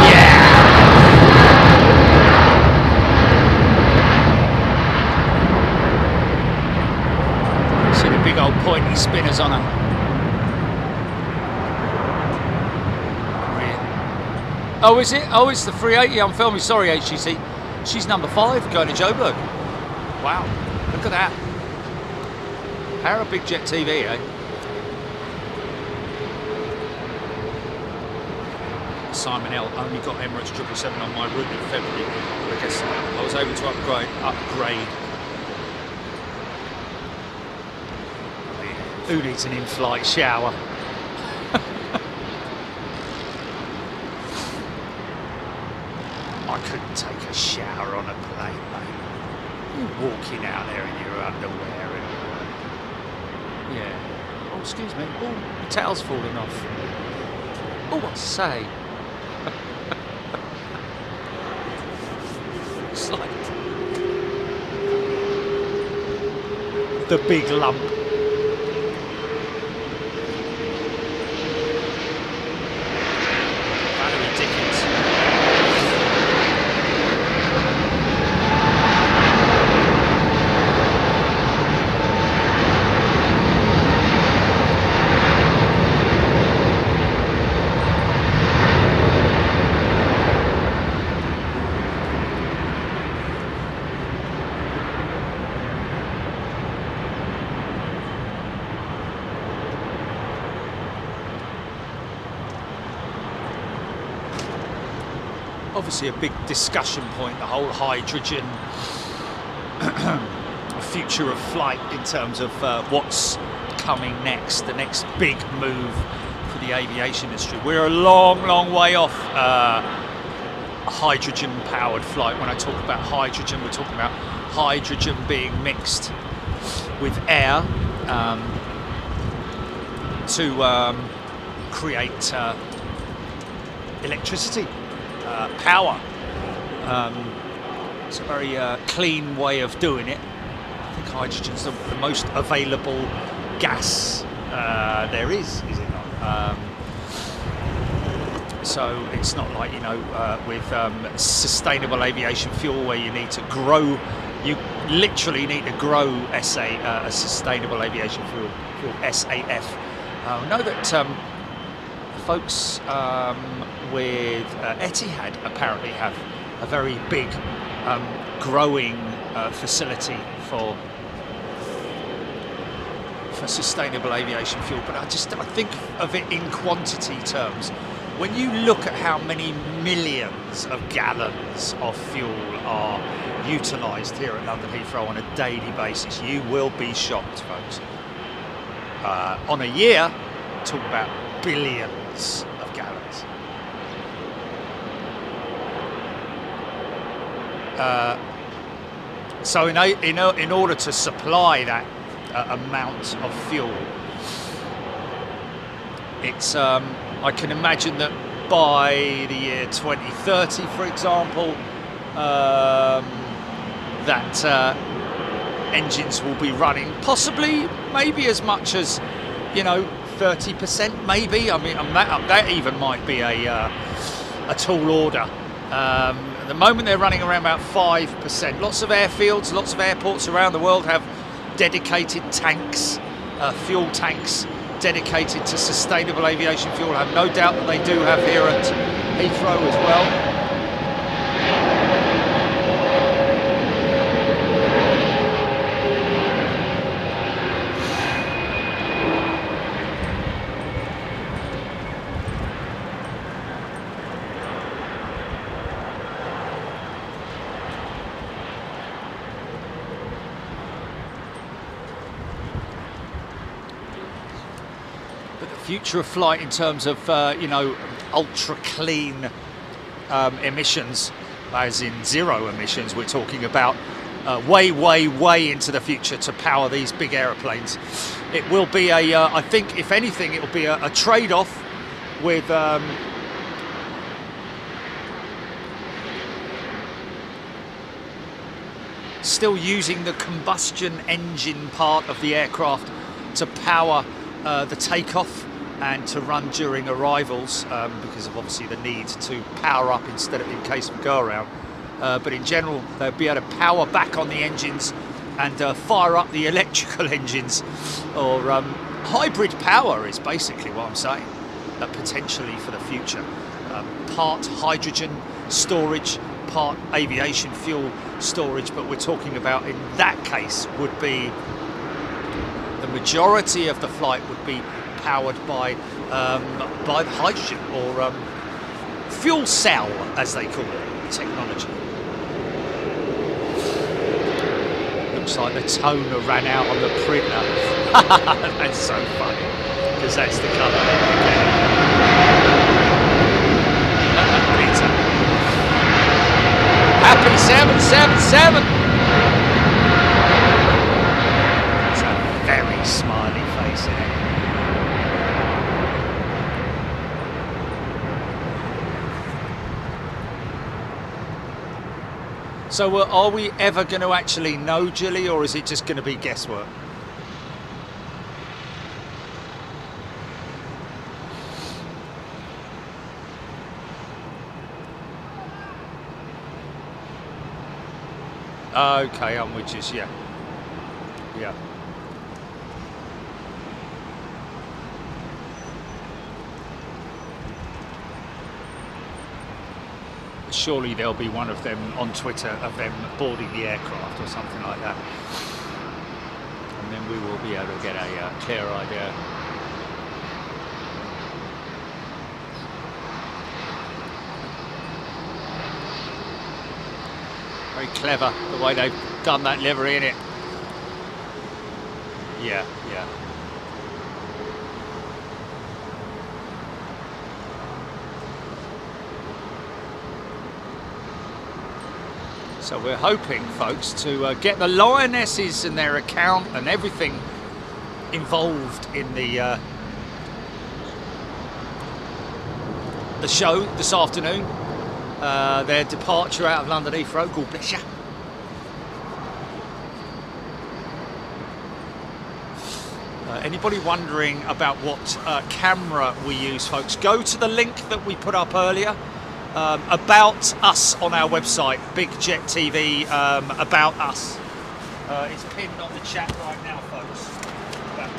Yeah! See the big old pointy spinners on her. Oh, is it? Oh, it's the 380 I'm filming. Sorry, HGC. She's number 5 going to Joburg. Wow, look at that. Para Big Jet TV, eh? Simon L only got Emirates 777 on my route in February. I guess I was able to upgrade. Who needs an in-flight shower? I couldn't take a shower on a plane, mate. You're walking out there in your underwear and yeah. Oh, excuse me. Oh, my towel's falling off. Oh, I say. It's like the big lump. Valerie Dickens. Obviously a big discussion point, the whole hydrogen future of flight in terms of what's coming next, the next big move for the aviation industry. We're a long way off hydrogen powered flight. When I talk about hydrogen, we're talking about hydrogen being mixed with air to create electricity. Power. It's a very clean way of doing it. I think hydrogen's the most available gas there is it not? So it's not like, you know, with sustainable aviation fuel where you need to grow, you literally need to grow a sustainable aviation fuel SAF. I know that folks with Etihad apparently have a very big growing facility for sustainable aviation fuel, but I think of it in quantity terms. When you look at how many millions of gallons of fuel are utilised here at London Heathrow on a daily basis, you will be shocked, folks. On a year, talk about billions of gallons. So in order to supply that amount of fuel, it's I can imagine that by the year 2030, for example, that engines will be running possibly maybe as much as, you know, 30%, maybe. I mean, that even might be a tall order. At the moment they're running around about 5%. Lots of airfields, lots of airports around the world have dedicated tanks, fuel tanks dedicated to sustainable aviation fuel. I have no doubt that they do have here at Heathrow as well. Future of flight in terms of you know, ultra clean emissions, as in zero emissions, we're talking about way into the future to power these big aeroplanes. It will be a I think if anything it will be a trade-off with still using the combustion engine part of the aircraft to power the takeoff and to run during arrivals, because of obviously the need to power up instead of in case of go around. But in general, they'll be able to power back on the engines and fire up the electrical engines, or hybrid power is basically what I'm saying, potentially for the future. Part hydrogen storage, part aviation fuel storage, but we're talking about, in that case, would be the majority of the flight would be powered by the hydrogen, or fuel cell, as they call it, technology. Looks like the toner ran out on the printer. That's so funny, because that's the colour. Peter. 787. It's a very smiley face in it. So are we ever going to actually know, Gilly, or is it just going to be guesswork? Okay, I'm with you, yeah. Yeah. Surely there'll be one of them on Twitter of them boarding the aircraft or something like that. And then we will be able to get a clear idea. Very clever the way they've done that livery in it. Yeah, yeah. So we're hoping, folks, to get the Lionesses and their account and everything involved in the show this afternoon. Their departure out of London Heathrow. God bless you. Anybody wondering about what camera we use, folks, go to the link that we put up earlier. About us on our website, Big Jet TV, about us. It's pinned on the chat right now, folks. But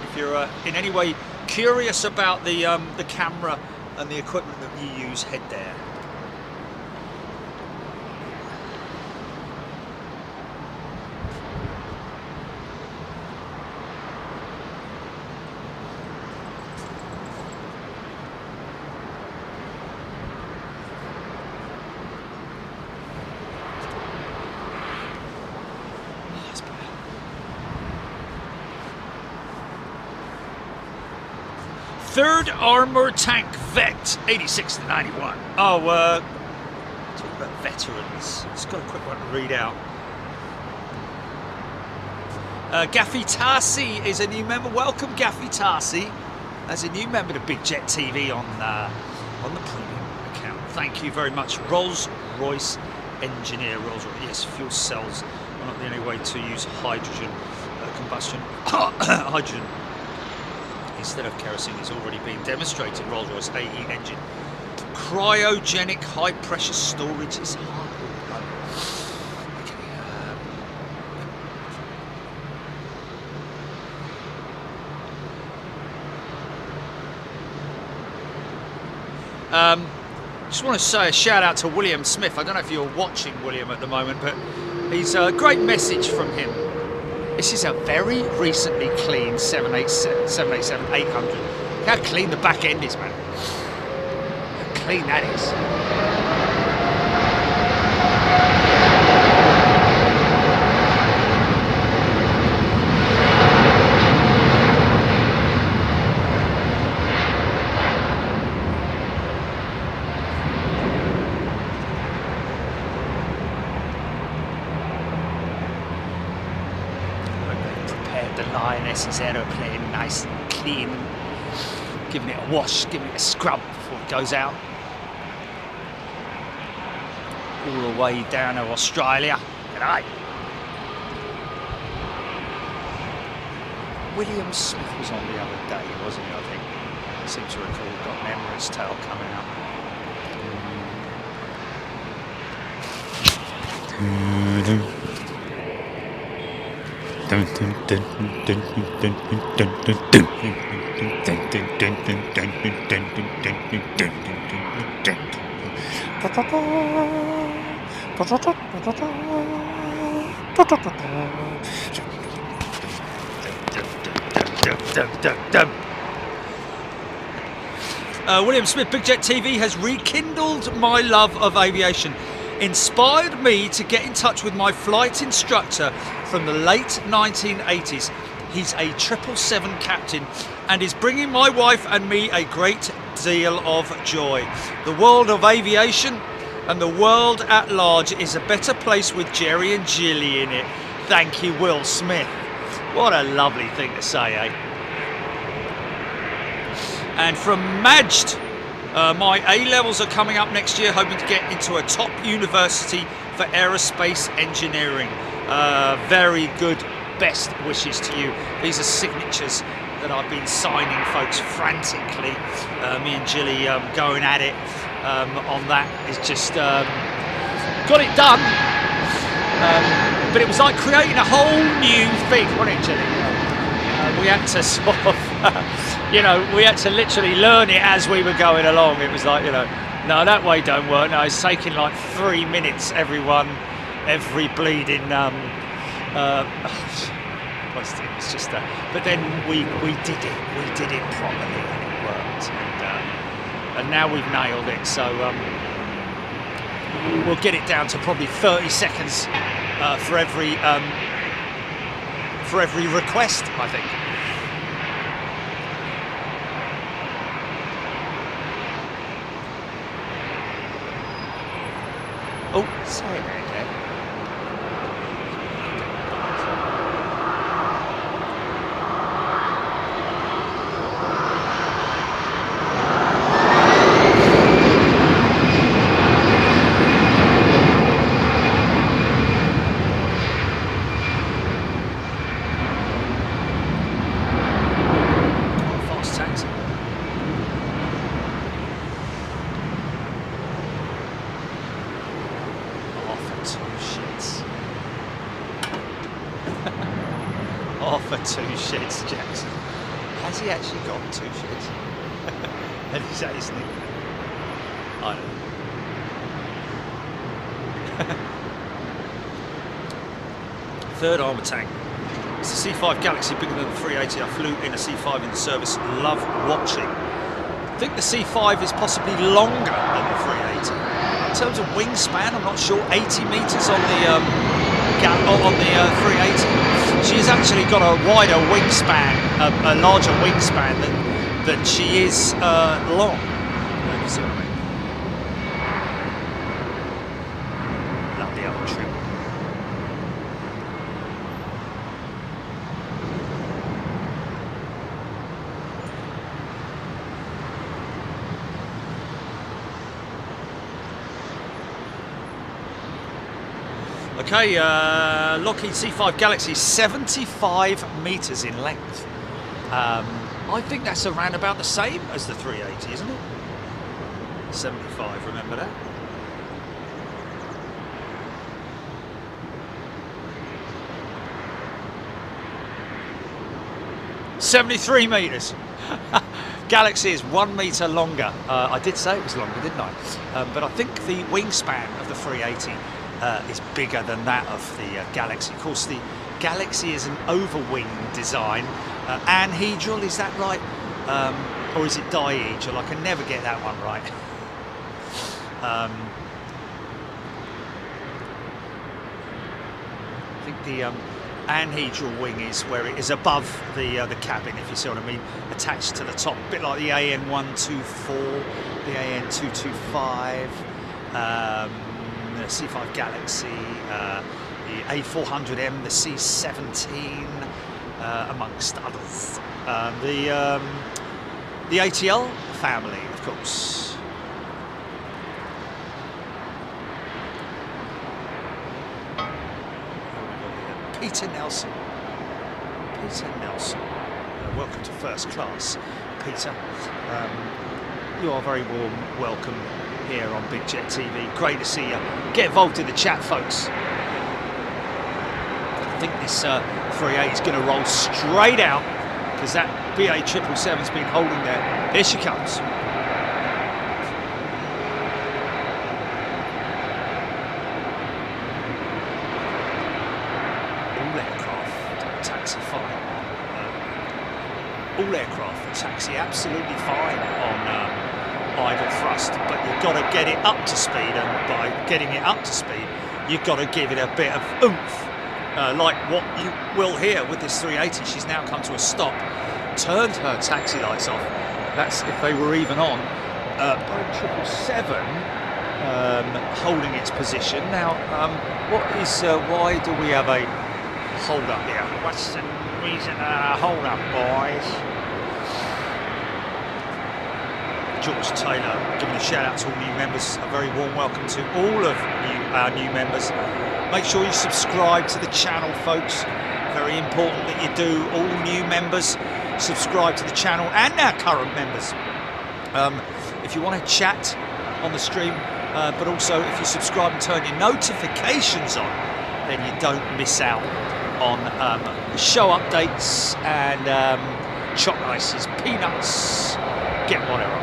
if you're in any way curious about the camera and the equipment that you use, head there. Third Armour Tank Vet, 86 to 91. Oh, talking about veterans. Just got a quick one to read out. Gaffy Tarsi is a new member. Welcome, Gaffy Tarsi, as a new member to Big Jet TV on the premium account. Thank you very much, Rolls Royce engineer. Rolls Royce, yes, fuel cells are not the only way to use hydrogen combustion. Hydrogen instead of kerosene is already being demonstrated. Rolls-Royce AE engine. Cryogenic high pressure storage is hard. Just want to say a shout out to William Smith. I don't know if you're watching William at the moment, but he's a great message from him. This is a very recently clean 787-800. Look how clean the back end is, man. How clean that is. Lionesses aeroplane nice and clean, giving it a wash, giving it a scrub before it goes out. All the way down to Australia. G'day. William Smith was on the other day, wasn't he? I think. I seem to recall got an Emirates tail coming out. William Smith, Big Jet TV has rekindled my love of aviation, inspired me to get in touch with my flight instructor from the late 1980s. He's a 777 captain and is bringing my wife and me a great deal of joy. The world of aviation And the world at large is a better place with Jerry and Jilly in it. Thank you, Will Smith. What a lovely thing to say, eh? And from Majd, my A-levels are coming up next year, hoping to get into a top university for aerospace engineering. Very good, best wishes to you. These are signatures that I've been signing, folks, frantically. Me and Jilly going at it on that. It's just got it done. But it was like creating a whole new thing, wasn't it, Jilly? We had to sort of, we had to literally learn it as we were going along. It was like, no, that way don't work. No, it's taking like 3 minutes, every bleeding, it's just but then we did it properly and it worked. And now we've nailed it. So we'll get it down to probably 30 seconds for every request, I think. Oh, sorry about that. Two shits, Jackson. Has he actually got 2 shits? And is that his nickname? I don't know. Third armour tank. It's the C5 Galaxy, bigger than the 380. I flew in a C5 in the service. Love watching. I think the C5 is possibly longer than the 380. In terms of wingspan, I'm not sure. 80 metres on the 380. She's actually got a wider wingspan, a larger wingspan than she is long. You see what I mean? Lovely old trim. Okay, Lockheed C5 Galaxy, 75 metres in length. I think that's around about the same as the 380, isn't it? 75, remember that? $73 metres. Galaxy is 1 metre longer. I did say it was longer, didn't I? But I think the wingspan of the 380 is bigger than that of the Galaxy. Of course, the Galaxy is an overwing design. Anhedral, is that right? Or is it dihedral? I can never get that one right. I think the anhedral wing is where it is above the cabin, if you see what I mean, attached to the top, a bit like the AN124, the AN225. The C5 Galaxy, the A400M, the C17, amongst others. The ATL family, of course. Peter Nelson. Welcome to first class, Peter. You are very warm welcome here on Big Jet TV. Great to see you. Get involved in the chat, folks. I think this 380 is going to roll straight out because that BA 777's been holding there. Here she comes. All aircraft taxi fine. All aircraft taxi absolutely fine on idle thrust, but you've got to get it up to speed, and by getting it up to speed, you've got to give it a bit of oomph, like what you will hear with this 380. She's now come to a stop, turned her taxi lights off. That's if they were even on. Boeing 777 holding its position. Now, why do we have a hold up here? What's the reason hold up, boys? George Taylor giving a shout out to all new members. A very warm welcome to all of our new members. Make sure you subscribe to the channel, folks. Very important that you do. All new members subscribe to the channel and our current members. If you want to chat on the stream, but also if you subscribe and turn your notifications on, then you don't miss out on show updates and chocolate ices, peanuts, get whatever.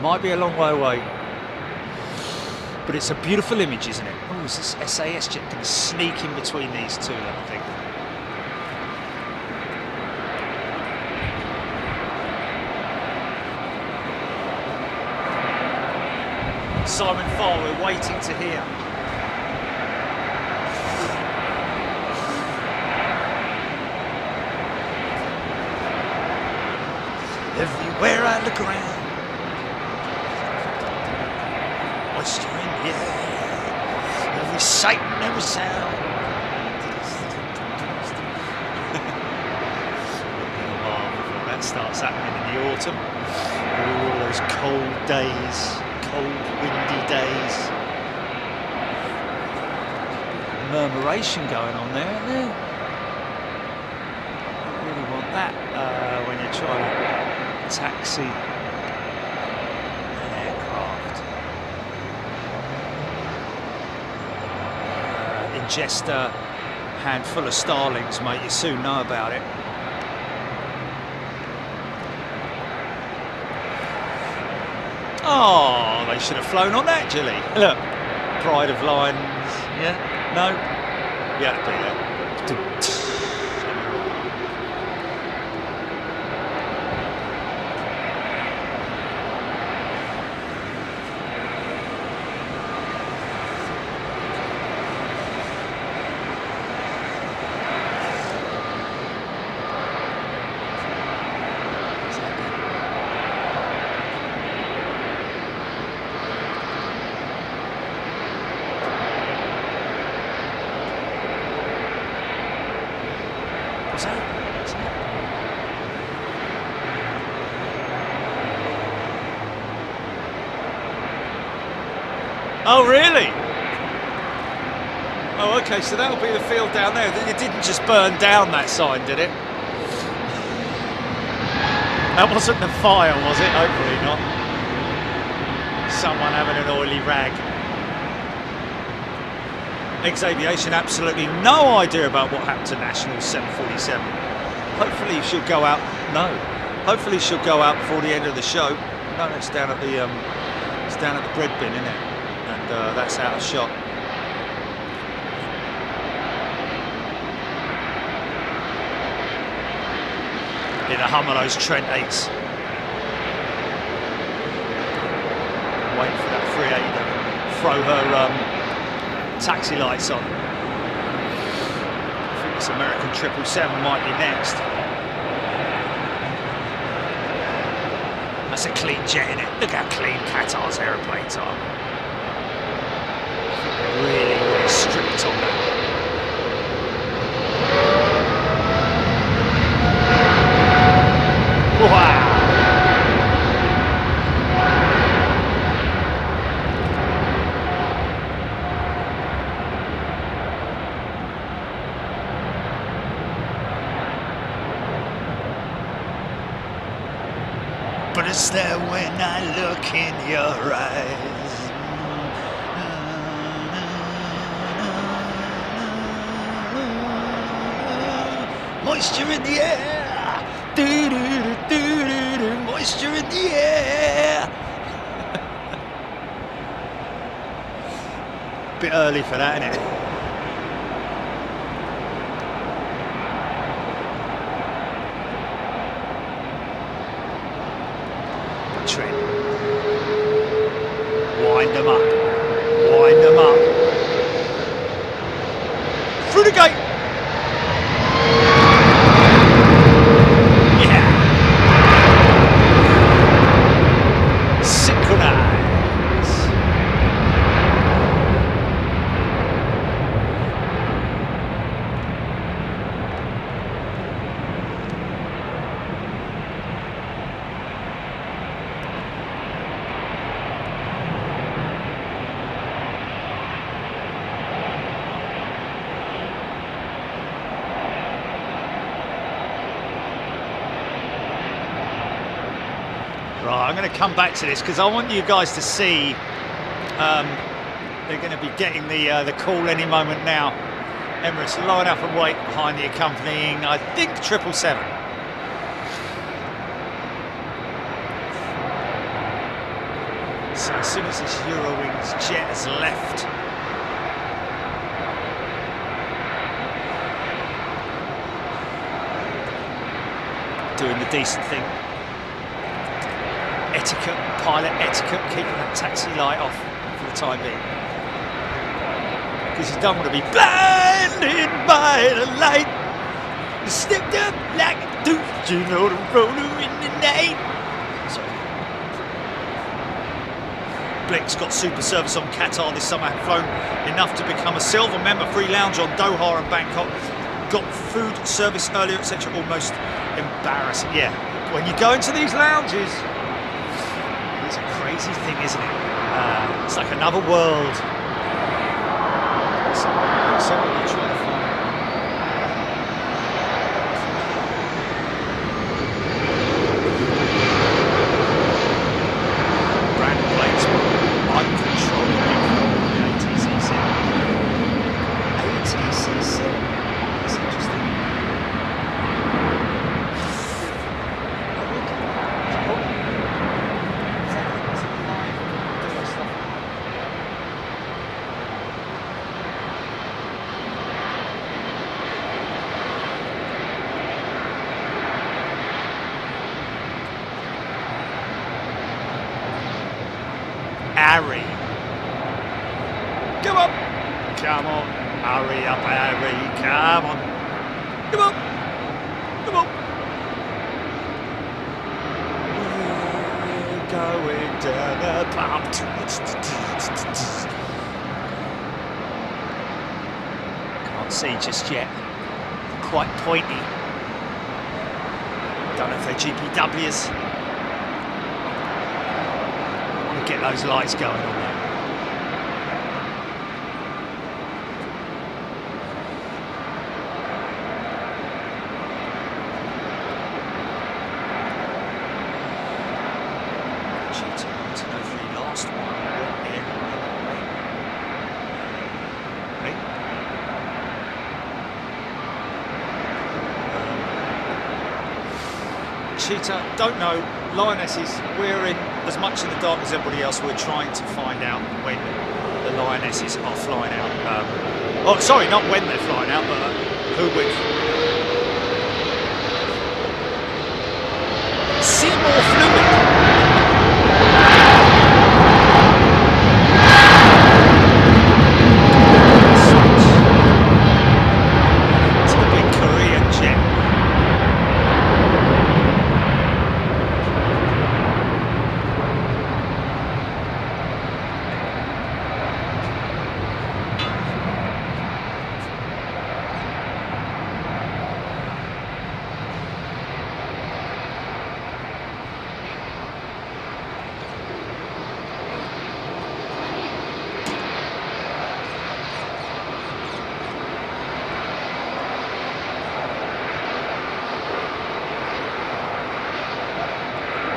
Might be a long way away, but it's a beautiful image, isn't it? Oh, is this SAS jet going to sneak in between these two, I think. Simon Farr, we're waiting to hear. Everywhere I look around, moisture in the air, every sight and every sound. Before that starts happening in the autumn, all those cold days, cold windy days. Murmuration going on there, isn't there? Don't really want that when you're trying to taxi an aircraft. Ingest a handful of starlings, mate, you soon know about it. Oh, they should have flown on that, Gilly. Look, pride of lines. Yeah? No? Yeah, be there. Oh, really? Oh, okay, so that'll be the field down there. It didn't just burn down, that sign, did it? That wasn't the fire, was it? Hopefully not. Someone having an oily rag. Ex-Aviation, absolutely no idea about what happened to National 747. Hopefully she'll go out. No. Hopefully she'll go out before the end of the show. No, it's down at the bread bin, isn't it? And that's out of shot. In a hum of those Trent 8s. Waiting for that 380 to throw her taxi lights on. I think this American 777 might be next. That's a clean jet, innit? Look how clean Qatar's aeroplanes are. Really, really strict on that. Wow! But it's there when I look in your eyes. Moisture in the air, do do do do do do. Moisture in the air. Bit early for that, isn't it? Trent, wind them up. them up. Through the gate. Yeah. Synchronize. Right, I'm going to come back to this because I want you guys to see they're going to be getting the call any moment now. Emirates line up and wait behind the accompanying, I think, 777. So as soon as this Eurowings jet has left, doing the decent thing. Etiquette, pilot etiquette, keeping that taxi light off for the time being. Because you don't want to be blinded by the light. Slipped up like a douche, you know, the roller in the night. Sorry. Blink's got super service on Qatar this summer, had flown enough to become a silver member free lounge on Doha and Bangkok. Got food service earlier, etc. Almost embarrassing. Yeah, when you go into these lounges, it's a crazy thing, isn't it? It's like another world. So what you're trying to find. Brand plates, uncontrollable. ATCC. ATCC. That's interesting. Harry. Come on. Come on. Hurry up, Harry. Come on. Come on. Come on. We're going down the pump. Can't see just yet. Quite pointy. Don't know if they're GPWs. Get those lights going on there. GT103 last one. Hey. Cheetah, don't know. Lionesses, we're in as much in the dark as everybody else. We're trying to find out when the Lionesses are flying out. Oh, sorry, not when they're flying out, but who with. Seymour fluid. To the big Korean jet.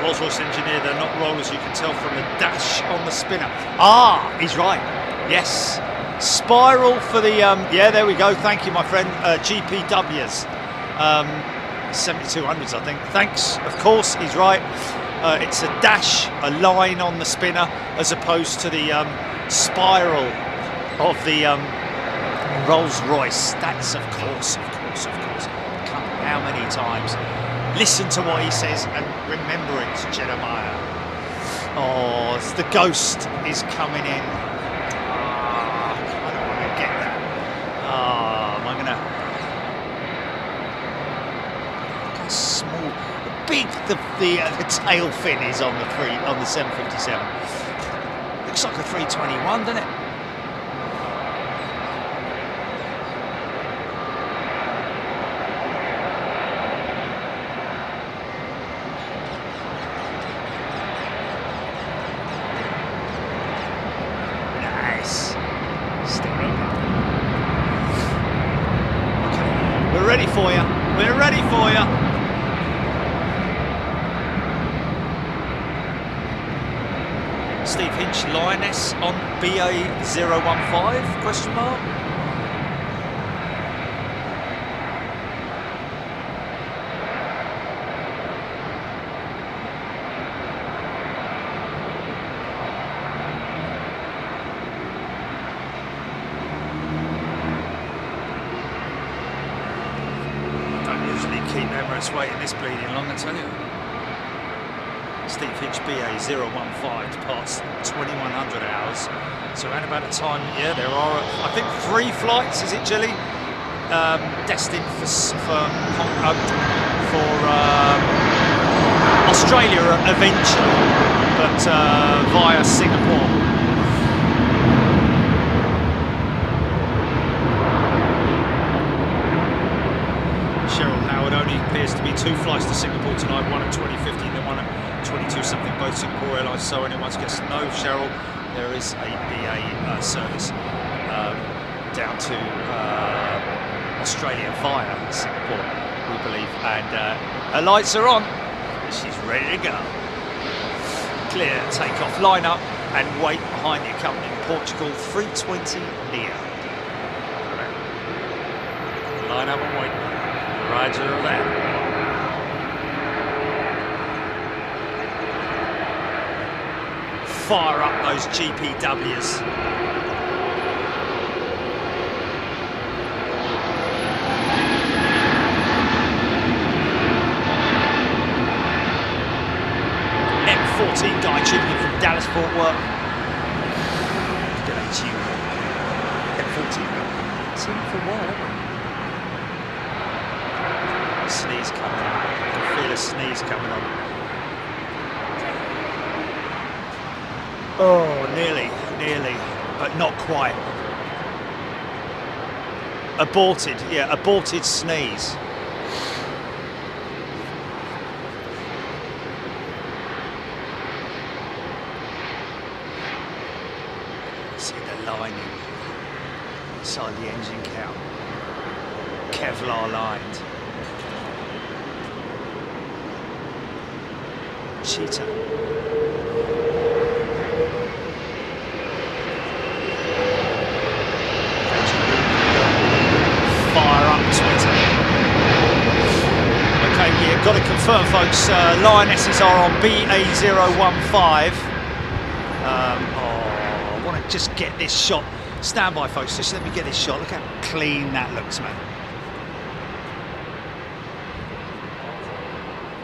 Rolls-Royce engineer, they're not rollers, you can tell from the dash on the spinner. Ah, he's right. Yes. Spiral for the, yeah, there we go. Thank you, my friend. GPWs. 7200s, I think. Thanks. Of course, he's right. It's a dash, a line on the spinner, as opposed to the spiral of the Rolls-Royce. That's, of course. How many times? Listen to what he says and remember it, Jeremiah. Oh, the ghost is coming in. big the tail fin is on the 757. Looks like a 321, doesn't it? We're ready for you. We're ready for you. Steve Hinch, Lioness on BA015, question mark? Keep Emirates waiting this bleeding long, I tell you. Steve Hinch BA015 departs 2100 hours. So around about the time, yeah, there are, I think, 3 flights, is it, Gilly? Destined for Australia eventually, but via Singapore. Only appears to be 2 flights to Singapore tonight, one at 20:50 and then one at 22 something, both Singapore Airlines. So anyone gets no, Cheryl, there is a BA service down to Australia via Singapore, we believe, and her lights are on. She's ready to go. Clear takeoff, line up and wait behind the accompanying Portugal 320 Neo. Line up and wait. Roger that. Fire up those GPWs. M14 guy tuning in from Dallas Fort Worth. Good ATU. M14. Seen it for a while, haven't we? Sneeze coming on. I can feel a sneeze coming on. Oh, nearly, but not quite. Aborted, yeah, aborted sneeze. See the lining inside the engine count. Kevlar lined. Cheetah. Fire up Twitter. Okay, yeah, got to confirm, folks. Lionesses are on BA015. I want to just get this shot. Stand by, folks. Just let me get this shot. Look how clean that looks, man.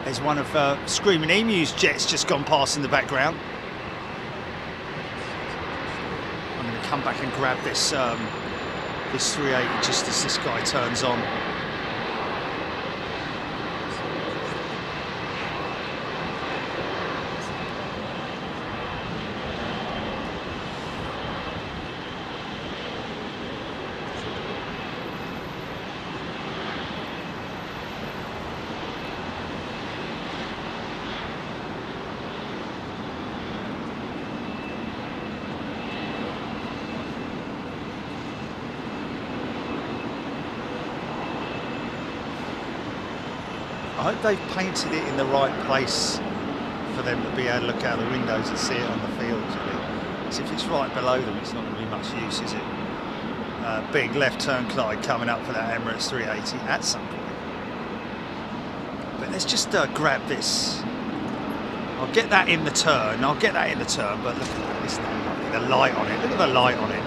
There's one of Screaming Emu's jets just gone past in the background. I'm going to come back and grab this this 380 just as this guy turns on. I hope they've painted it in the right place for them to be able to look out the windows and see it on the field. Because if it's right below them, it's not going to be much use, is it? Big left turn Clyde coming up for that Emirates 380 at some point. But let's just grab this. I'll get that in the turn. But look at this thing, the light on it. Look at the light on it.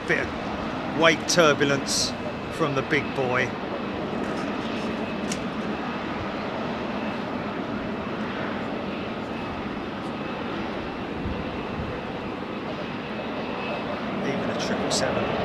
Bit of wake turbulence from the big boy. 777.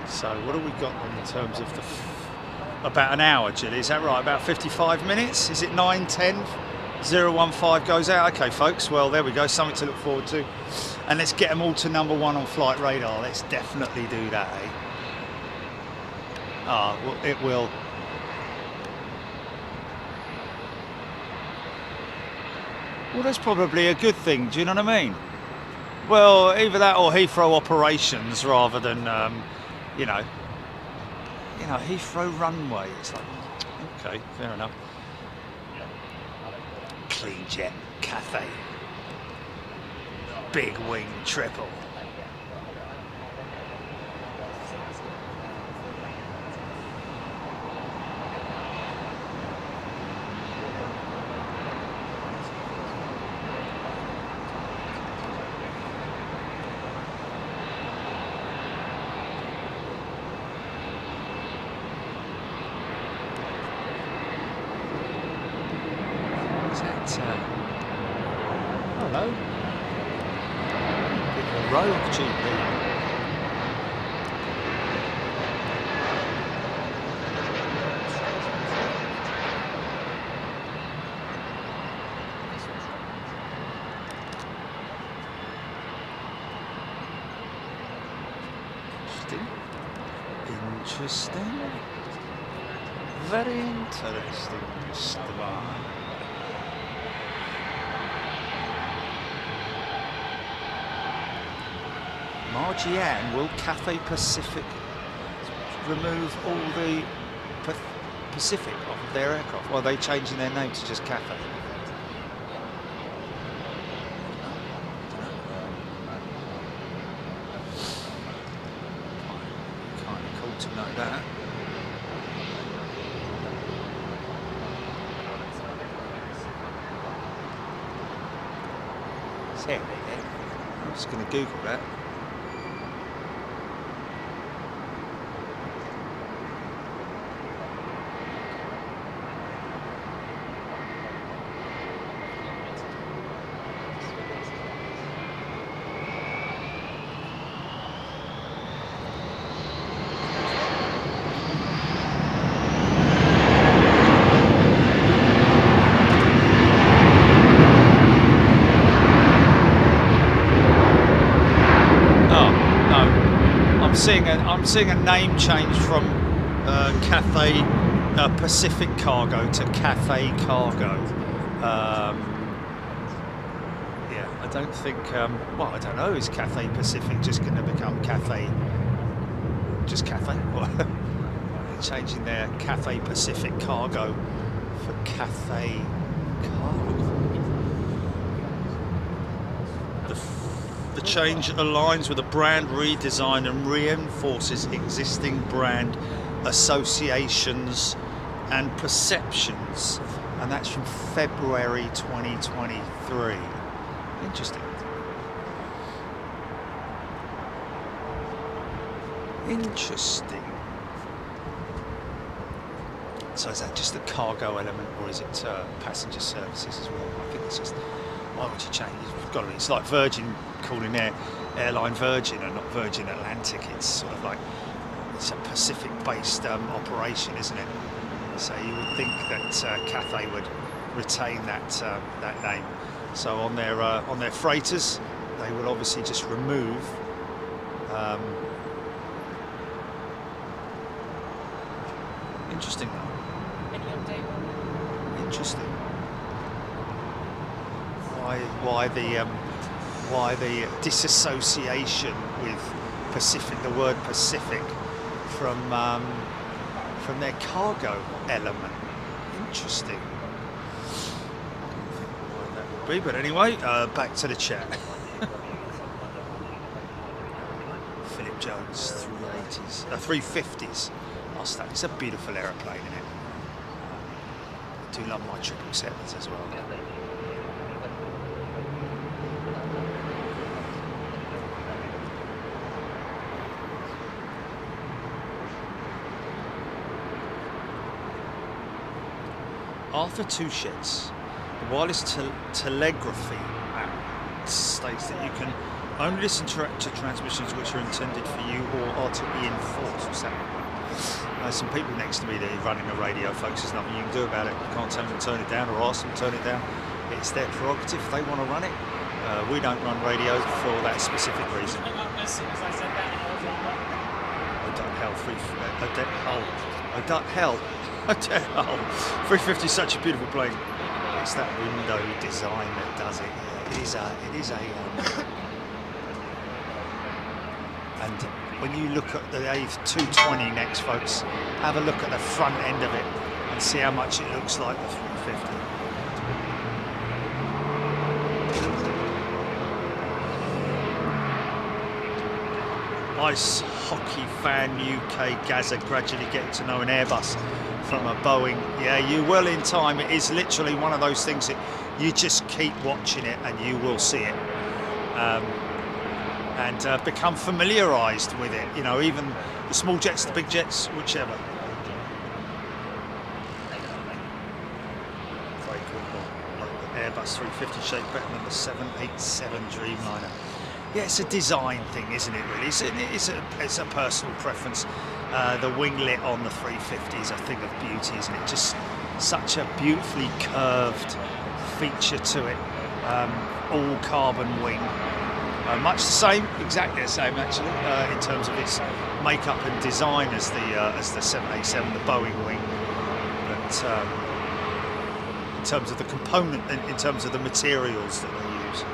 So what have we got in terms of the about an hour, Jill? Is that right? About 55 minutes? Is it 9:10? 015 goes out. Okay, folks. Well, there we go. Something to look forward to. And let's get them all to #1 on flight radar. Let's definitely do that, eh? Ah, well, it will. Well, that's probably a good thing. Do you know what I mean? Well, either that or Heathrow operations rather than. You know, Heathrow runway. It's like, okay, fair enough. Clean jet, Cathay, big wing triple. Hello. Big rogue GP. Interesting. Very interesting, Mr. Barr. Margie-Anne, will Cathay Pacific remove all the Pacific off of their aircraft? Well, are they changing their name to just Cathay? Kind of cool to know that. I'm just going to Google that. I'm seeing a name change from Cathay Pacific Cargo to Cathay Cargo. Yeah, I don't think. Well, I don't know. Is Cathay Pacific just going to become Cathay? Just Cathay? They're changing their Cathay Pacific Cargo for Cathay Cargo. The change aligns with a brand redesign and reinforces existing brand associations and perceptions, and that's from February 2023. Interesting. Interesting. So is that just the cargo element, or is it passenger services as well? I think it's just, why would you change? You've got it. It's like Virgin calling their airline Virgin and not Virgin Atlantic. It's sort of like it's a Pacific-based operation, isn't it? So you would think that Cathay would retain that name. So on their freighters, they will obviously just remove interesting though. Any update? Interesting. Why the disassociation with Pacific, the word Pacific, from their cargo element? Interesting. That would be, but anyway, back to the chat. Philip Jones, 380s, 350s. It's a beautiful aeroplane, isn't it? I do love my 777s as well. Arthur Touchet's wireless telegraphy app states that you can only listen to transmissions which are intended for you or are to be enforced. What's that? Some people next to me, they're running a radio, folks. There's nothing you can do about it. You can't tell them to turn it down or ask them to turn it down. It's their prerogative. They want to run it. We don't run radio for that specific reason. As soon as I said that, Oh, don't hell, oh, don't hell. 350 is such a beautiful plane. It's that window design that does it. Yeah, it is a and when you look at the A220 next, folks, have a look at the front end of it and see how much it looks like the 350. Ice hockey fan UK Gaza gradually getting to know an Airbus from a Boeing. Yeah, you will in time. It is literally one of those things that you just keep watching it and you will see it. And become familiarised with it, you know, even the small jets, the big jets, whichever. Very cool. Like the Airbus 350 shape better than the 787 Dreamliner. Yeah, it's a design thing, isn't it, really? It's a personal preference. The winglet on the 350 is a thing of beauty, isn't it? Just such a beautifully curved feature to it. All carbon wing. Much the same, exactly the same actually, in terms of its makeup and design as the 787, the Boeing wing. But in terms of the component, in terms of the materials that they use.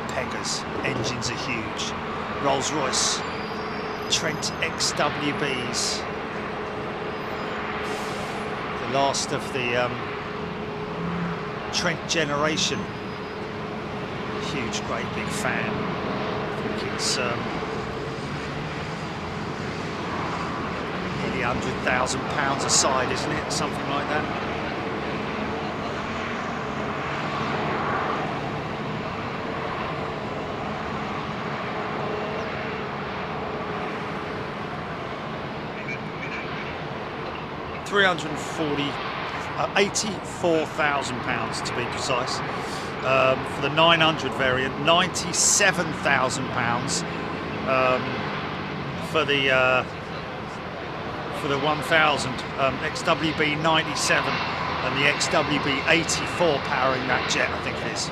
Peggers, engines are huge. Rolls-Royce, Trent XWBs. Last of the Trent generation. Huge, great big fan. I think it's nearly £100,000 a side, isn't it? Something like that. £84,000 to be precise. For the 900 variant, £97,000. For the 1000 XWB 97 and the XWB 84 powering that jet, I think it is.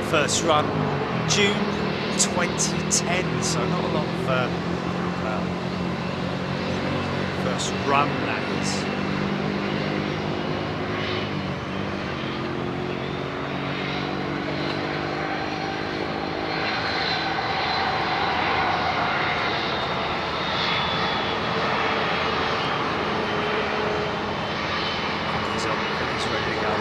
First run June 2010, so not a lot of first run, that is. He's ready to go.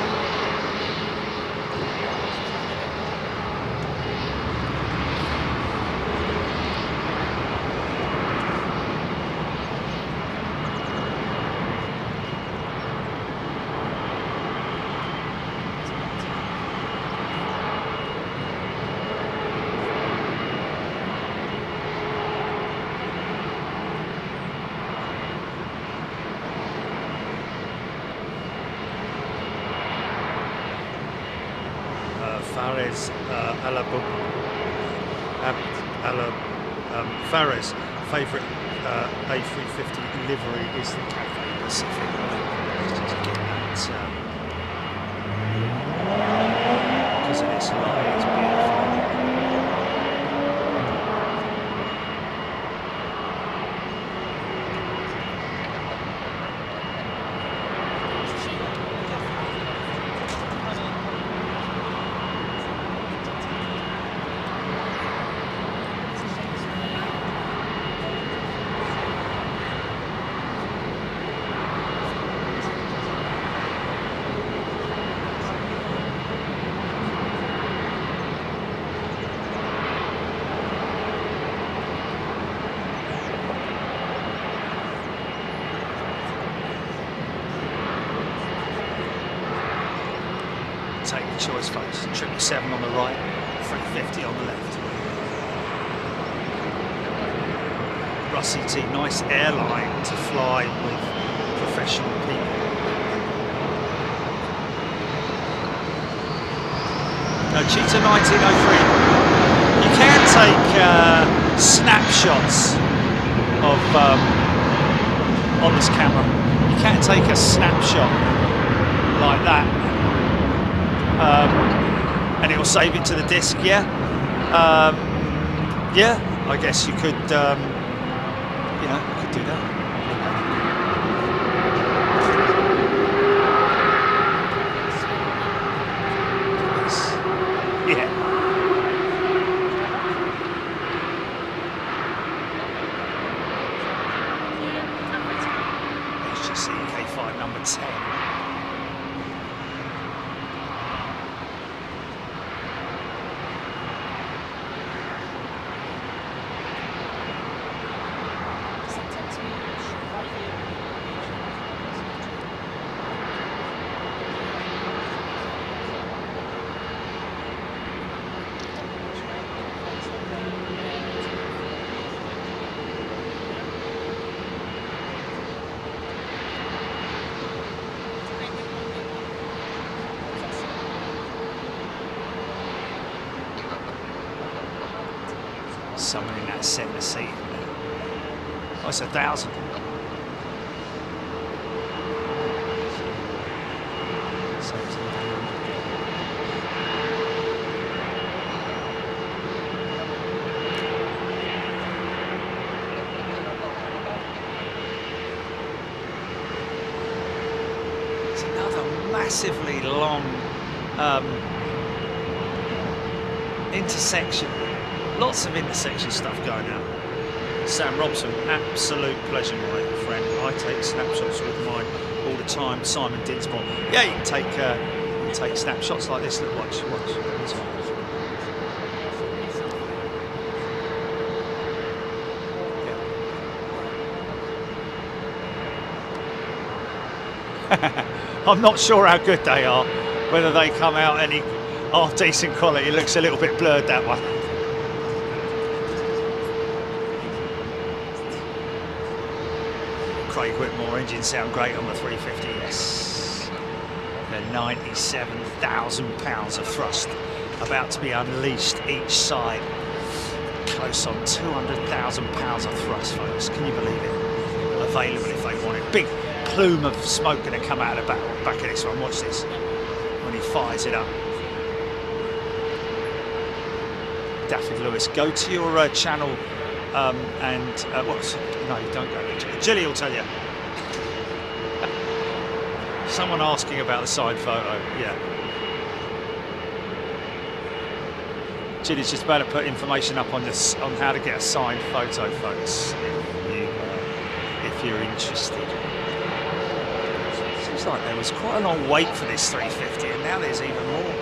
Fares Fares' favourite A350 livery is the Cathay Pacific. Let's just get that because of its light, it's beautiful. Take the choice, folks. 777 on the right, 350 on the left. Russie T, nice airline to fly with professional people. No, Cheetah 1903. You can take snapshots of on this camera. You can take a snapshot like that. And it will save it to the disk, yeah. Yeah, I guess you could, you know, you could do that. Yeah. Let's just see K5 number 10. Someone in that centre seat. Oh, it's 1,000. It's another massively long intersection. Lots of intersection stuff going on. Sam Robson, absolute pleasure, my friend. I take snapshots with mine all the time. Simon Dinsmore. Yeah, you can take snapshots like this. Look, watch. Yeah. I'm not sure how good they are. Whether they come out any decent quality. It looks a little bit blurred, that one. Craig Whitmore, engines sound great on the 350, yes. The 97,000 pounds of thrust about to be unleashed each side. Close on 200,000 pounds of thrust, folks. Can you believe it? Available if they want it. Big plume of smoke going to come out of the back of this one. Watch this. When he fires it up. Daffy Lewis, go to your channel and no, you don't go there. Jilly will tell you. Someone asking about the side photo, yeah. Jilly's just about to put information up on this on how to get a signed photo, folks. If you're interested. Seems like there was quite a long wait for this 350, and now there's even more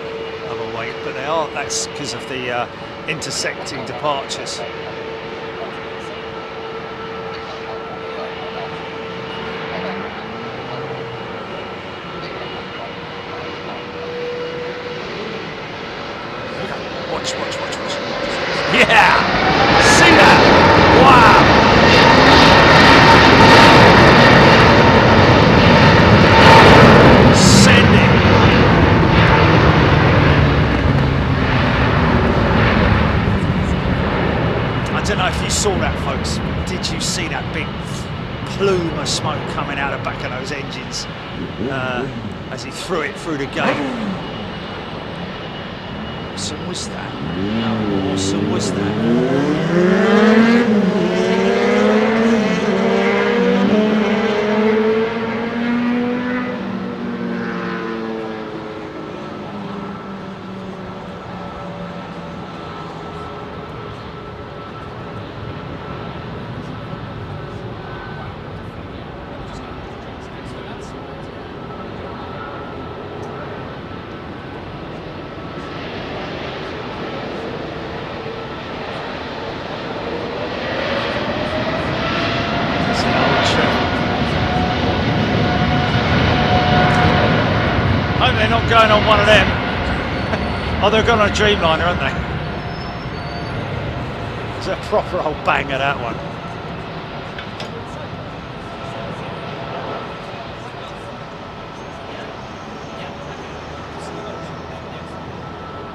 of a wait. But that's because of the intersecting departures. Watch. Yeah! See that? Wow! Sending. saw that, folks? Did you see that big plume of smoke coming out the back of those engines as he threw it through the gate? How awesome was that? How awesome was that? Going on one of them. Oh, they're going on a Dreamliner, aren't they? It's a proper old banger, that one.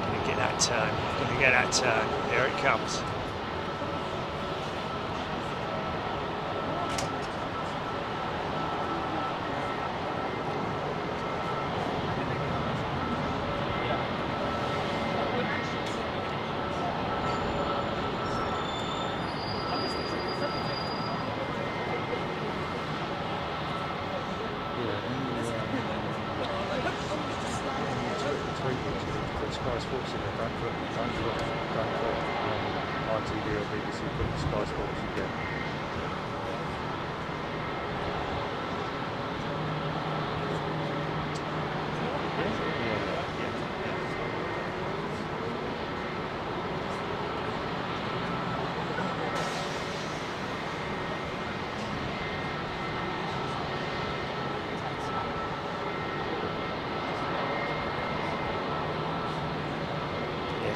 Gonna get that turn. Gonna get that turn. Here it comes.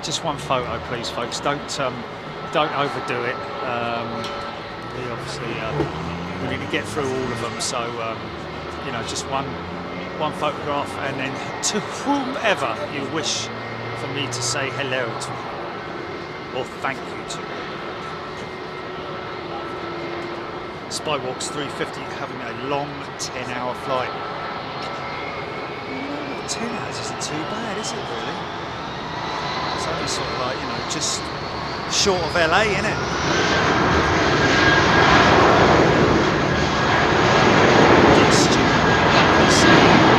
Just one photo, please, folks. Don't overdo it. We obviously we need to get through all of them, so you know, just one photograph, and then to whomever you wish for me to say hello to or thank you to. Spywalks 350 having a long 10-hour flight. 10 hours isn't too bad, is it, really? It's only sort of like, you know, just short of LA, innit?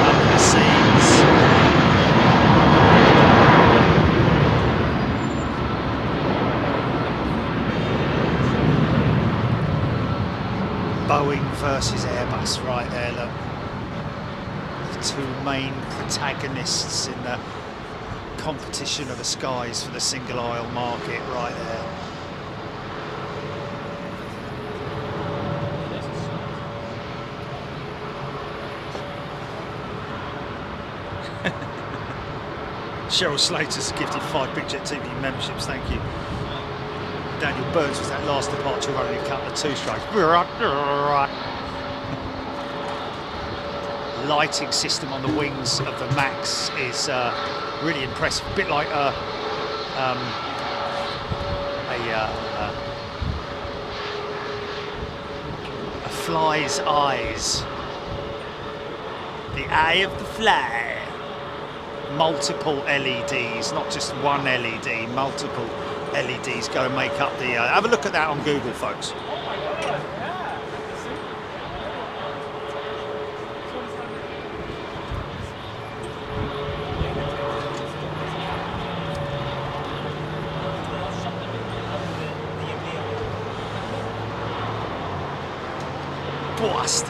Up the seams. Boeing versus Airbus right there, look. The two main protagonists in the competition of the skies for the single aisle market right there. Cheryl Slater's gifted 5 Big Jet TV memberships, thank you. Daniel Burns was that last departure running a couple of 2-strokes. Lighting system on the wings of the Max is really impressive. A bit like a fly's eyes. The eye of the fly. Multiple LEDs, not just one LED, multiple LEDs go to make up the... have a look at that on Google, folks. Blast.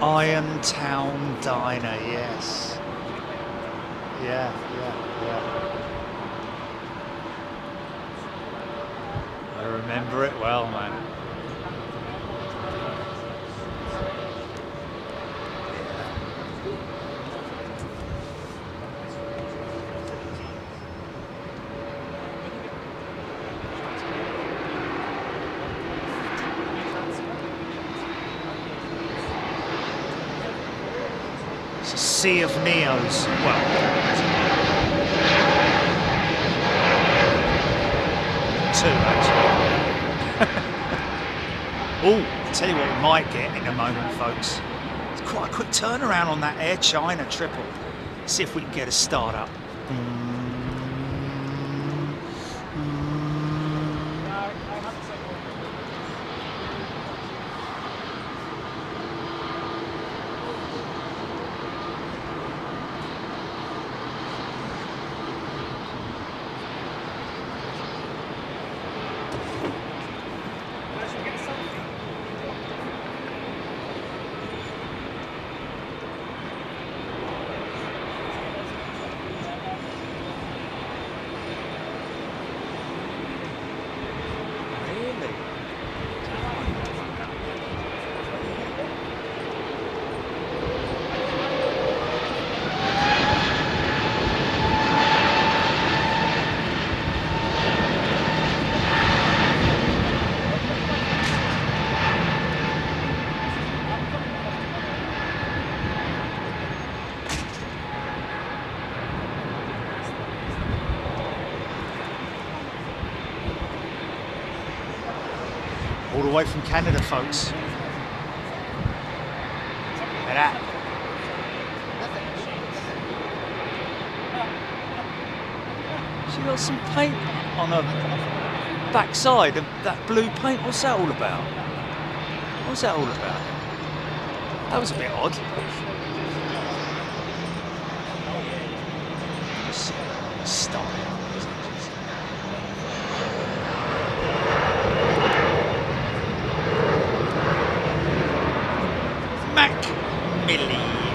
Irontown Diner, yes. Yeah. I remember it well, man. sea of Neos. Well, two actually. Oh, I'll tell you what we might get in a moment, folks. It's quite a quick turnaround on that Air China triple. See if we can get a start up. All the way from Canada, folks. Look at that. She got some paint on her backside, that blue paint. What's that all about? What's that all about? That was a bit odd. Stop.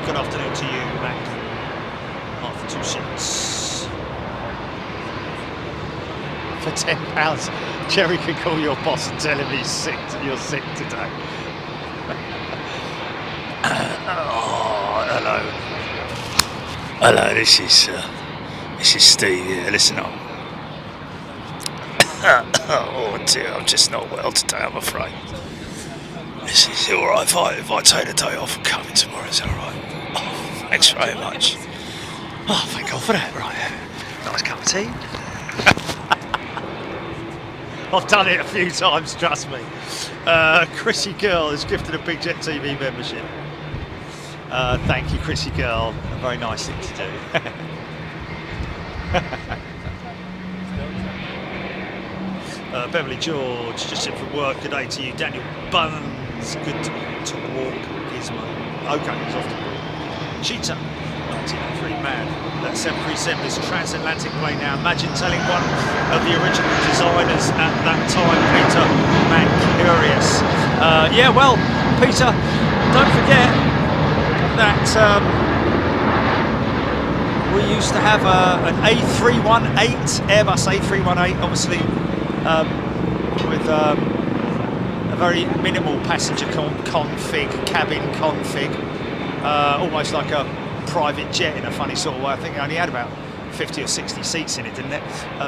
Good afternoon to you, Mac. After 2 sheets. For £10, Jerry can call your boss and tell him he's sick. You're sick today. Oh, hello. Hello, this is Steve. Yeah, listen up. Oh dear, I'm just not well today, I'm afraid. Is it alright if I take the day off and come in tomorrow? Is that alright? Oh, thanks very much. Oh, thank God for that. Right, nice cup of tea. I've done it a few times, trust me. Chrissy Girl has gifted a Big Jet TV membership. Thank you, Chrissy Girl. A very nice thing to do. Beverly George, just in from work. Good day to you. Daniel Buns, good to walk. Gizmo. Okay, he's off to walk. Cheetah, 1903 man. That 737 is a transatlantic plane now. Imagine telling one of the original designers at that time, Peter Mancurious. Yeah, well, Peter, don't forget that we used to have an A318, Airbus A318, obviously. With a very minimal passenger config, cabin config, almost like a private jet in a funny sort of way. I think it only had about 50 or 60 seats in it, didn't it?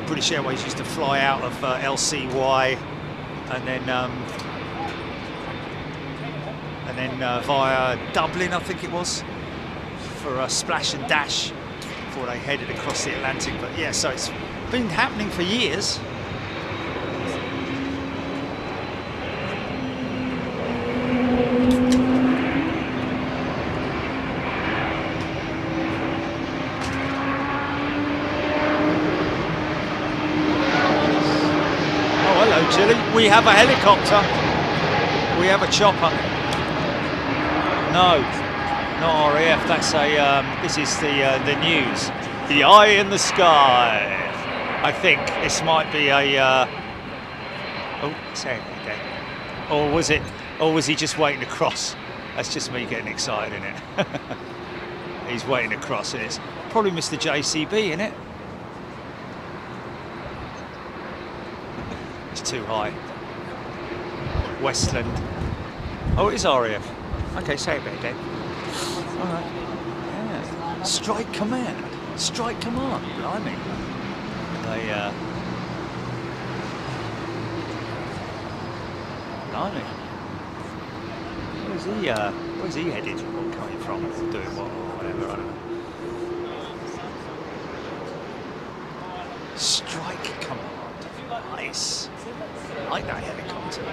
British Airways used to fly out of LCY and then via Dublin, I think it was, for a splash and dash before they headed across the Atlantic. But yeah, so it's been happening for years. We have a helicopter. We have a chopper. No, not RAF. That's a. This is the news. The eye in the sky. I think this might be a. Oh, say it again. Or was it? Or was he just waiting to cross? That's just me getting excited, isn't it? He's waiting to cross, and it's probably Mr. JCB, isn't it? Too high. Westland. Oh, it is RAF. Okay, say it a bit again. All right. Yeah. Strike command. Strike command. Blimey. Blimey. What is Where's he headed? Coming from? Doing what or whatever? I don't know. Strike command. Nice. I like that helicopter.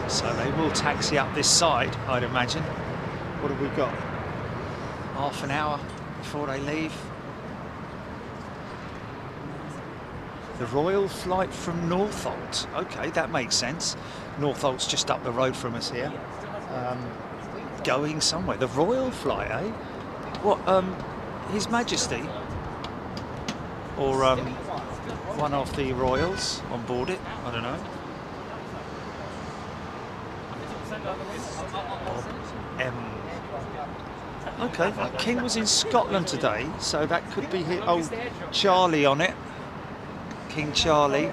So they will taxi up this side, I'd imagine. What have we got? Half an hour before they leave. The Royal flight from Northolt. Okay, that makes sense. Northolt's just up the road from us here. Going somewhere. The Royal flight, eh? What, His Majesty? Or one of the Royals on board it? I don't know. Okay, King was in Scotland today, so that could be his old Charlie on it. King Charlie.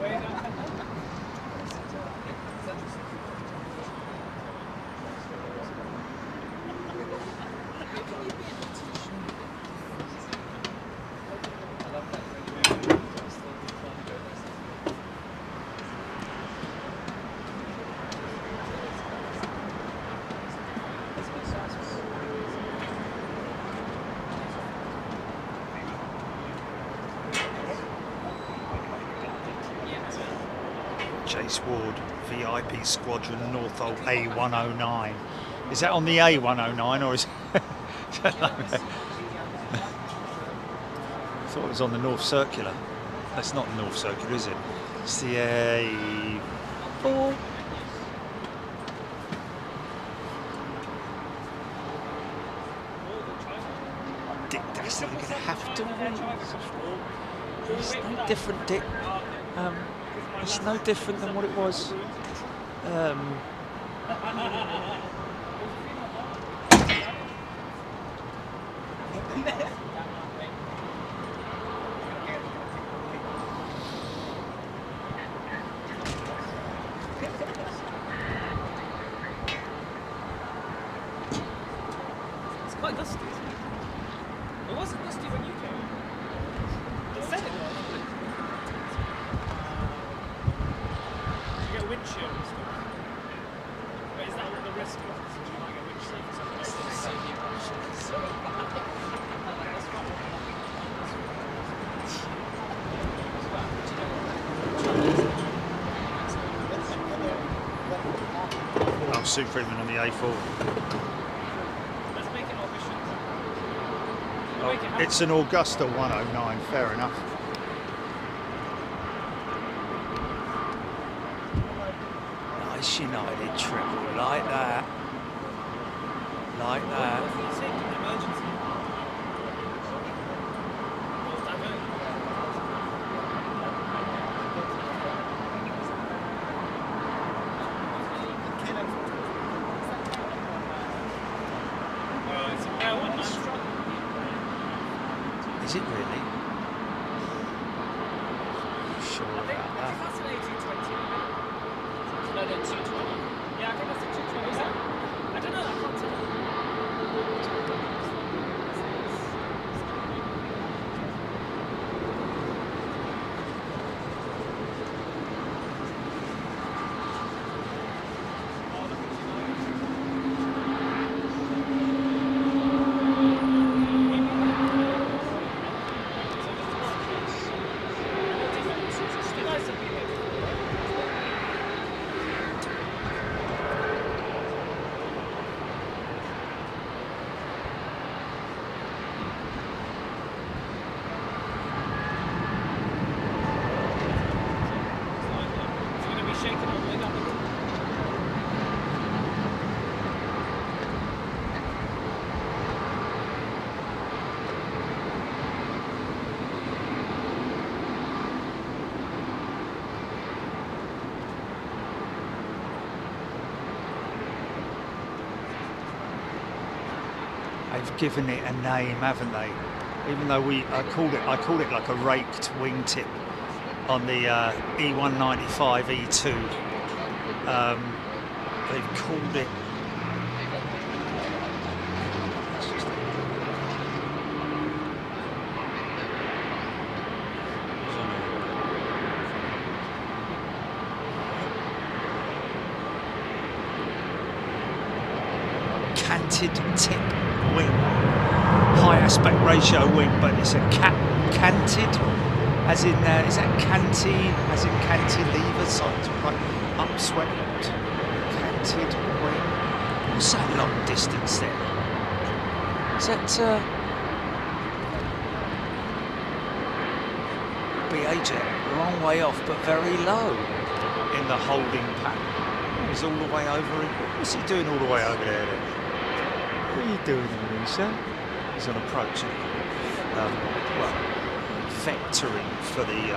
Chase Ward, VIP Squadron, Northolt A109. Is that on the A109 or is I thought it was on the North Circular. That's not the North Circular, is it? It's the A4. Dick Dastardly going to have to win. It's no different, Dick. It's no different than what it was. It's quite dusty, isn't it? It wasn't dusty when you came. It said it was. You get wind shear and stuff. But is that what the risk was? You might get wind shear for something like Oh, Superman on the A4. Let's make it efficient. Oh, it's an Augusta 109, fair enough. Nice United triple, like that. Like that. Is it really? Sure about that? That's an A220. No, no, 220. Yeah, I think that's a 220. Is that? I don't know, I can't tell. They've given it a name, haven't they? Even though I called it like a raked wingtip on the E195 E2. They've called it. Canted tip wing, high aspect ratio wing, but it's a canted, as in is that canty, as in cantilever, sort of like upswept, canted wing. What's that long distance then? Is that BA jet? Long way off, but very low in the holding pattern. He's all the way over. What's he doing all the way over there then? What are you doing, Alicia? He's on approach. Well, vectoring for the.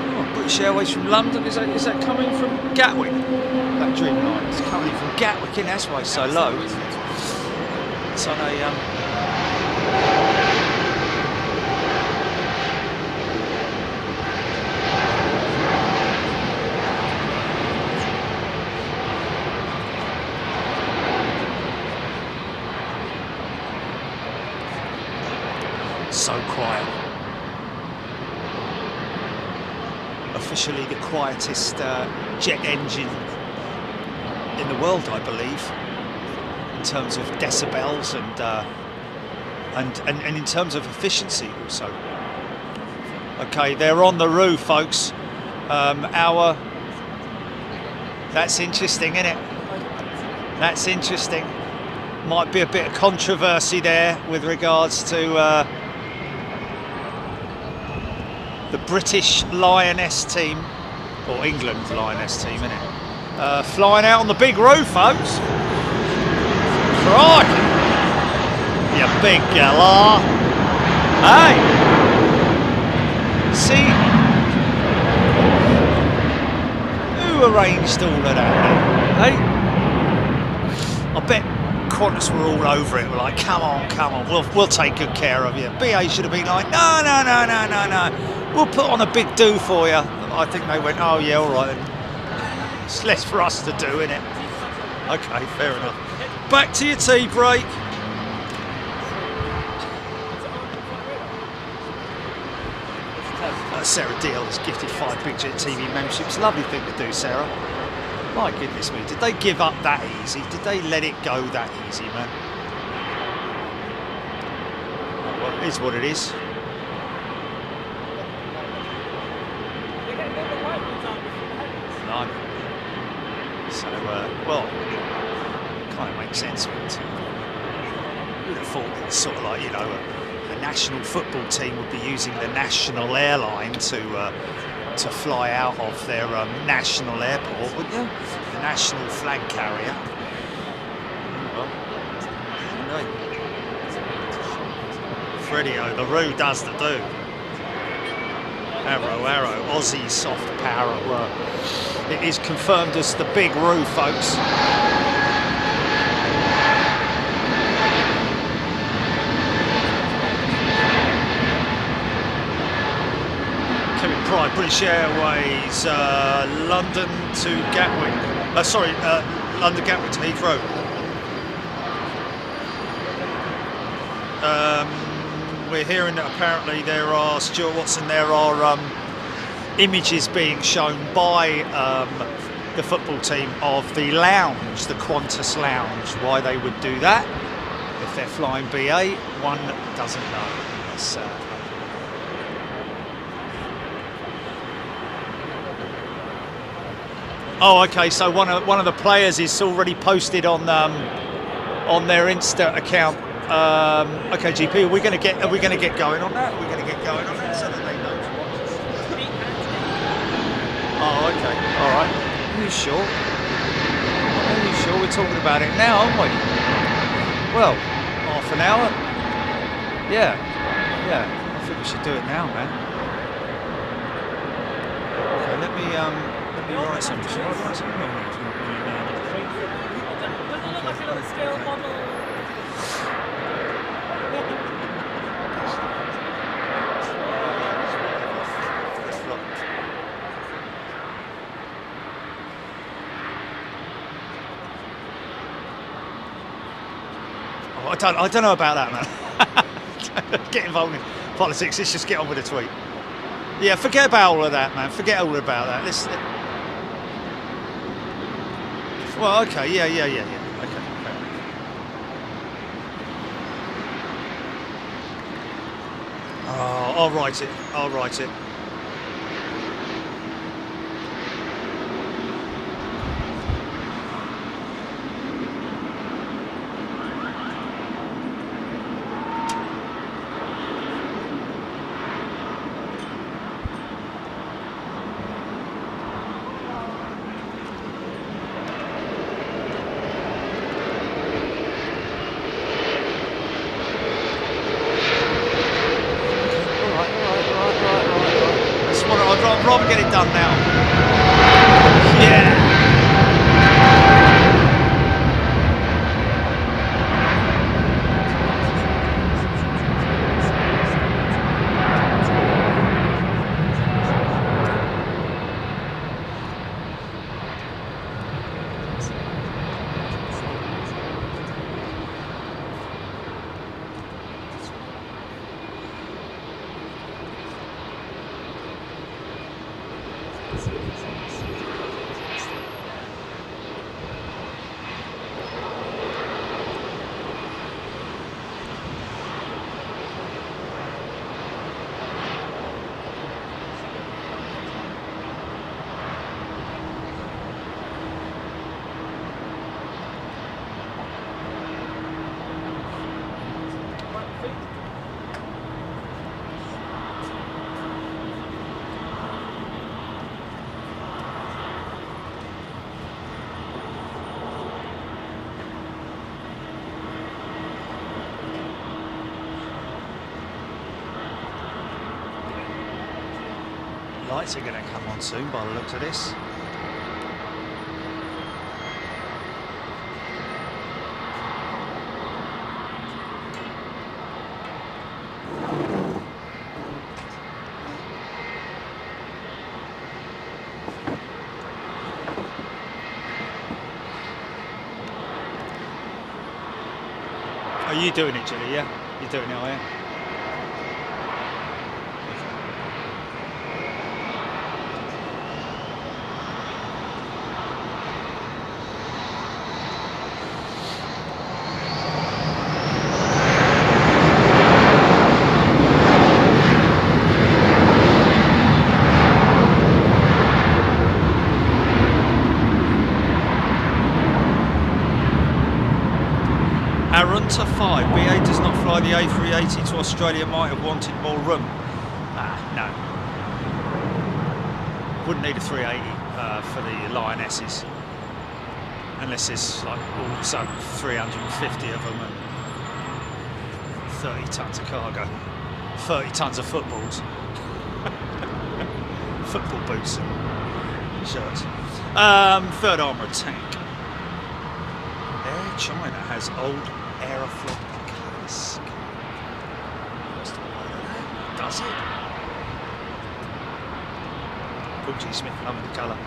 Oh, British Airways from London. Is that coming from Gatwick? That Dreamline is coming from Gatwick, and that's why it's so low. It's on a. So quiet. Officially the quietest jet engine in the world, I believe, in terms of decibels and in terms of efficiency also. Okay, they're on the roof, folks. That's interesting, isn't it? That's interesting. Might be a bit of controversy there with regards to the British Lioness team, or England Lioness team, isn't it? Flying out on the big roof, folks. Crikey! You big gala. Hey! See? Who arranged all of that, hey? I bet Qantas were all over it. We're like, come on, we'll take good care of you. BA should have been like, no, we'll put on a big do for you. I think they went, oh yeah, all right then. It's less for us to do, innit? Okay, fair enough. Back to your tea break. Sarah Deal has gifted 5 Big Jet TV memberships. Lovely thing to do, Sarah. My goodness me, did they give up that easy? Did they let it go that easy, man? Well, it is what it is. No. So, well, it kind of makes sense, but you would have thought that it's sort of like, you know, a national football team would be using the national airline to fly out of their national airport, wouldn't you? The national flag carrier. Well, no. Freddie-o, the Roo does the do. Arrow, Aussie soft power at work. It is confirmed as the big Roo, folks. Pride, British Airways, London to Gatwick. London Gatwick to Heathrow. We're hearing that apparently there are, Stuart Watson, there are images being shown by the football team of the lounge, the Qantas lounge. Why they would do that if they're flying BA, one doesn't know. That's, oh, okay. So one of the players is already posted on their Insta account. Okay, GP, are we going to get going on that? We're going to get going on that so that they know to watch us. Oh, okay. All right. Are you sure? Are you sure we're talking about it now, aren't we? Well, half an hour. Yeah. I think we should do it now, man. Okay, let me Right, so Doesn't it look like a little scale model? I don't know about that, man. Get involved in politics. Let's just get on with the tweet. Yeah, forget about all of that, man. Forget all about that. Well, okay, yeah. Okay, fair enough. Oh, I'll write it. I'd rather get it done now. Yeah. Lights are going to come on soon by the looks of this. Are you doing it, Julie? Yeah? You're doing it, are you? Arunta 5, BA does not fly the A380 to Australia, might have wanted more room. No. Wouldn't need a 380 for the Lionesses. Unless there's like also 350 of them and 30 tons of cargo. 30 tons of footballs. Football boots and shirts. Third armoured tank. Air China has old Aeroflot cask. Does it? Paul G. Smith, loving the colour.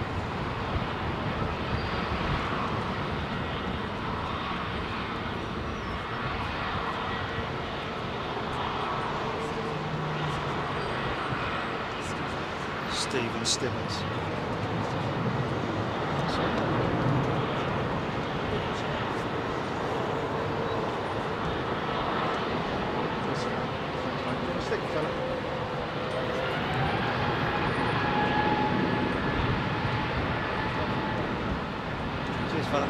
Stephen Stimmers. Cheers, fella.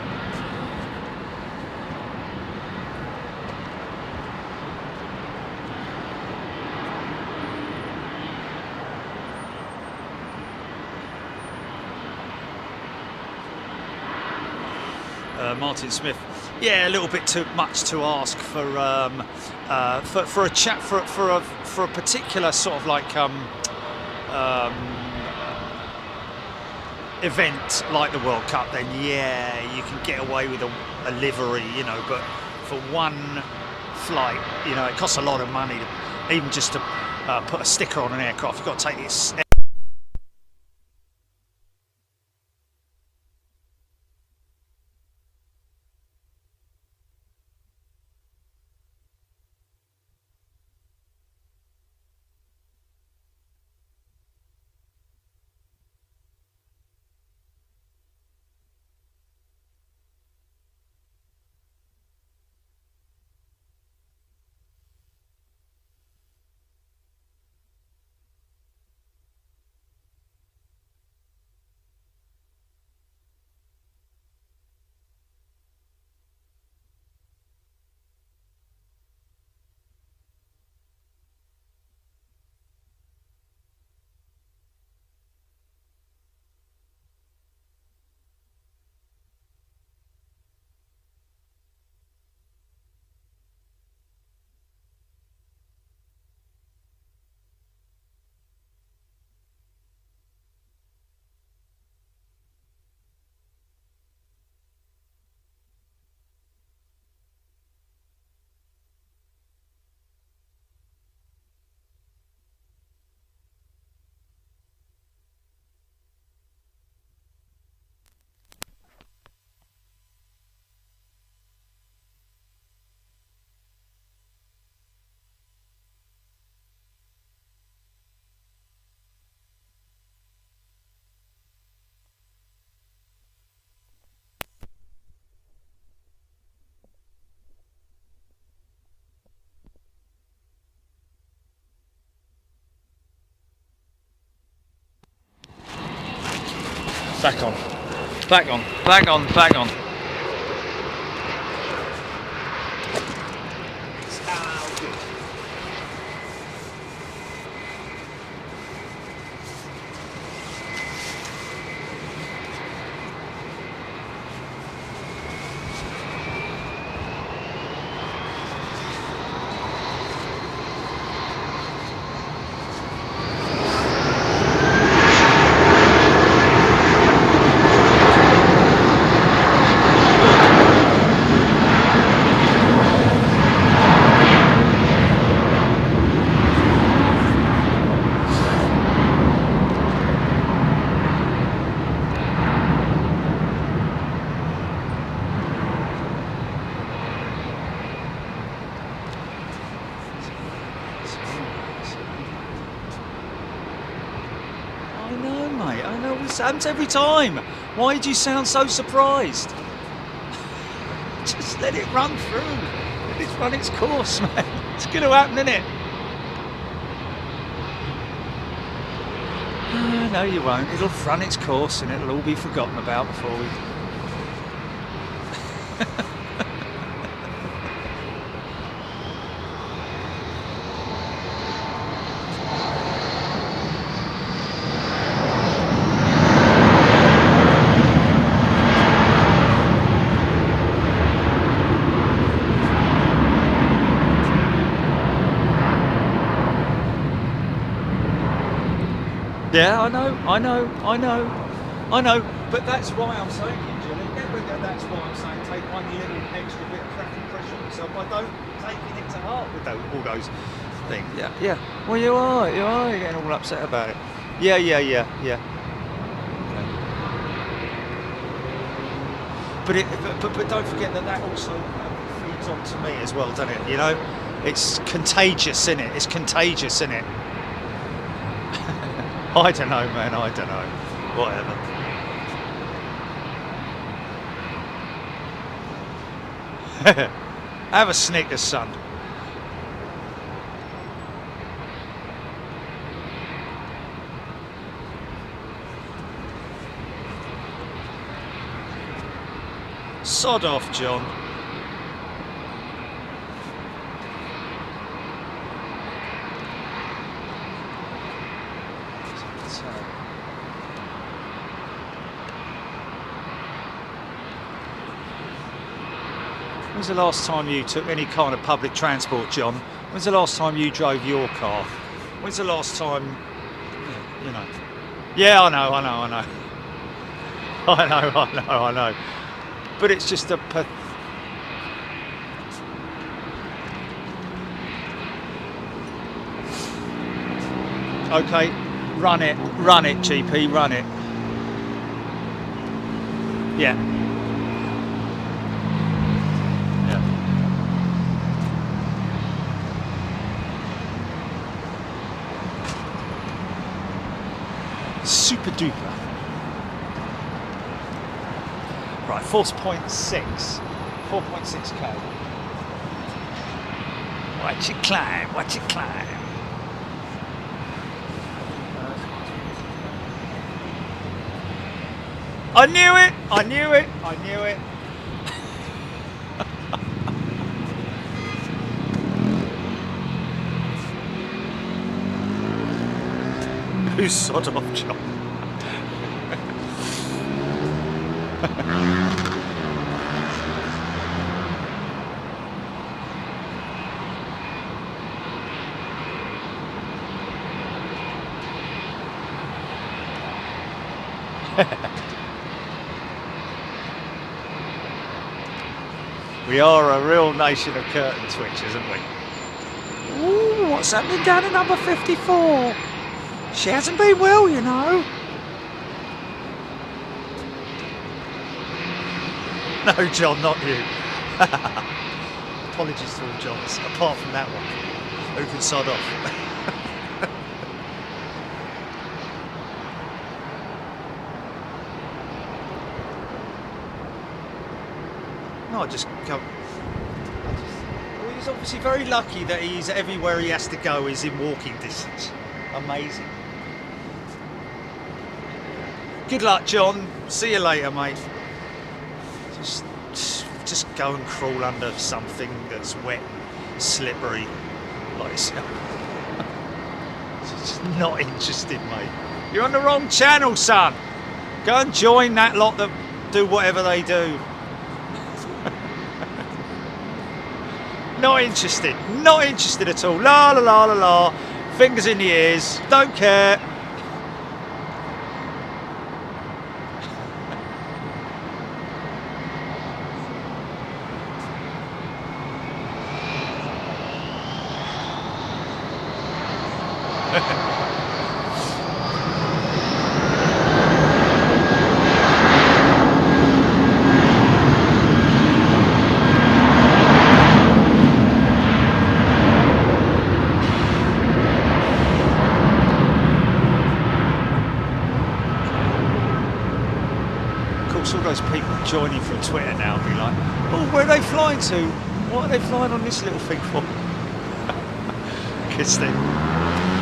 Martin Smith, yeah, a little bit too much to ask for a chat for a particular sort of like event like the World Cup, then yeah, you can get away with a livery, you know, but for one flight, you know, it costs a lot of money to, even just to put a sticker on an aircraft. You've got to take this. Back on. Back on. Back on. Back on. This happens every time. Why did you sound so surprised? Just let it run through. Let it run its course, man. It's going to happen, isn't it? No, you won't. It'll run its course and it'll all be forgotten about before we... Yeah, I know, but that's why I'm saying it, Julie. That's why I'm saying take one little extra bit of cracking pressure on yourself. I don't taking it to heart with all those things. Yeah. Well, you're getting all upset about it. Yeah. Okay. But don't forget that also feeds on to me as well, doesn't it? You know, it's contagious, isn't it? It's contagious, isn't it? I don't know, man, I don't know. Whatever. Have a Snickers, son. Sod off, John. When's the last time you took any kind of public transport, John? When's the last time you drove your car? When's the last time, you know? Yeah, I know. I know. But it's just a... Okay, run it, GP, run it. Yeah. Yeah. Super duper. Right, 4.6. 4.6k. Watch it climb, watch it climb. I knew it! I knew it! I knew it! Who's sod off, John? We are a real nation of curtain twitchers, aren't we? Ooh, what's happening down at number 54? She hasn't been well, you know. No, John, not you. Apologies to all Johns, apart from that one. Who can sod off? No, I just go. Well, he's obviously very lucky that he's everywhere he has to go is in walking distance. Amazing. Good luck, John. See you later, mate. Just go and crawl under something that's wet, slippery, like yourself. Just not interested, mate. You're on the wrong channel, son. Go and join that lot that do whatever they do. Not interested. Not interested at all. La la la la la. Fingers in the ears. Don't care. Joining from Twitter now, be like, oh, where are they flying to? What are they flying on this little thing for? Because they're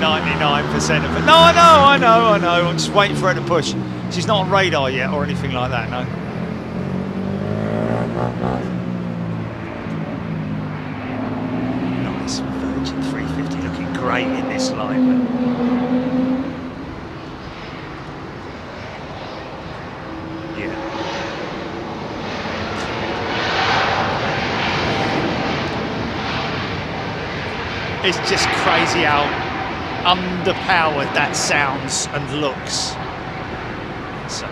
99% of it. No, I know. I'm just waiting for her to push. She's not on radar yet or anything like that, no. Nice Virgin 350 looking great in this line. It's just crazy how underpowered that sounds and looks. So.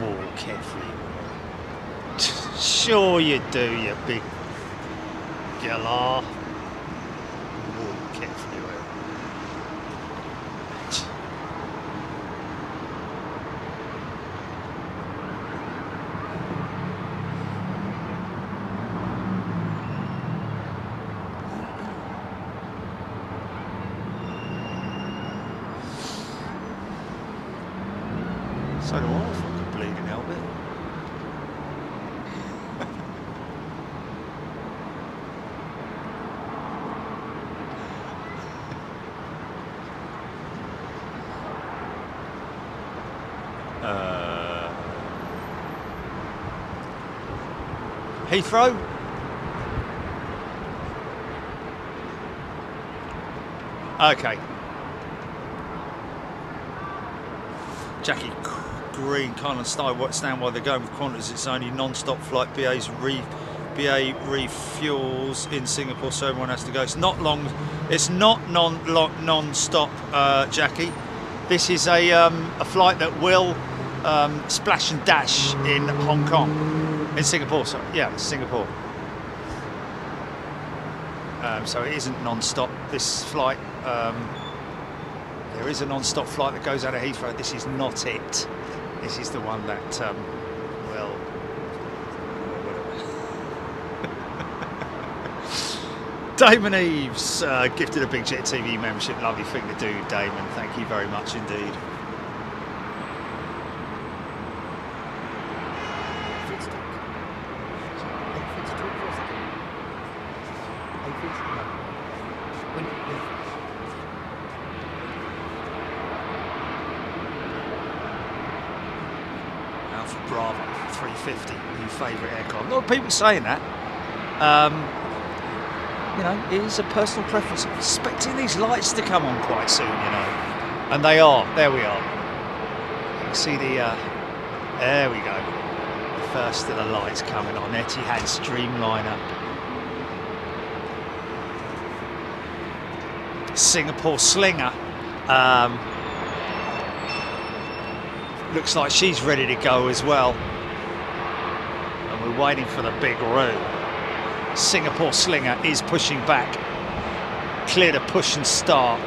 Walk everywhere. Sure you do, you big galah. Walk everywhere. So do I, fucking bleeding helmet. Heathrow? Okay. Jackie Green, can't stand why they're going with Qantas. It's only non-stop flight. BA's BA refuels in Singapore, so everyone has to go. It's not long. It's not non-stop, Jackie. This is a flight that will splash and dash in Hong Kong, in Singapore. Sorry, yeah, Singapore. So it isn't non-stop. This flight, there is a non-stop flight that goes out of Heathrow. This is not it. This is the one that will. Damon Eves gifted a Big Jet TV membership. Lovely thing to do, Damon. Thank you very much indeed. Alpha Bravo 350, new favourite aircraft. A lot of people saying that. You know, it is a personal preference. I'm expecting these lights to come on quite soon, you know. And they are. There we are. You can see the... there we go. The first of the lights coming on. Etihad Streamliner. Singapore Slinger. Looks like she's ready to go as well. And we're waiting for the big room. Singapore Slinger is pushing back. Clear to push and start.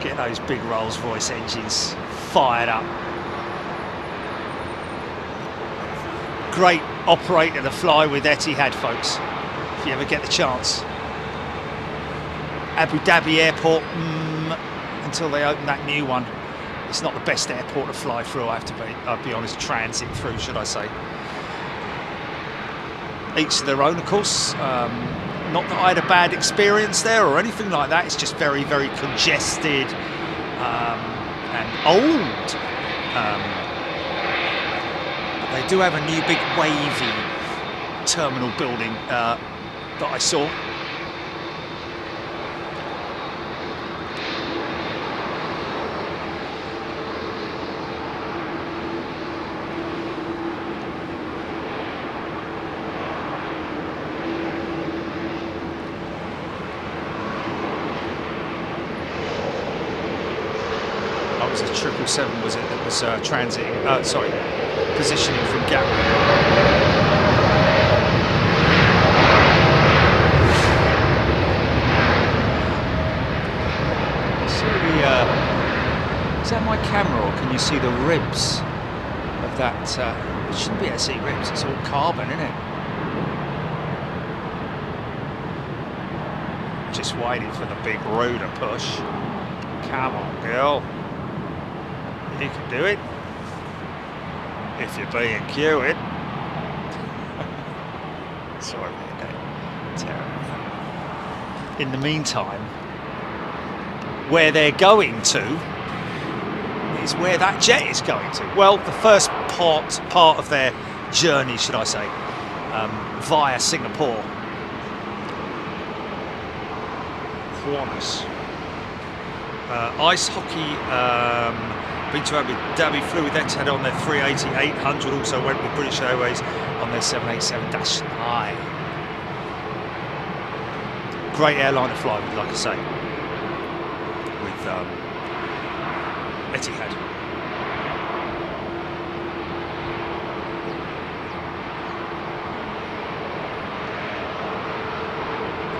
Get those big Rolls-Royce engines fired up. Great operator to fly with Etihad, folks, if you ever get the chance. Abu Dhabi Airport, until they open that new one, it's not the best airport to fly through, I'll be honest, transit through, should I say. Each to their own, of course. Not that I had a bad experience there or anything like that. It's just very, very congested and old. But they do have a new big wavy terminal building that I saw. It was a 777, was it, that was transiting, positioning from Gatwick. See is that my camera, or can you see the ribs of that? It shouldn't be able to see ribs, it's all carbon, isn't it? Just waiting for the big rotor push. Come on, girl. You can do it if you're being queued. Sorry about that. Terrible. In the meantime, where they're going to is where that jet is going to. Well, the first part of their journey, should I say, via Singapore. Qantas. Ice hockey. Been to Abu Dhabi, flew with Etihad on their 380-800, also went with British Airways on their 787-9. Great airline to fly with, like I say, with Etihad.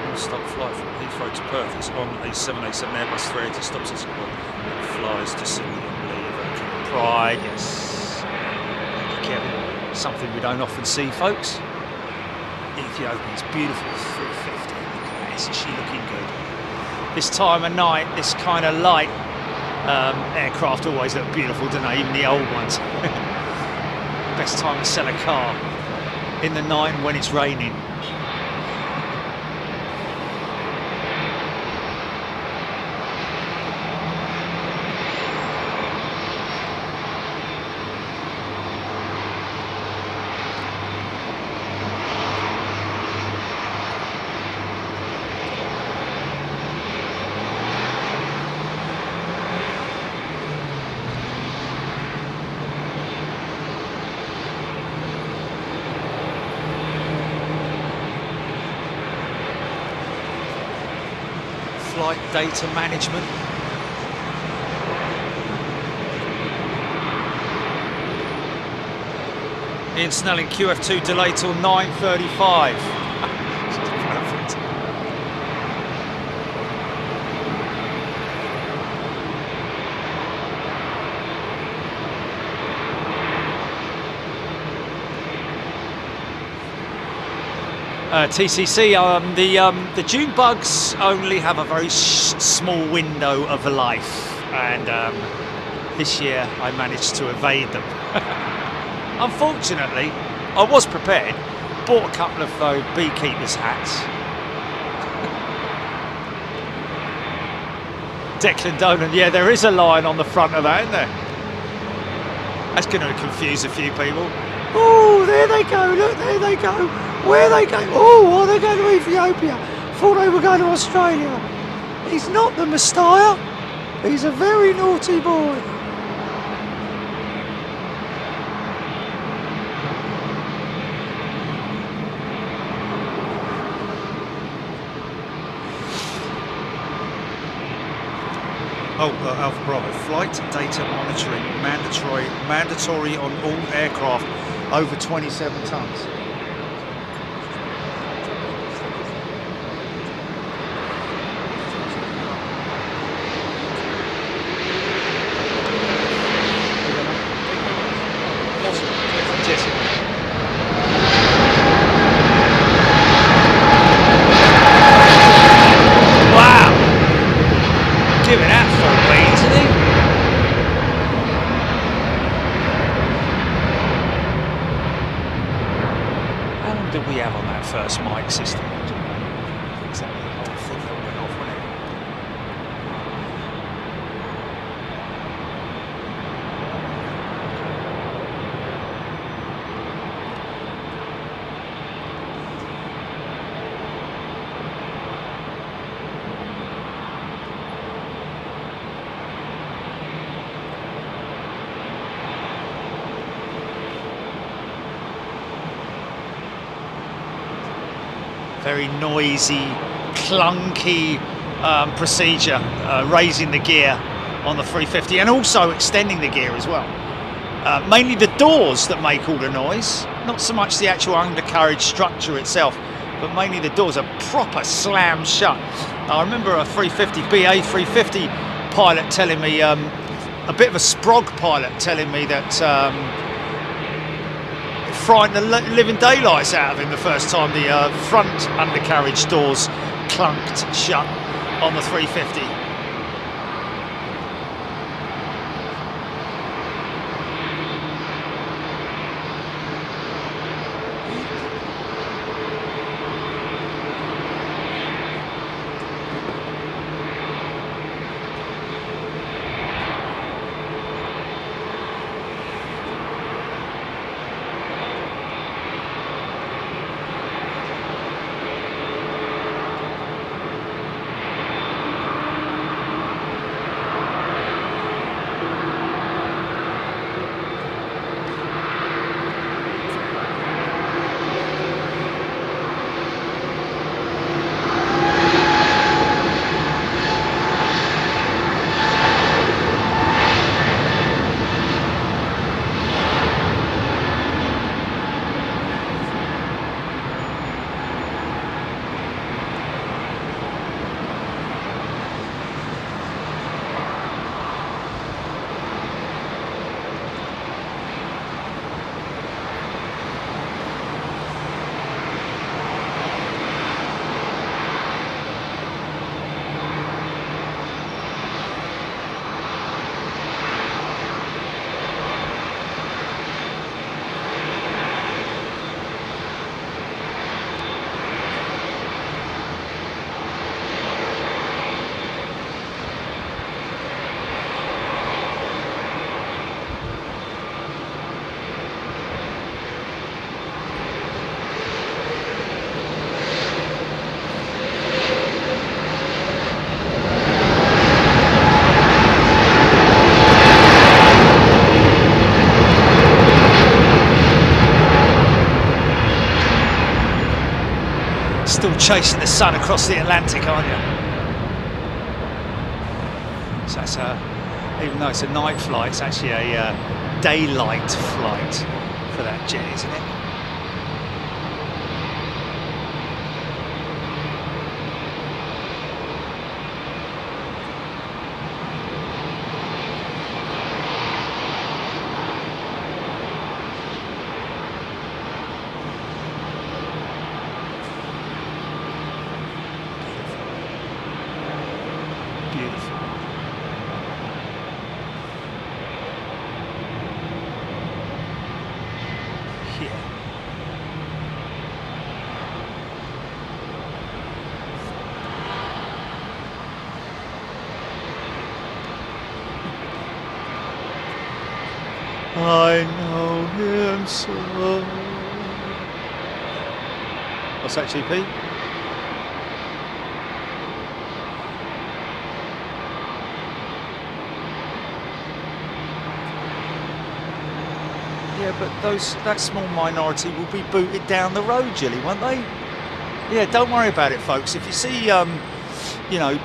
Non-stop flight from Heathrow to Perth. It's on a 787 Airbus 380, stops at Singapore and flies to Sydney. Pride, yes. Thank you, Kevin. Something we don't often see, folks. Ethiopia's beautiful 350. Look at that, isn't she looking good? This time of night, this kind of light aircraft always look beautiful, don't they? Even the old ones. Best time to sell a car in the night when it's raining. flight data management. Ian Snelling, QF2 delay till 9:35. Perfect. TCC, the June bugs only have a very small window of life, and this year I managed to evade them. Unfortunately, I was prepared, bought a couple of beekeepers' hats. Declan Dolan, yeah, there is a line on the front of that, isn't there? That's going to confuse a few people. Oh, there they go, look, there they go. Where are they going? Oh, they're going to Ethiopia. Thought they were going to Australia. He's not the Messiah. He's a very naughty boy. Oh, Alpha Bravo, flight data monitoring mandatory on all aircraft over 27 tons. First mic system. Exactly the whole thing that went off, wasn't it? Very noisy, clunky procedure, raising the gear on the 350 and also extending the gear as well. Mainly the doors that make all the noise, not so much the actual undercarriage structure itself, but mainly the doors are proper slam shut. I remember a 350, BA 350 pilot telling me, a bit of a Sprog pilot telling me that frightened the living daylights out of him the first time the front undercarriage doors clunked shut on the 350. Still chasing the sun across the Atlantic, aren't you? So that's even though it's a night flight, it's actually a daylight flight for that jet, isn't it? I know him so. What's that, GP? Yeah, but that small minority will be booted down the road, Jilly, won't they? Yeah, don't worry about it, folks. If you see, you know,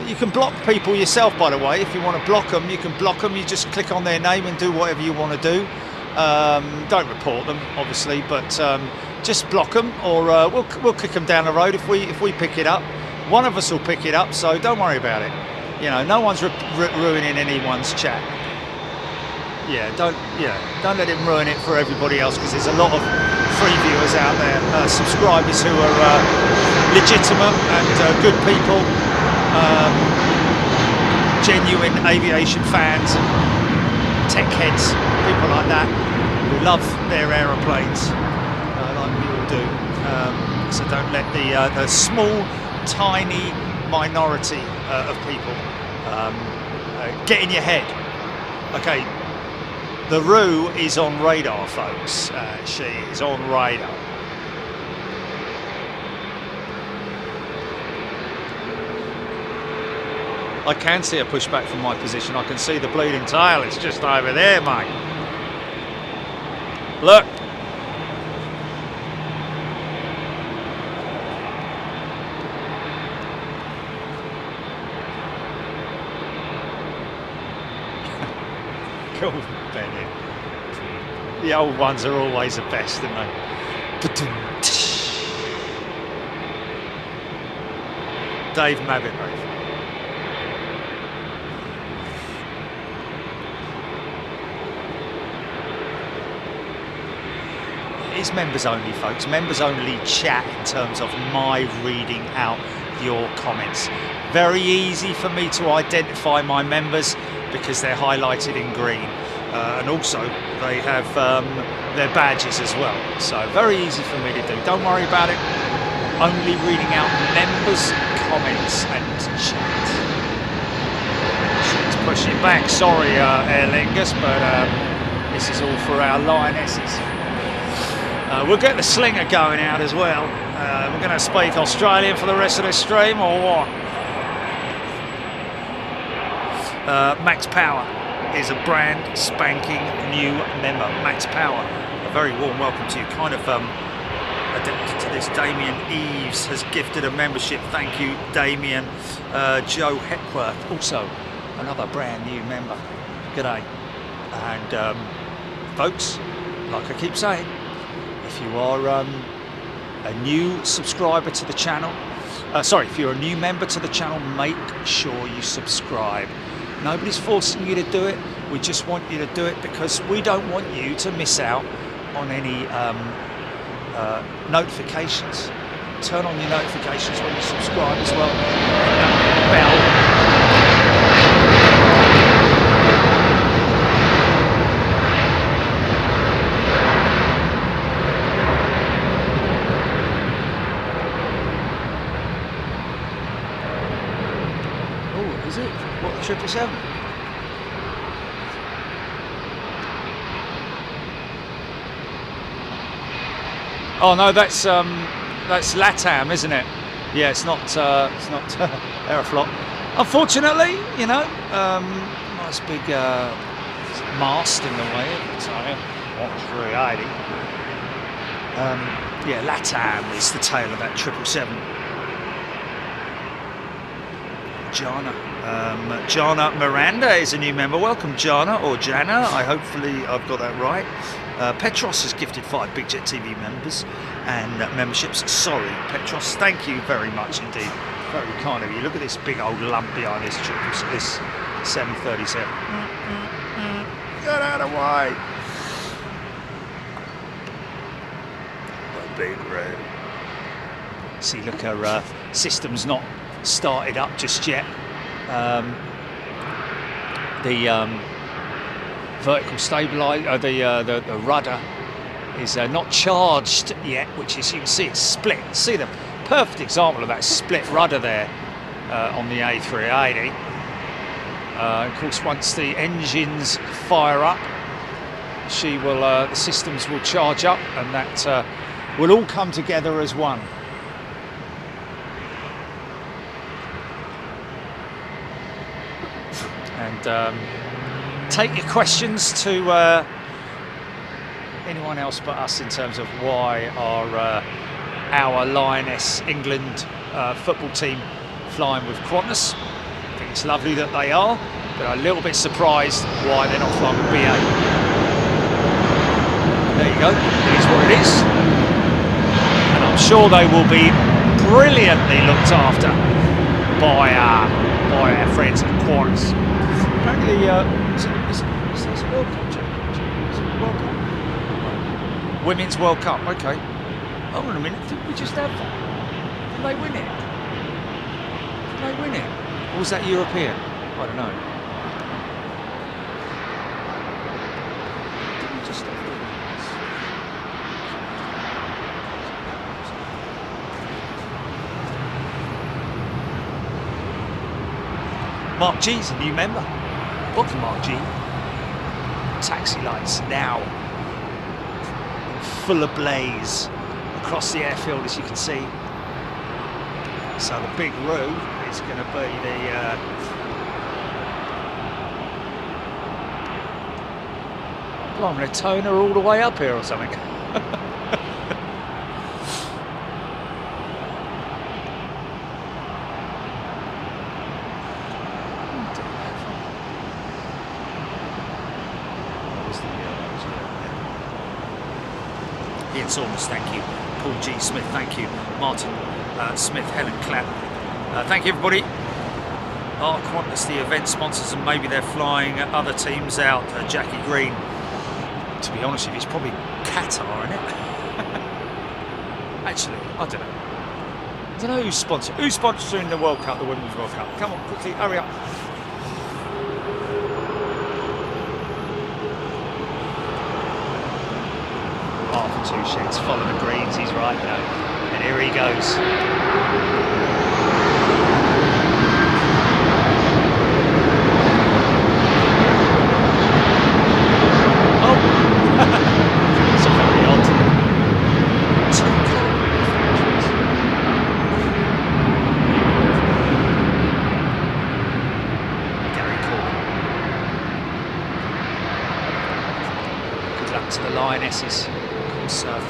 you can block people yourself, by the way. If you want to block them, you can block them. You just click on their name and do whatever you want to do. Don't report them, obviously, but just block them, or we'll kick them down the road if we pick it up. One of us will pick it up, so don't worry about it. You know, no one's ruining anyone's chat. Yeah, don't let him ruin it for everybody else, because there's a lot of free viewers out there, subscribers who are legitimate and good people. Genuine aviation fans and tech heads, people like that, who love their aeroplanes, like we all do. So don't let the small, tiny minority of people get in your head. Okay, the Roo is on radar, folks. She is on radar. I can see a pushback from my position. I can see the bleeding tail. It's just over there, mate. Look. Cool, Bennett. The old ones are always the best, aren't they? Dave Mavitt. It's members only, folks. Members only chat in terms of my reading out your comments. Very easy for me to identify my members because they're highlighted in green, and also they have their badges as well. So very easy for me to do. Don't worry about it. Only reading out members' comments and chat. She's pushing back. Sorry, Aer Lingus, but this is all for our Lionesses. We'll get the slinger going out as well. We're going to speak Australian for the rest of this stream, or what? Max Power is a brand spanking new member. Max Power, a very warm welcome to you. Kind of addicted to this. Damien Eves has gifted a membership. Thank you, Damien. Joe Hepworth, also another brand new member. G'day. And folks, like I keep saying, if you are a new subscriber to the channel, if you're a new member to the channel, make sure you subscribe. Nobody's forcing you to do it. We just want you to do it because we don't want you to miss out on any notifications. Turn on your notifications when you subscribe as well. Bell. Is it? What, the 777? Oh no, that's LATAM, isn't it? Yeah, it's not Aeroflot. Unfortunately, you know, nice big mast in the way of the tyre. 380. Yeah, LATAM is the tail of that 777. Jana. Jana Miranda is a new member. Welcome, Jana, or Jana. Hopefully I've got that right. Petros has gifted 5 Big Jet TV members and memberships. Sorry, Petros, thank you very much indeed. Very kind of you. Look at this big old lump behind this 737. Get out of the way. The big red. See, look, her system's not started up just yet. The vertical stabilizer, the rudder is not charged yet, which is, you can see it's split. See the perfect example of that split rudder there on the A380. Of course, once the engines fire up, the systems will charge up, and that will all come together as one. And take your questions to anyone else but us in terms of why our Lioness England football team flying with Qantas. I think it's lovely that they are, but I'm a little bit surprised why they're not flying with BA. There you go, it is what it is. And I'm sure they will be brilliantly looked after by our friends at Qantas. Apparently, is this World Cup? Is it World Cup? Women's World Cup, okay. Hold on a minute, did we just have that? Did they win it? Did they win it? Or was that European? I don't know. Did we just have that? Mark G's a new member. Welcome, Mark G. Taxi lights now in full ablaze across the airfield, as you can see. So the big room is going to be I'm going to tone her all the way up here or something. Almost, thank you. Paul G. Smith, thank you. Martin Smith, Helen Clapp, thank you, everybody. Are Qantas the event sponsors, and maybe they're flying other teams out? Jackie Green. To be honest with you, it's probably Qatar, isn't it? Actually, I don't know. I don't know who's sponsoring the World Cup, the Women's World Cup. Come on, quickly, hurry up. Two sheds, follow the greens, he's right now. And here he goes. Oh! So very odd. Gary Corbin. Good luck to the Lionesses. Surf.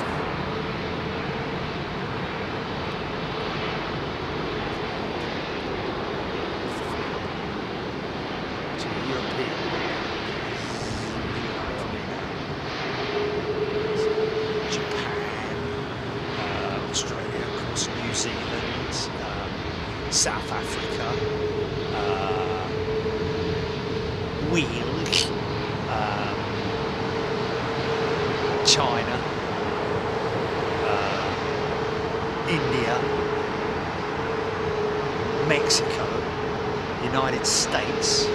To European. Japan, Australia, of course, New Zealand, South Africa, Wales, China. India, Mexico, United States,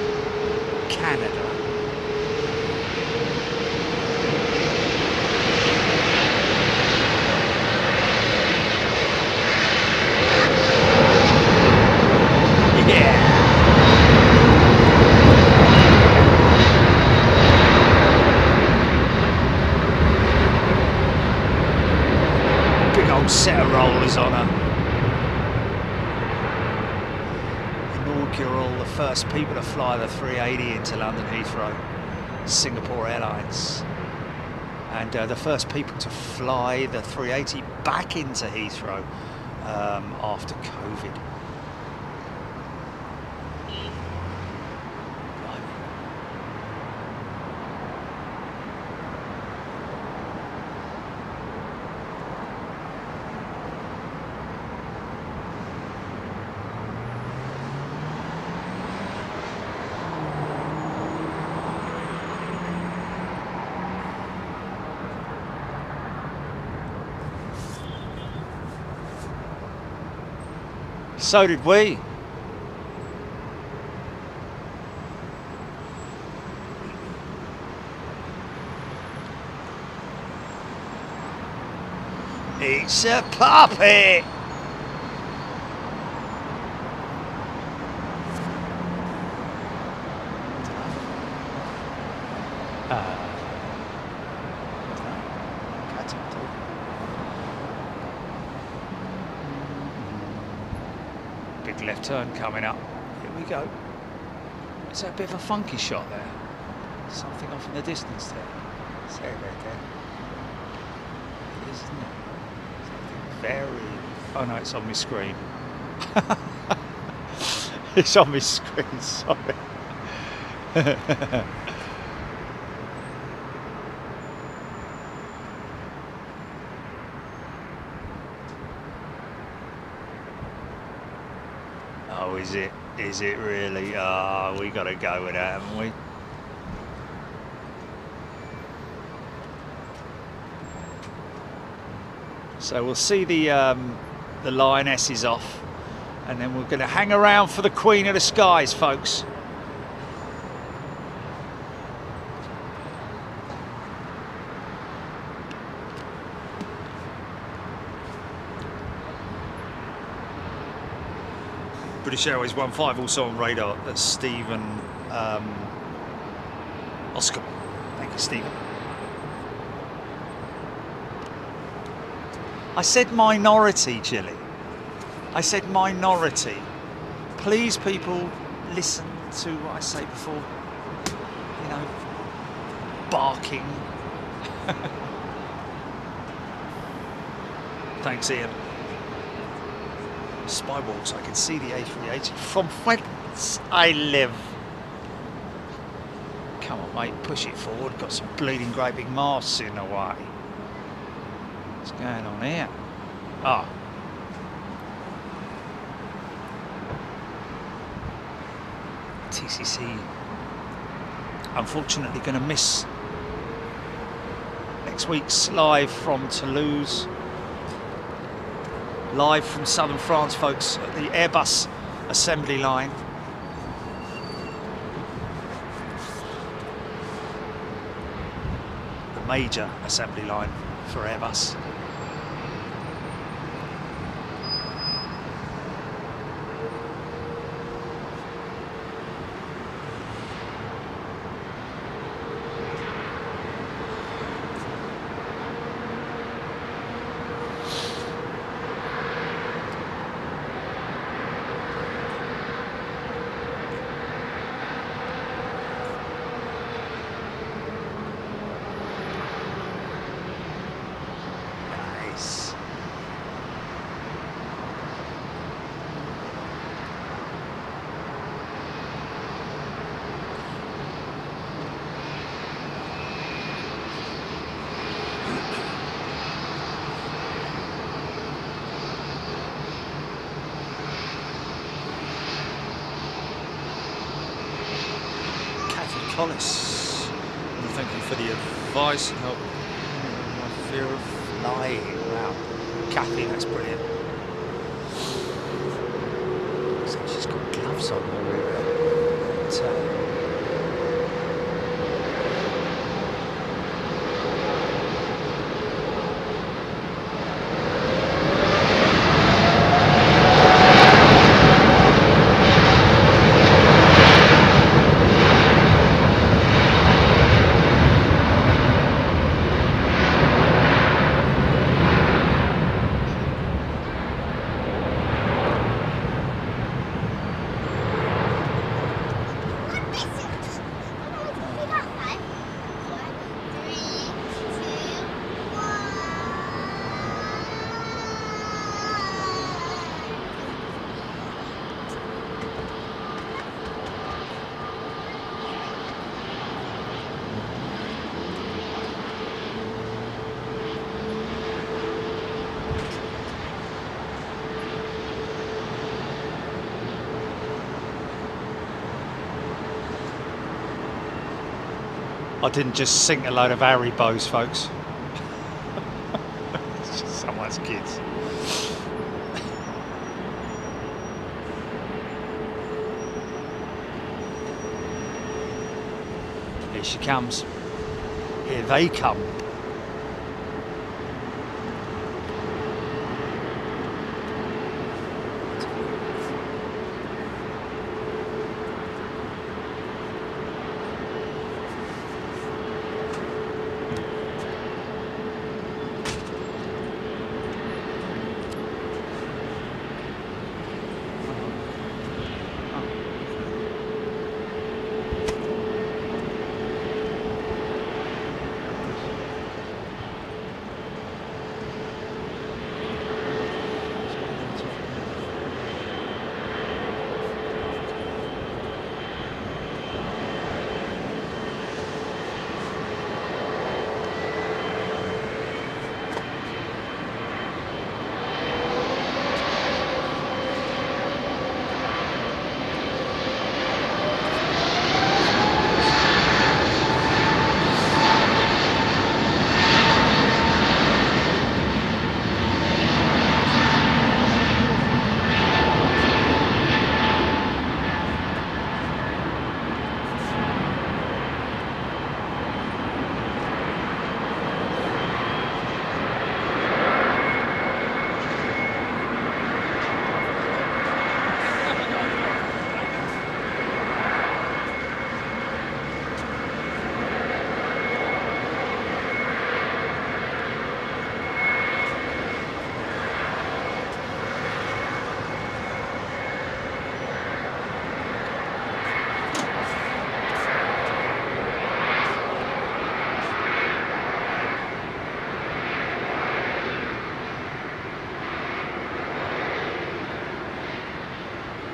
Canada, yeah. Set of rollers on her. Inaugural, the first people to fly the 380 into London Heathrow, Singapore Airlines. And the first people to fly the 380 back into Heathrow after COVID. So did we. It's a puppet. Big left turn coming up. Here we go. Is that a bit of a funky shot there? Something off in the distance there. It's there. It is, isn't it? Something very... Oh no, it's on my screen. It's on my screen, sorry. Oh, is it? Is it really? Ah, we got to go with that, haven't we? So we'll see the Lionesses off, and then we're going to hang around for the Queen of the Skies, folks. British Airways 15 also on radar. That's Stephen Oscar. Thank you, Stephen. I said minority, Chile. I said minority. Please, people, listen to what I say before, you know, barking. Thanks, Ian. Spywalks, I can see the A380 from whence I live. Come on, mate, push it forward. Got some bleeding great big masts in the way. What's going on here? Ah. TCC, unfortunately, going to miss next week's live from Toulouse. Live from southern France, folks, at the AIRBUS assembly line. The major assembly line for AIRBUS. Hollis, thank you for the advice and help. My fear of flying. Wow, Kathy, that's brilliant. Looks like she's got gloves on there. I didn't just sink a load of AIRBUS, folks. It's just someone's kids. Here she comes. Here they come.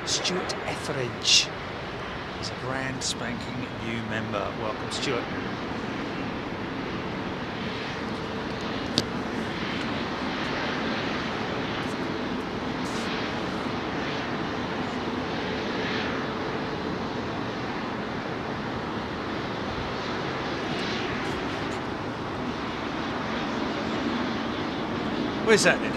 Stuart Etheridge is a brand spanking new member. Welcome, Stuart. Where's that then?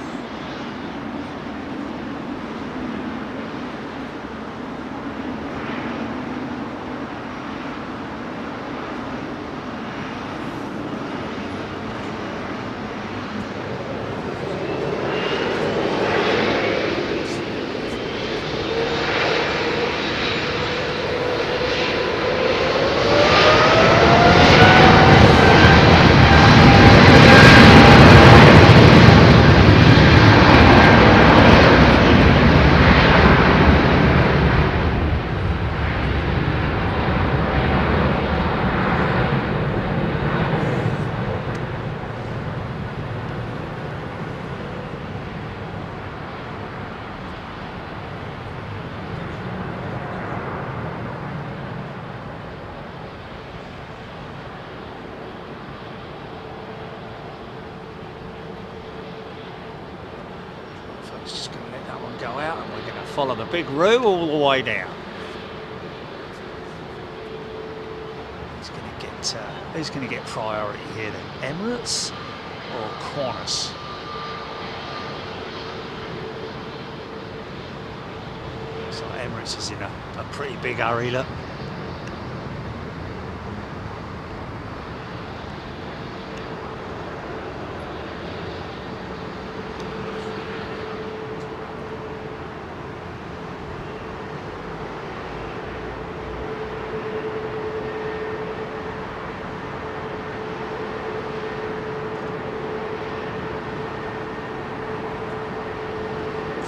Just going to let that one go out, and we're going to follow the big room all the way down. Who's going to get priority here then? Emirates or Qantas? So Emirates is in a pretty big hurry, look.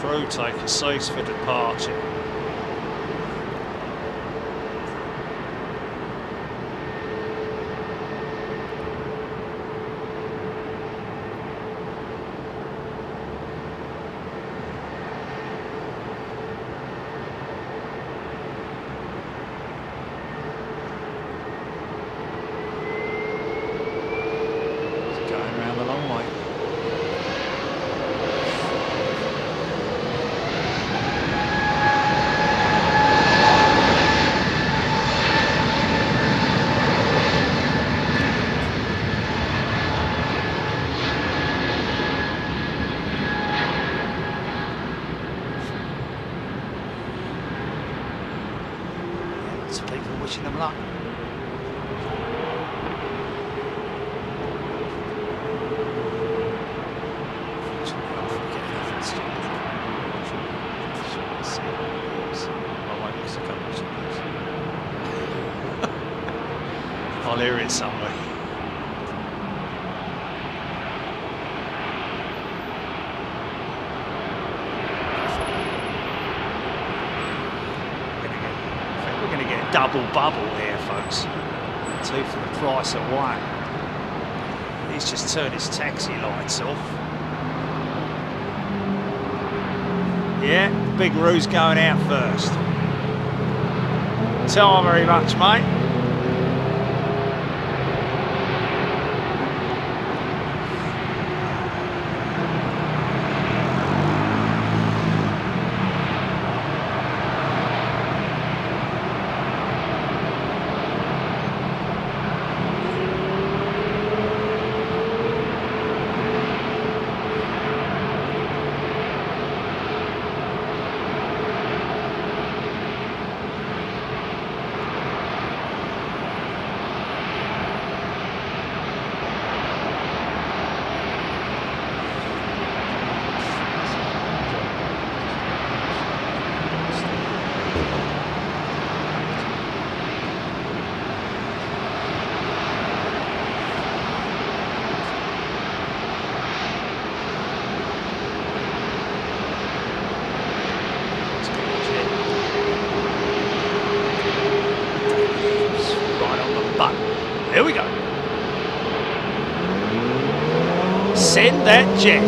Crew taking seats for departure. Going around the long way. People wishing them luck. I won't miss a couple of seconds. I'll hear it somewhere. I think we're going to get a double bubble here, folks. 2 for the price of 1. He's just turned his taxi lights off. Yeah, Big Roo's going out first. Tell him very much, mate. Here we go. Send that jet.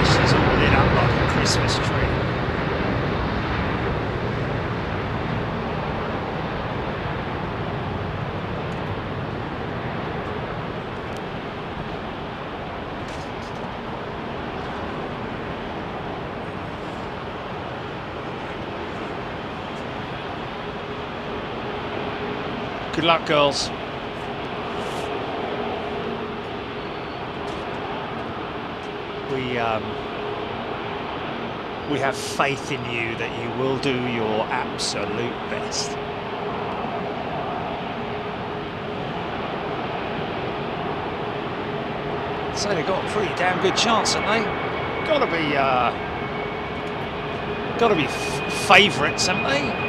This is all lit up like a Christmas tree. Good luck, girls. We have faith in you that you will do your absolute best. So they've got a pretty damn good chance, haven't they? Got to be favourites, haven't they?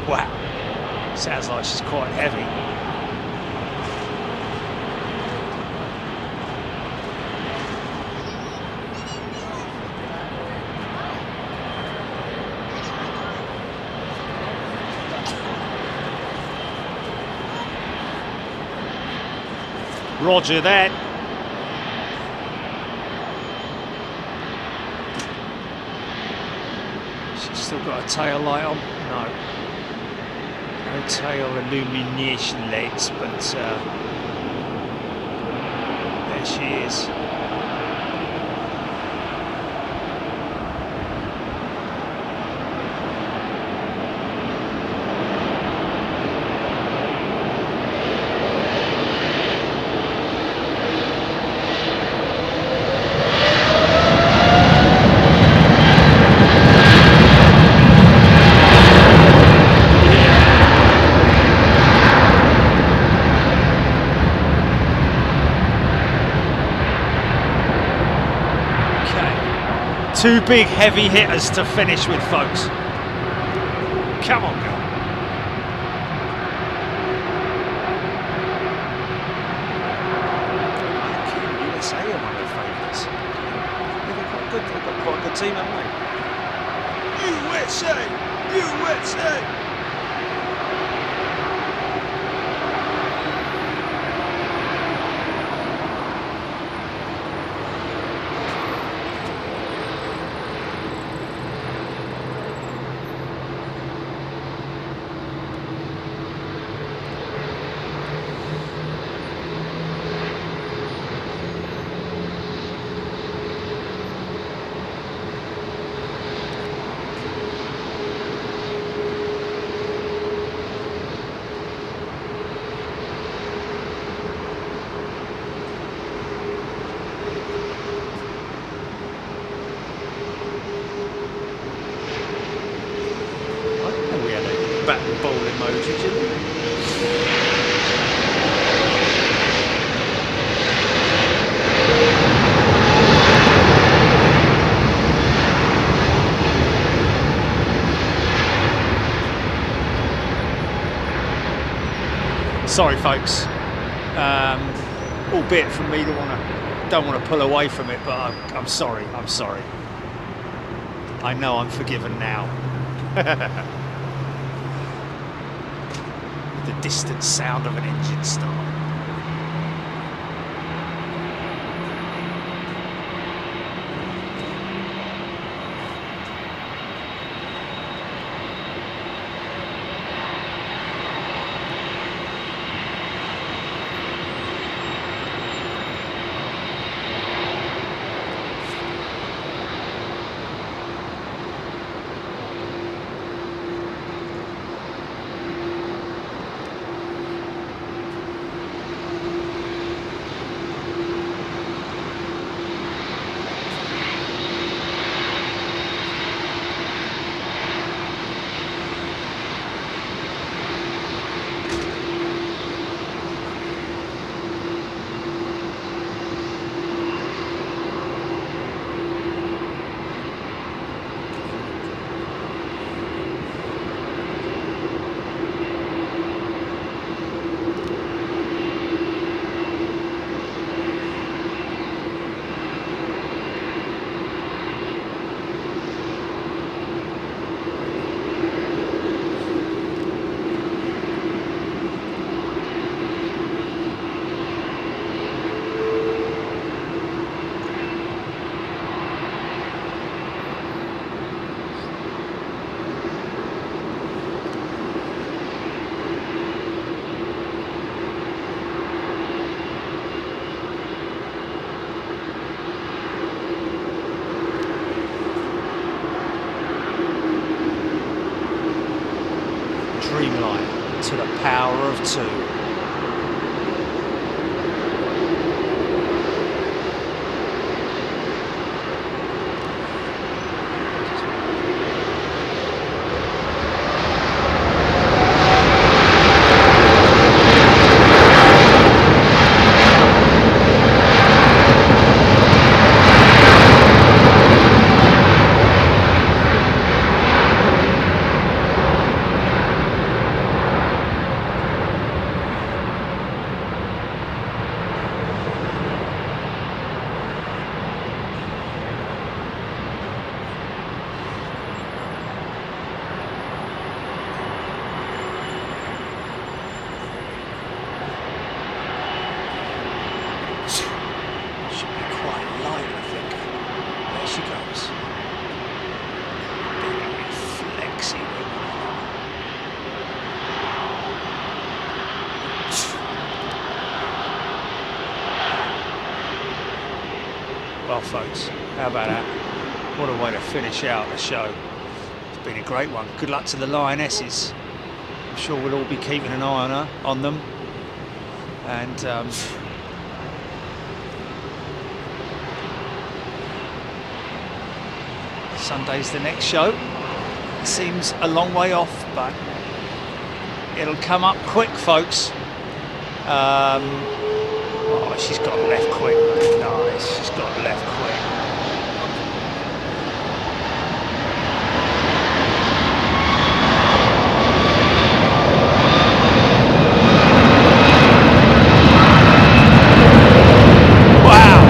Wow, sounds like she's quite heavy. Roger that. She's still got a tail light on? No. No tail illumination lights, but there she is. Two big heavy hitters to finish with, folks. Come on, girl. USA are one of the favourites. Yeah, they're quite good. They've got quite a good team, haven't they? USA! USA! bat and ball emoji, Jimmy. Sorry, folks. Albeit from me don't want to pull away from it, but I'm sorry. I'm sorry. I know I'm forgiven now. The distant sound of an engine start. Streamline to the power of 2. Well, folks, how about that? What a way to finish out the show. It's been a great one. Good luck to the Lionesses. I'm sure we'll all be keeping an eye on them. And Sunday's the next show. It seems a long way off, but it'll come up quick, folks. Oh, she's got left quick. Nice, she's got left quick. Wow!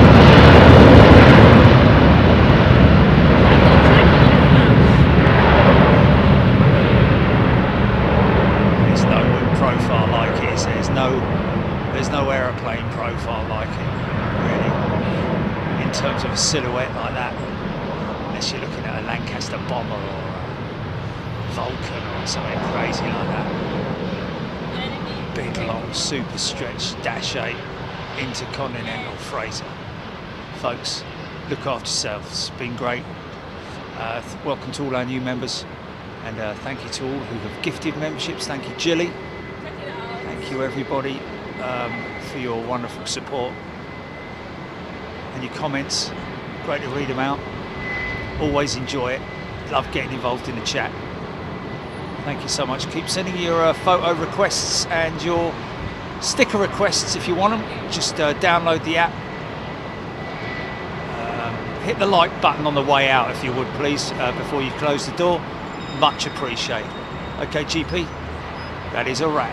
There's no wind profile like it. There's no aeroplane profile like it, really, in terms of a silhouette like that, unless you're looking at a Lancaster bomber or a Vulcan or something crazy like that. Big, long, super stretched Dash 8 intercontinental freighter. Folks, look after yourselves. It's been great. Welcome to all our new members, and thank you to all who have gifted memberships. Thank you, Jilly. Thank you, everybody. For your wonderful support and your comments. Great to read them out. Always enjoy it. Love getting involved in the chat. Thank you so much. Keep sending your photo requests and your sticker requests if you want them. Just download the app. Hit the like button on the way out if you would, please, before you close the door. Much appreciated. Okay, GP, that is a wrap.